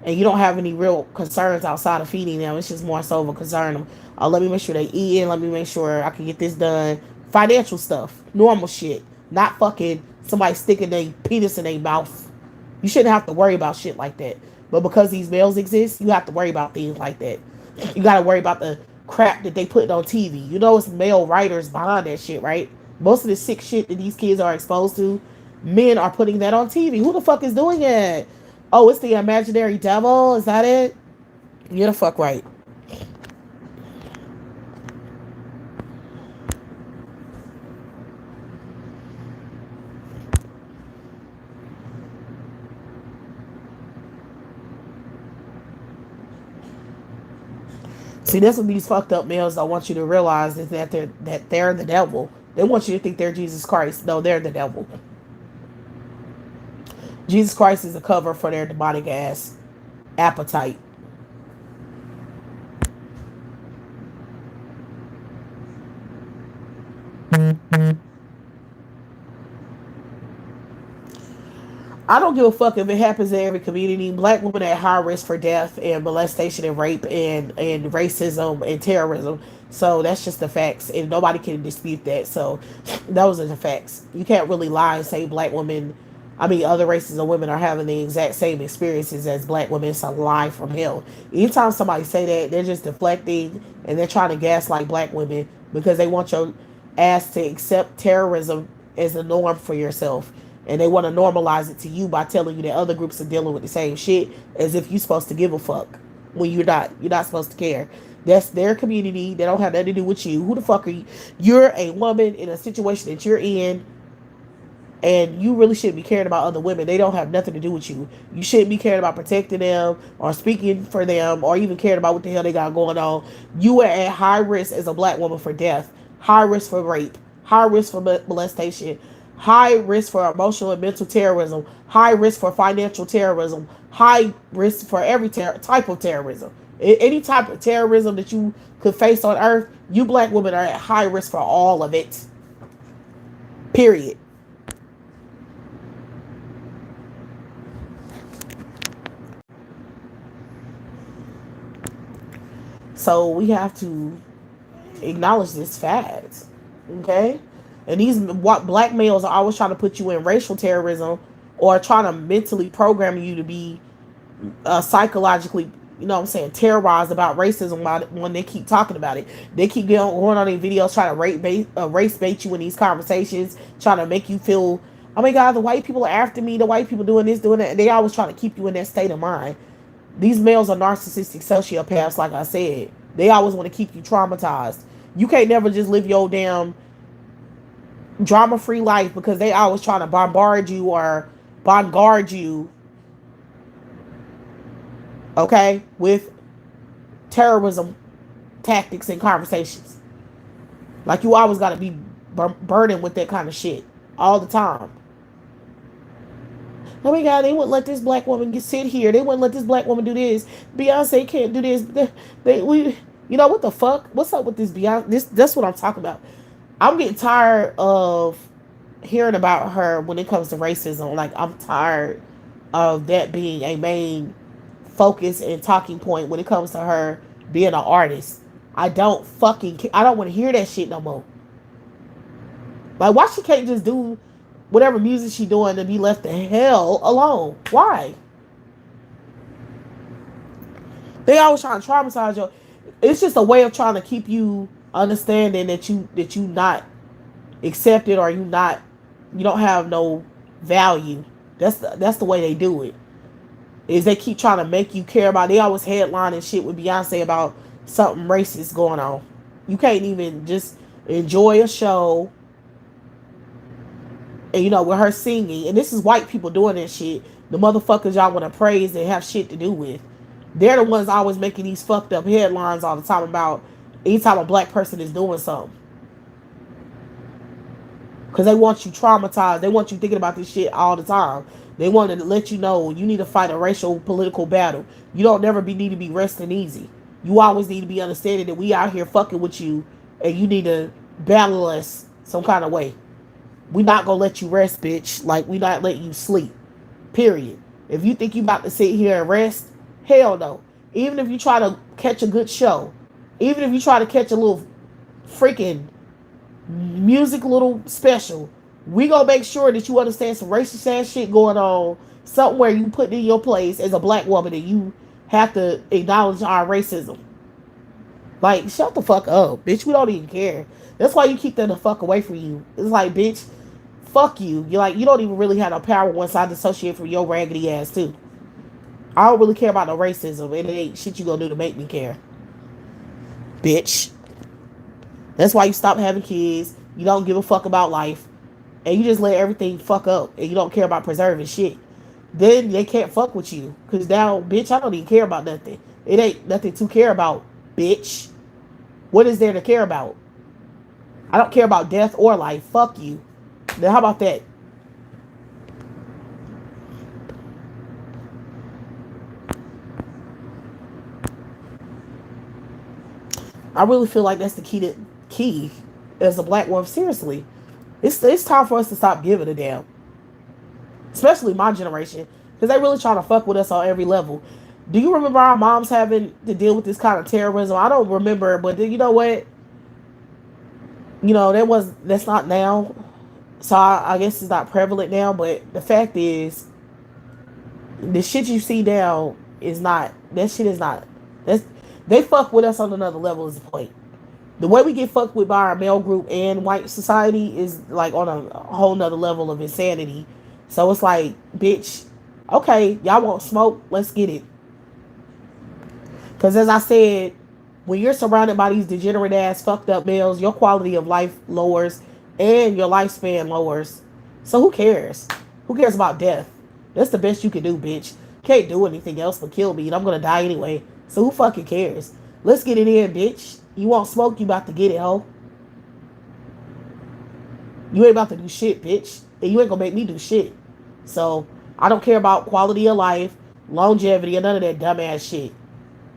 and you don't have any real concerns outside of feeding them? It's just more so of a concern of, oh, let me make sure they eating, let me make sure I can get this done. Financial stuff, normal shit, not fucking somebody sticking their penis in their mouth. You shouldn't have to worry about shit like that. But because these males exist, you have to worry about things like that. You got to worry about the crap that they put on TV. You know, it's male writers behind that shit, right? Most of the sick shit that these kids are exposed to, men are putting that on TV. Who the fuck is doing it? Oh, it's the imaginary devil? Is that it? You're the fuck right. See, that's what these fucked up males don't want you to realize, is that they're the devil. They want you to think they're Jesus Christ. No, they're the devil. Jesus Christ is a cover for their demonic ass appetite. I don't give a fuck if it happens in every community. Black women are at high risk for death and molestation and rape and racism and terrorism. So that's just the facts, and nobody can dispute that. So those are the facts. You can't really lie and say black women, I mean, other races of women are having the exact same experiences as black women. It's a lie from hell. Anytime somebody say that, they're just deflecting and they're trying to gaslight black women because they want your ass to accept terrorism as a norm for yourself. And they want to normalize it to you by telling you that other groups are dealing with the same shit, as if you're supposed to give a fuck when you're not. You're not supposed to care. That's their community. They don't have nothing to do with you. Who the fuck are you? You're a woman in a situation that you're in, and you really shouldn't be caring about other women. They don't have nothing to do with you. You shouldn't be caring about protecting them or speaking for them or even caring about what the hell they got going on. You are at high risk as a black woman for death, high risk for rape, high risk for molestation, high risk for emotional and mental terrorism, high risk for financial terrorism, high risk for every type of terrorism. Any type of terrorism that you could face on earth, you black women are at high risk for all of it. Period. So we have to acknowledge this fact, okay? And these what black males are always trying to put you in racial terrorism or trying to mentally program you to be psychologically, you know what I'm saying, terrorized about racism when they keep talking about it. They keep going on their videos trying to race bait you in these conversations, trying to make you feel, oh my God, the white people are after me, the white people doing this, doing that. They always trying to keep you in that state of mind. These males are narcissistic sociopaths, like I said. They always want to keep you traumatized. You can't never just live your damn drama-free life because they always trying to bombard you, okay, with terrorism tactics and conversations. Like you always got to be burdened with that kind of shit all the time. Oh my God, they wouldn't let this black woman sit here. They wouldn't let this black woman do this. Beyonce can't do this. You know what the fuck? What's up with this Beyonce? That's what I'm talking about. I'm getting tired of hearing about her when it comes to racism. Like I'm tired of that being a main focus and talking point when it comes to her being an artist. I don't want to hear that shit no more. Like why she can't just do whatever music she doing to be left the hell alone? Why? They always trying to traumatize you. It's just a way of trying to keep you understanding that you not accepted or you don't have no value. That's the way they do it. Is they keep trying to make you care about. They always headline and shit with Beyonce about something racist going on. You can't even just enjoy a show, and with her singing, and this is white people doing this shit. The motherfuckers y'all want to praise and have shit to do with. They're the ones always making these fucked up headlines all the time about anytime a black person is doing something. Because they want you traumatized. They want you thinking about this shit all the time. They want to let you know you need to fight a racial political battle. You don't never need to be resting easy. You always need to be understanding that we out here fucking with you, and you need to battle us some kind of way. We not gonna let you rest, bitch. Like, we not letting you sleep. Period. If you think you about to sit here and rest, hell no. Even if you try to catch a good show, even if you try to catch a little freaking music little special, we gonna make sure that you understand some racist ass shit going on, something where you put in your place as a black woman and you have to acknowledge our racism. Like, shut the fuck up, bitch. We don't even care. That's why you keep them the fuck away from you. It's like, bitch, fuck you. You're like, you don't even really have no power once I dissociate from your raggedy ass too. I don't really care about no racism, and it ain't shit you gonna do to make me care, bitch. That's why you stop having kids. You don't give a fuck about life, and you just let everything fuck up, and you don't care about preserving shit. Then they can't fuck with you, cause now, bitch, I don't even care about nothing. It ain't nothing to care about, bitch. What is there to care about? I don't care about death or life. Fuck you. Now, how about that? I really feel like that's the key as a black woman. Seriously, it's time for us to stop giving a damn, especially my generation, because they really trying to fuck with us on every level. Do you remember our moms having to deal with this kind of terrorism? I don't remember, but you know what? That's not now. So I guess it's not prevalent now. But the fact is, the shit you see now is not. That shit is not. That's They fuck with us on another level. Is the point? The way we get fucked with by our male group and white society is like on a whole nother level of insanity. So it's like, bitch, okay, y'all want smoke? Let's get it. Because as I said, when you're surrounded by these degenerate ass fucked up males, your quality of life lowers and your lifespan lowers. So who cares? Who cares about death? That's the best you can do, bitch. Can't do anything else but kill me, and I'm gonna die anyway. So who fucking cares? Let's get it in, bitch. You want smoke? You about to get it, ho? You ain't about to do shit, bitch, and you ain't gonna make me do shit. So I don't care about quality of life, longevity, and none of that dumbass shit,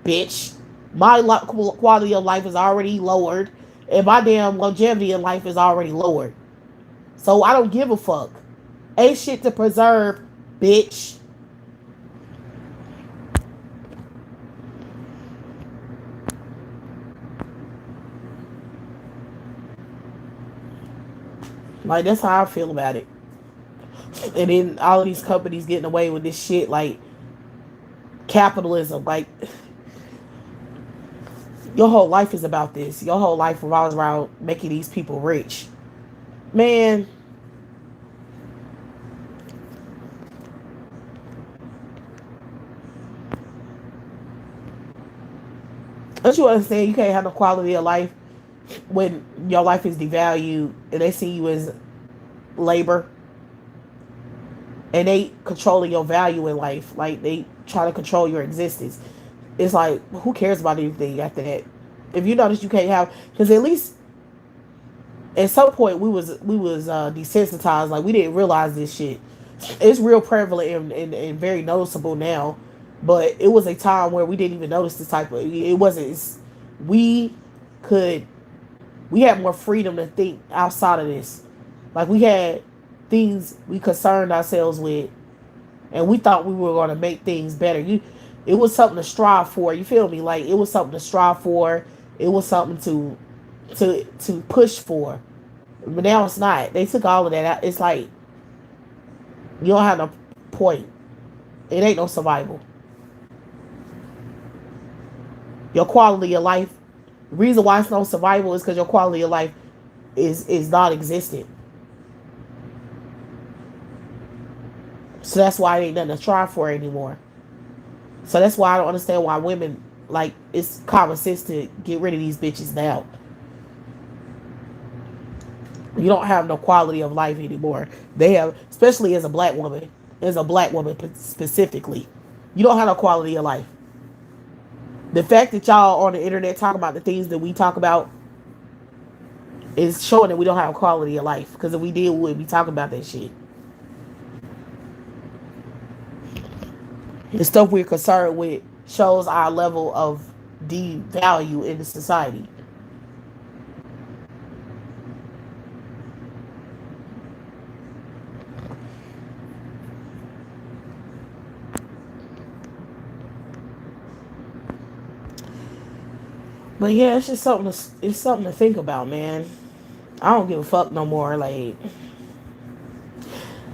bitch. My quality of life is already lowered, and my damn longevity in life is already lowered. So I don't give a fuck. Ain't shit to preserve, bitch. Like, that's how I feel about it. And then all of these companies getting away with this shit, like capitalism. Like, your whole life is about this. Your whole life revolves around making these people rich. Man, don't you understand you can't have no quality of life when your life is devalued and they see you as labor, and they controlling your value in life? Like, they try to control your existence. It's like, who cares about anything after that? If you notice, you can't have, because at least at some point we was desensitized. Like, we didn't realize this shit. It's real prevalent and very noticeable now, but it was a time where we didn't even notice this type of. It wasn't. We could. We had more freedom to think outside of this. Like, we had things we concerned ourselves with, and we thought we were going to make things better. It was something to strive for. You feel me? Like, it was something to strive for. It was something to push for. But now it's not. They took all of that out. It's like, you don't have no point. It ain't no survival. Your quality of life. The reason why it's no survival is because your quality of life is non-existent. So that's why it ain't nothing to try for anymore. So that's why I don't understand why women, like, it's common sense to get rid of these bitches now. You don't have no quality of life anymore. They have, especially as a black woman specifically, you don't have no quality of life. The fact that y'all on the internet talk about the things that we talk about is showing that we don't have quality of life. Because if we did, we would be talking about that shit. The stuff we're concerned with shows our level of devalue in the society. But yeah, it's just something to think about, man. I don't give a fuck no more. Like,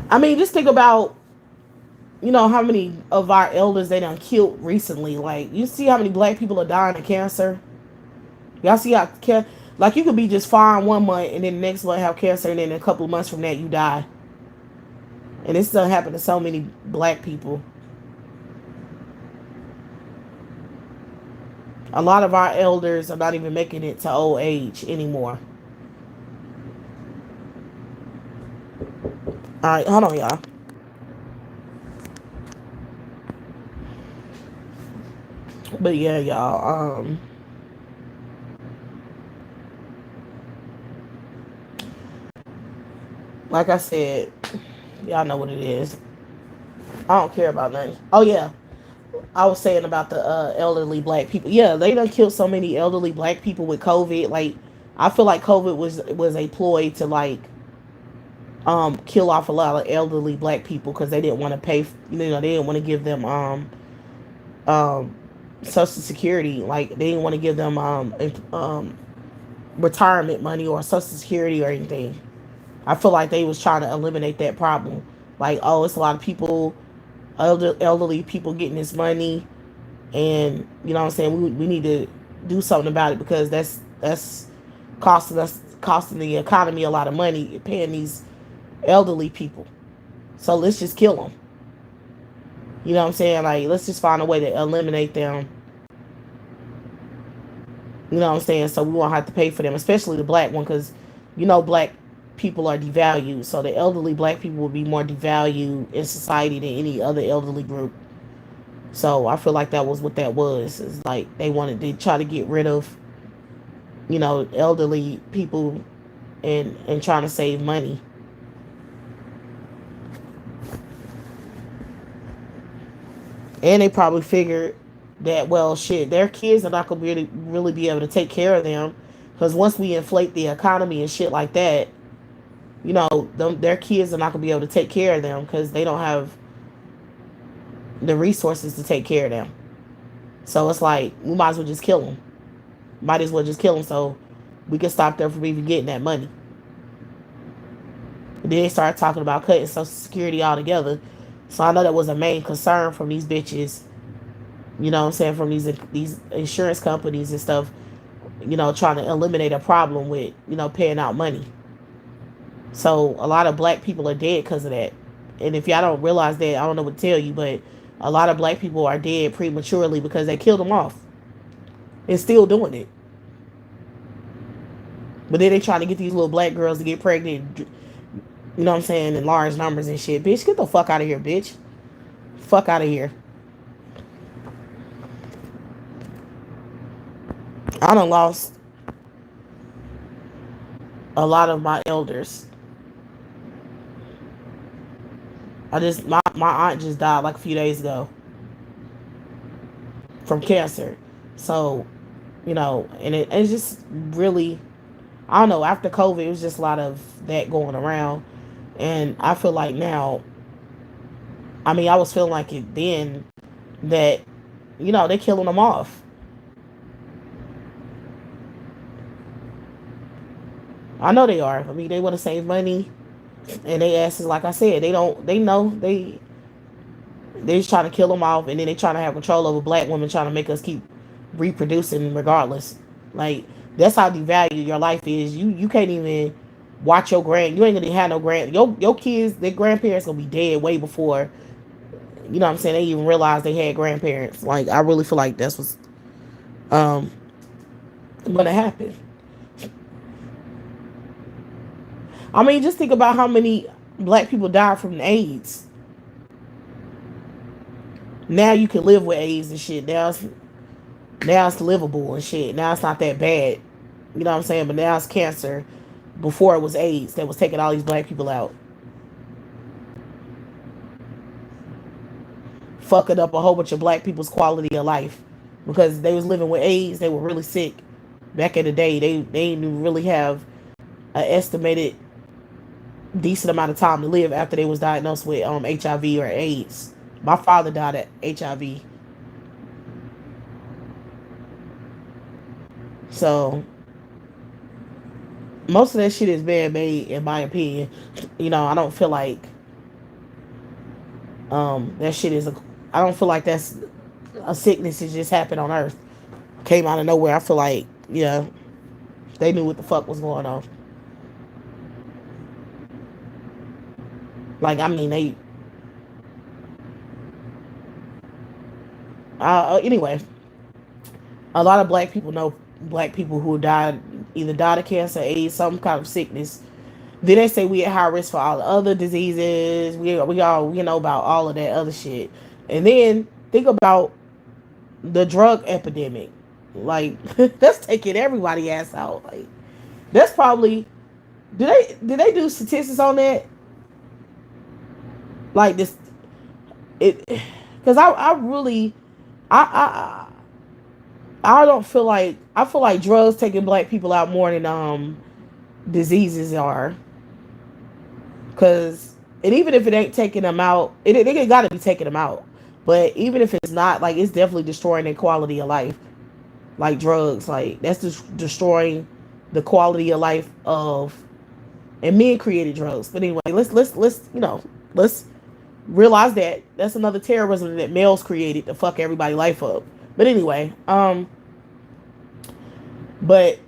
I mean, just think about, how many of our elders they done killed recently. Like, you see how many black people are dying of cancer. Y'all see how like you could be just fine 1 month and then the next month have cancer and then a couple of months from that you die. And this done happened to so many black people. A lot of our elders are not even making it to old age anymore. All right, hold on, y'all. But yeah, y'all. Like I said, y'all know what it is. I don't care about nothing. Oh yeah, I was saying about the elderly black people. Yeah, they done killed so many elderly black people with COVID. Like, I feel like COVID was a ploy to like kill off a lot of elderly black people because they didn't want to pay. They didn't want to give them um social security. Like, they didn't want to give them retirement money or social security or anything. I feel like they was trying to eliminate that problem. Like, oh, it's a lot of people, elderly people getting this money, and you know what I'm saying. We need to do something about it because that's costing the economy a lot of money, paying these elderly people. So let's just kill them. You know what I'm saying? Like, let's just find a way to eliminate them. You know what I'm saying? So we won't have to pay for them, especially the black one, because black people are devalued. So the elderly black people will be more devalued in society than any other elderly group. So I feel like that was what that was. It's like they wanted to try to get rid of, elderly people and trying to save money. And they probably figured that, well, shit, their kids are not gonna really be able to take care of them, because once we inflate the economy and shit like that, their kids are not gonna be able to take care of them because they don't have the resources to take care of them. So it's like we might as well just kill them. Might as well just kill them so we can stop them from even getting that money. And then they started talking about cutting Social Security altogether. So I know that was a main concern from these bitches. You know what I'm saying, from these insurance companies and stuff. Trying to eliminate a problem with paying out money. So a lot of black people are dead because of that. And if y'all don't realize that, I don't know what to tell you, but a lot of black people are dead prematurely because they killed them off. And still doing it. But then they trying to get these little black girls to get pregnant, you know what I'm saying, in large numbers and shit. Bitch, get the fuck out of here, bitch. Fuck out of here. I done lost a lot of my elders. My aunt just died like a few days ago from cancer. So, and it's just really, I don't know, after COVID, it was just a lot of that going around. And I feel like now, I mean, I was feeling like it then that, they killing them off. I know they are. I mean, they want to save money, and they asses, like I said, they know they just trying to kill them off, and then they trying to have control over black women, trying to make us keep reproducing regardless. Like, that's how devalued your life is. You can't even watch your you ain't gonna have no your kids, their grandparents gonna be dead way before, you know what I'm saying, they even realize they had grandparents. Like, I really feel like that's what's gonna happen. I mean, just think about how many black people died from AIDS. Now you can live with AIDS and shit. Now it's livable and shit. Now it's not that bad. You know what I'm saying? But now it's cancer. Before it was AIDS that was taking all these black people out. Fucking up a whole bunch of black people's quality of life. Because they was living with AIDS, they were really sick. Back in the day, they didn't really have an estimated decent amount of time to live after they was diagnosed with HIV or AIDS. My father died of HIV. So most of that shit is man made in my opinion. I don't feel like that shit is a I don't feel like that's a sickness that just happened on earth. Came out of nowhere. I feel like, yeah, they knew what the fuck was going on. Like, I mean, anyway, a lot of black people know black people who died, either died of cancer, AIDS, some kind of sickness. Then they say we at high risk for all the other diseases. We all, about all of that other shit. And then think about the drug epidemic. Like, that's taking everybody ass out. Like, that's probably, did they do statistics on that? Like this, it, because I really, I I don't feel like, I feel like drugs taking black people out more than diseases are. Cause, and even if it ain't taking them out, it got to be taking them out. But even if it's not, like, it's definitely destroying their quality of life. Like drugs, like that's just destroying the quality of life of. And men created drugs. But anyway, let's realize that that's another terrorism that males created to fuck everybody life up. But anyway, but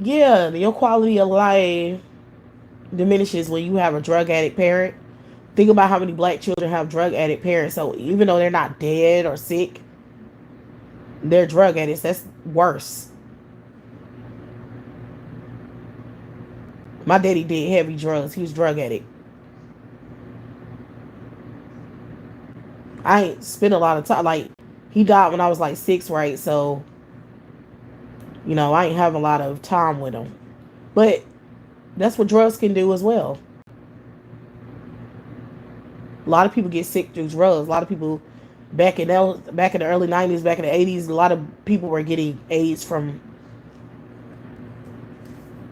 yeah, your quality of life diminishes when you have a drug addict parent. Think about how many black children have drug addict parents. So even though they're not dead or sick, they're drug addicts. That's worse. My daddy did heavy drugs. He was drug addict. I ain't spent a lot of time. Like, he died when I was like 6, right? So, I ain't have a lot of time with him. But that's what drugs can do as well. A lot of people get sick through drugs. A lot of people back in the early 90s, back in the 80s, a lot of people were getting AIDS from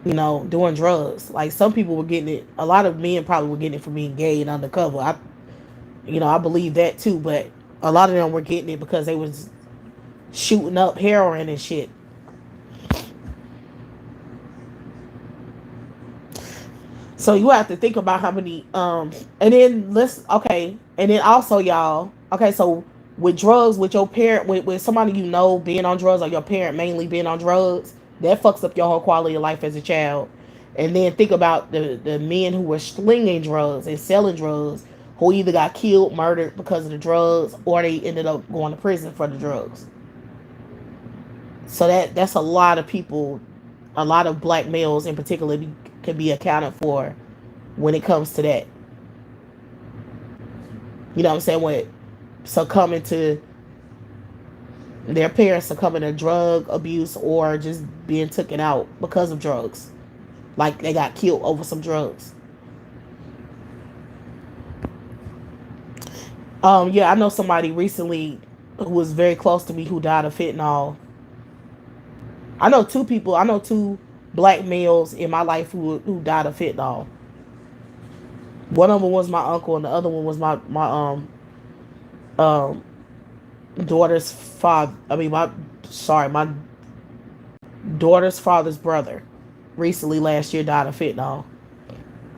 doing drugs. Like, some people were getting it. A lot of men probably were getting it from being gay and undercover. I believe that too. But a lot of them were getting it because they was shooting up heroin and shit. So you have to think about how many and then and then also, y'all, okay, so with drugs, with your parent, with somebody being on drugs, or your parent mainly being on drugs, that fucks up your whole quality of life as a child. And then think about the men who were slinging drugs and selling drugs, who either got killed, murdered because of the drugs, or they ended up going to prison for the drugs. So that's a lot of people, a lot of black males in particular can be accounted for when it comes to that. You know what I'm saying? When succumbing to their parents, succumbing to drug abuse, or just being taken out because of drugs. Like, they got killed over some drugs. Yeah, I know somebody recently who was very close to me who died of fentanyl. I know two people. I know two black males in my life who died of fentanyl. One of them was my uncle, and the other one was um daughter's father. I mean, my daughter's father's brother. Recently, last year, died of fentanyl,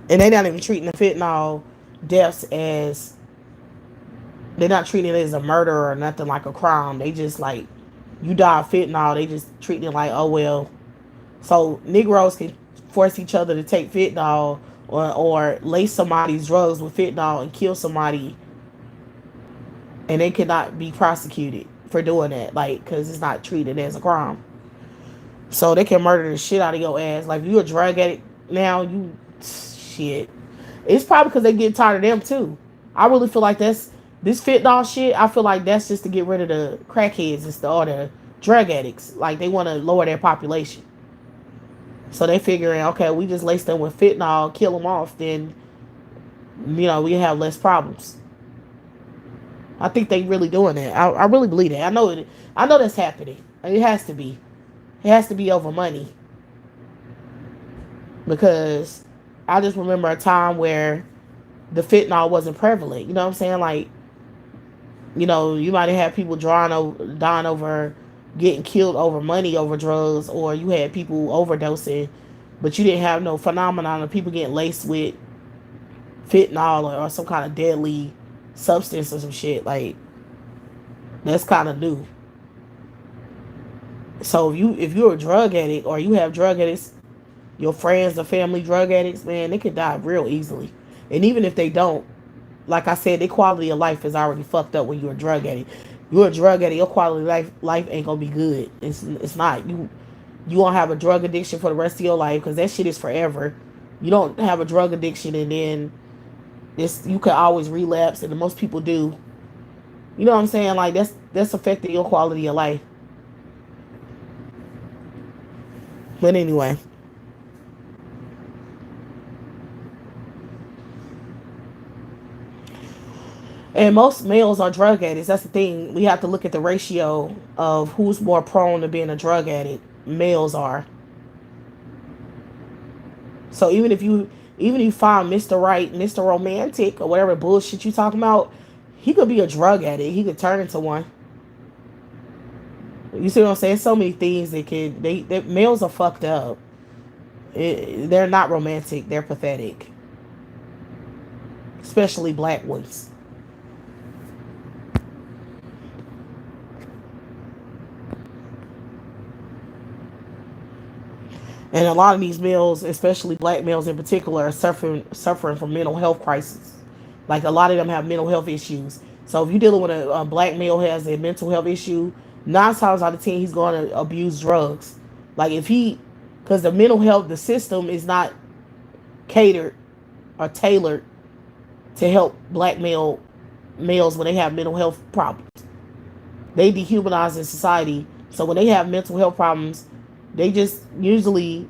and they're not even treating the fentanyl deaths as, they're not treating it as a murder or nothing like a crime. They just like, you die of fentanyl. They just treating it like, oh well. So Negroes can force each other to take fentanyl, or lace somebody's drugs with fentanyl and kill somebody, and they cannot be prosecuted for doing that, like, because it's not treated as a crime. So they can murder the shit out of your ass. Like, if you a drug addict now, Shit. It's probably because they get tired of them too. I really feel like that's this fentanyl shit. I feel like that's just to get rid of the crackheads and all the drug addicts. Like they want to lower their population, so they figuring, okay, we just lace them with fentanyl, kill them off, then we have less problems. I think they really doing that. I really believe that. I know it. I know that's happening. It has to be. It has to be over money because I just remember a time where the fentanyl wasn't prevalent. You know what I'm saying? Like, you might have had people dying over getting killed over money over drugs, or you had people overdosing, but you didn't have no phenomenon of people getting laced with fentanyl or some kind of deadly substance or some shit. Like, that's kind of new. So if you're a drug addict or you have drug addicts, your friends or family drug addicts, man, they could die real easily. And even if they don't, like I said, their quality of life is already fucked up when you're a drug addict. You're a drug addict, your quality of life ain't gonna be good. It's not. You won't have a drug addiction for the rest of your life because that shit is forever. You don't have a drug addiction and then you could always relapse, and most people do. You know what I'm saying? Like that's affecting your quality of life. But anyway. And most males are drug addicts. That's the thing. We have to look at the ratio of who's more prone to being a drug addict. Males are. So even if you find Mr. Right, Mr. Romantic, or whatever bullshit you talking about, he could be a drug addict. He could turn into one. You see what I'm saying? So many things they males are fucked up. They're not romantic. They're pathetic. Especially black ones. And a lot of these males, especially black males in particular, are suffering from mental health crisis. Like a lot of them have mental health issues. So if you're dealing with a black male who has a mental health issue, 9 times out of 10 he's going to abuse drugs. Like because the mental health, the system is not catered or tailored to help black males when they have mental health problems. They dehumanize in society. So when they have mental health problems, they just usually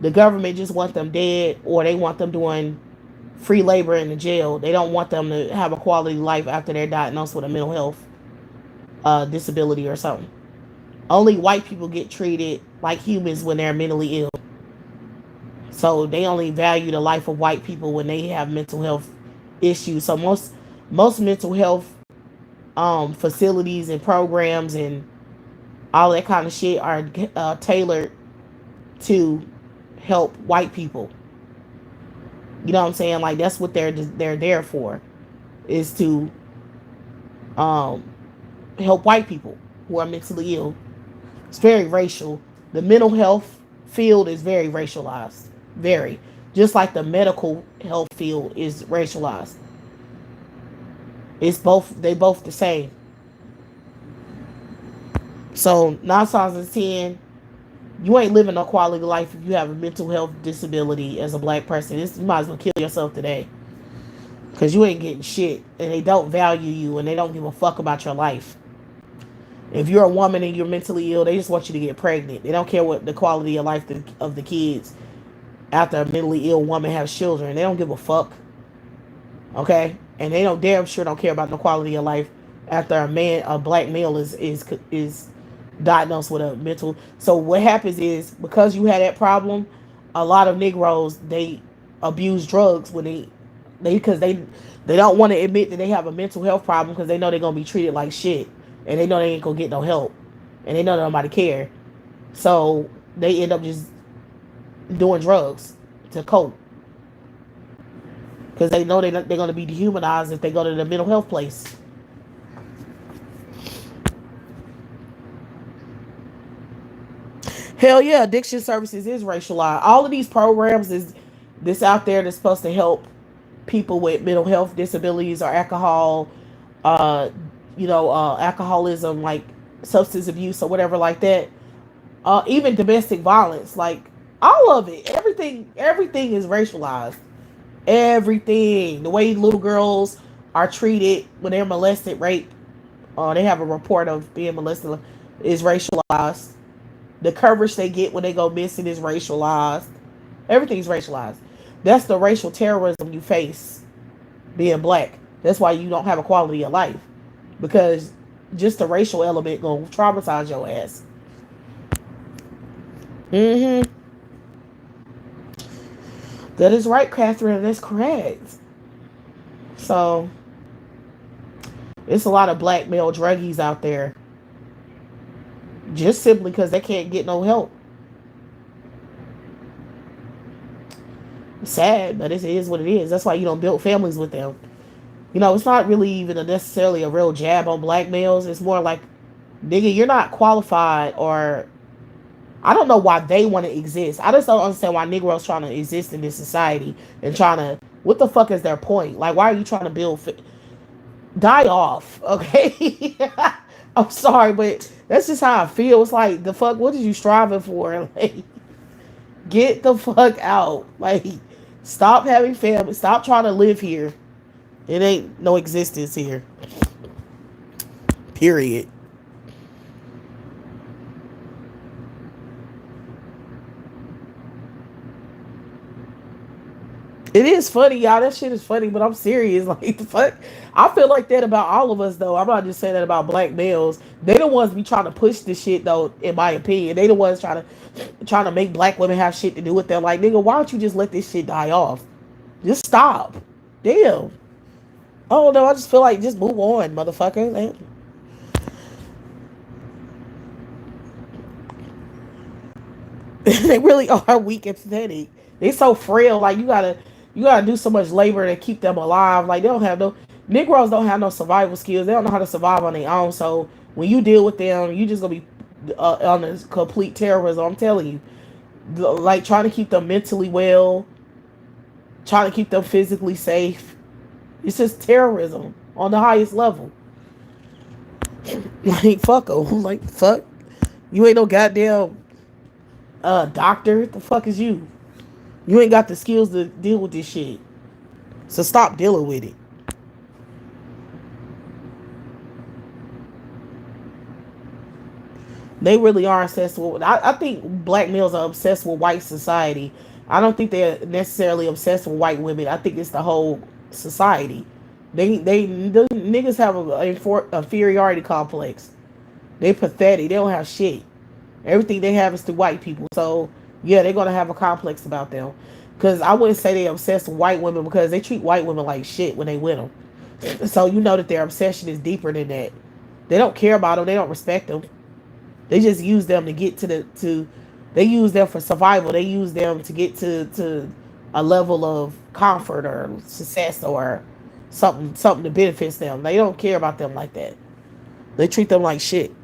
the government just want them dead, or they want them doing free labor in the jail. They don't want them to have a quality life after they're diagnosed with a mental health disability or something. Only white people get treated like humans when they're mentally ill. So they only value the life of white people when they have mental health issues. So most mental health facilities and programs and all that kind of shit are tailored to help white people. You know what I'm saying? Like that's what they're there for, is to um, help white people who are mentally ill. It's very racial. The mental health field is very racialized. Very. Just like the medical health field is racialized. They both the same. So 9 times out of 10, you ain't living a quality life if you have a mental health disability as a black person. You might as well kill yourself today. Because you ain't getting shit. And they don't value you. And they don't give a fuck about your life. If you're a woman and you're mentally ill, they just want you to get pregnant. They don't care what the quality of life of the kids after a mentally ill woman has children. They don't give a fuck. Okay? And they don't damn sure don't care about the quality of life after a black male is diagnosed with a mental. So what happens is, because you had that problem, a lot of Negroes, they abuse drugs when they don't want to admit that they have a mental health problem, because they know they're gonna be treated like shit, and they know they ain't gonna get no help, and they know nobody care. So they end up just doing drugs to cope, because they know they're gonna be dehumanized if they go to the mental health place. Hell yeah, addiction services is racialized. All of these programs is this out there that's supposed to help people with mental health disabilities or alcohol, uh, alcoholism, like substance abuse or whatever like that. Even domestic violence, like All of it. Everything is racialized. Everything. The way little girls are treated when they're molested, raped, they have a report of being molested is racialized. The coverage they get when they go missing is racialized. Everything's racialized. That's the racial terrorism you face being black. That's why you don't have a quality of life. Because just the racial element gonna traumatize your ass. Mm-hmm. That is right, Catherine. That's correct. So it's a lot of black male druggies out there just simply because they can't get no help. It's sad, but it is what it is. That's why you don't build families with them. It's not really even necessarily a real jab on black males. It's more like, nigga, you're not qualified, or I don't know why they want to exist. I just don't understand why Negroes trying to exist in this society and trying to. What the fuck is their point? Like, why are you trying to build? Die off, okay? I'm sorry, but that's just how I feel. It's like, the fuck. What are you striving for? Like, get the fuck out. Like, stop having family. Stop trying to live here. It ain't no existence here. Period. It is funny, y'all. That shit is funny, but I'm serious. Like, the fuck. I feel like that about all of us, though. I'm not just saying that about black males. They the ones be trying to push this shit, though. In my opinion, they the ones trying to make black women have shit to do with them. Like, nigga, why don't you just let this shit die off? Just stop. Damn. Oh no, I just feel like just move on, motherfucker. They really are weak and pathetic. They so frail. Like, you gotta do so much labor to keep them alive. Like, they don't have no Negroes don't have no survival skills. They don't know how to survive on their own. So when you deal with them, you just gonna be on this complete terrorism. I'm telling you, like, trying to keep them mentally well, trying to keep them physically safe. It's just terrorism on the highest level. Like, fuck them. Like, fuck. You ain't no goddamn doctor. The fuck is you? You ain't got the skills to deal with this shit. So stop dealing with it. They really are obsessed with. I think black males are obsessed with white society. I don't think they're necessarily obsessed with white women. I think it's the whole society. The niggas have a inferiority complex. They pathetic. They don't have shit. Everything they have is through white people. So yeah, they're gonna have a complex about them. Cause I wouldn't say they're obsessed with white women because they treat white women like shit when they with them. So you know that their obsession is deeper than that. They don't care about them. They don't respect them. They just use them to get to. They use them for survival. They use them to get to a level of comfort or success or something that benefits them. They don't care about them like that. They treat them like shit.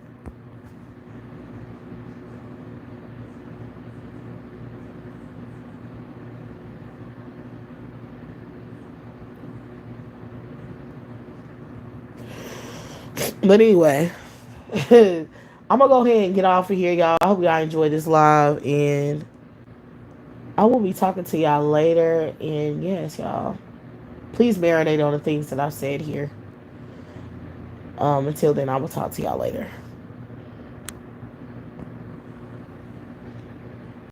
But anyway, I'm gonna go ahead and get off of here, y'all. I hope y'all enjoyed this live, and I will be talking to y'all later. And yes, y'all, please marinate on the things that I've said here. Until then, I will talk to y'all later.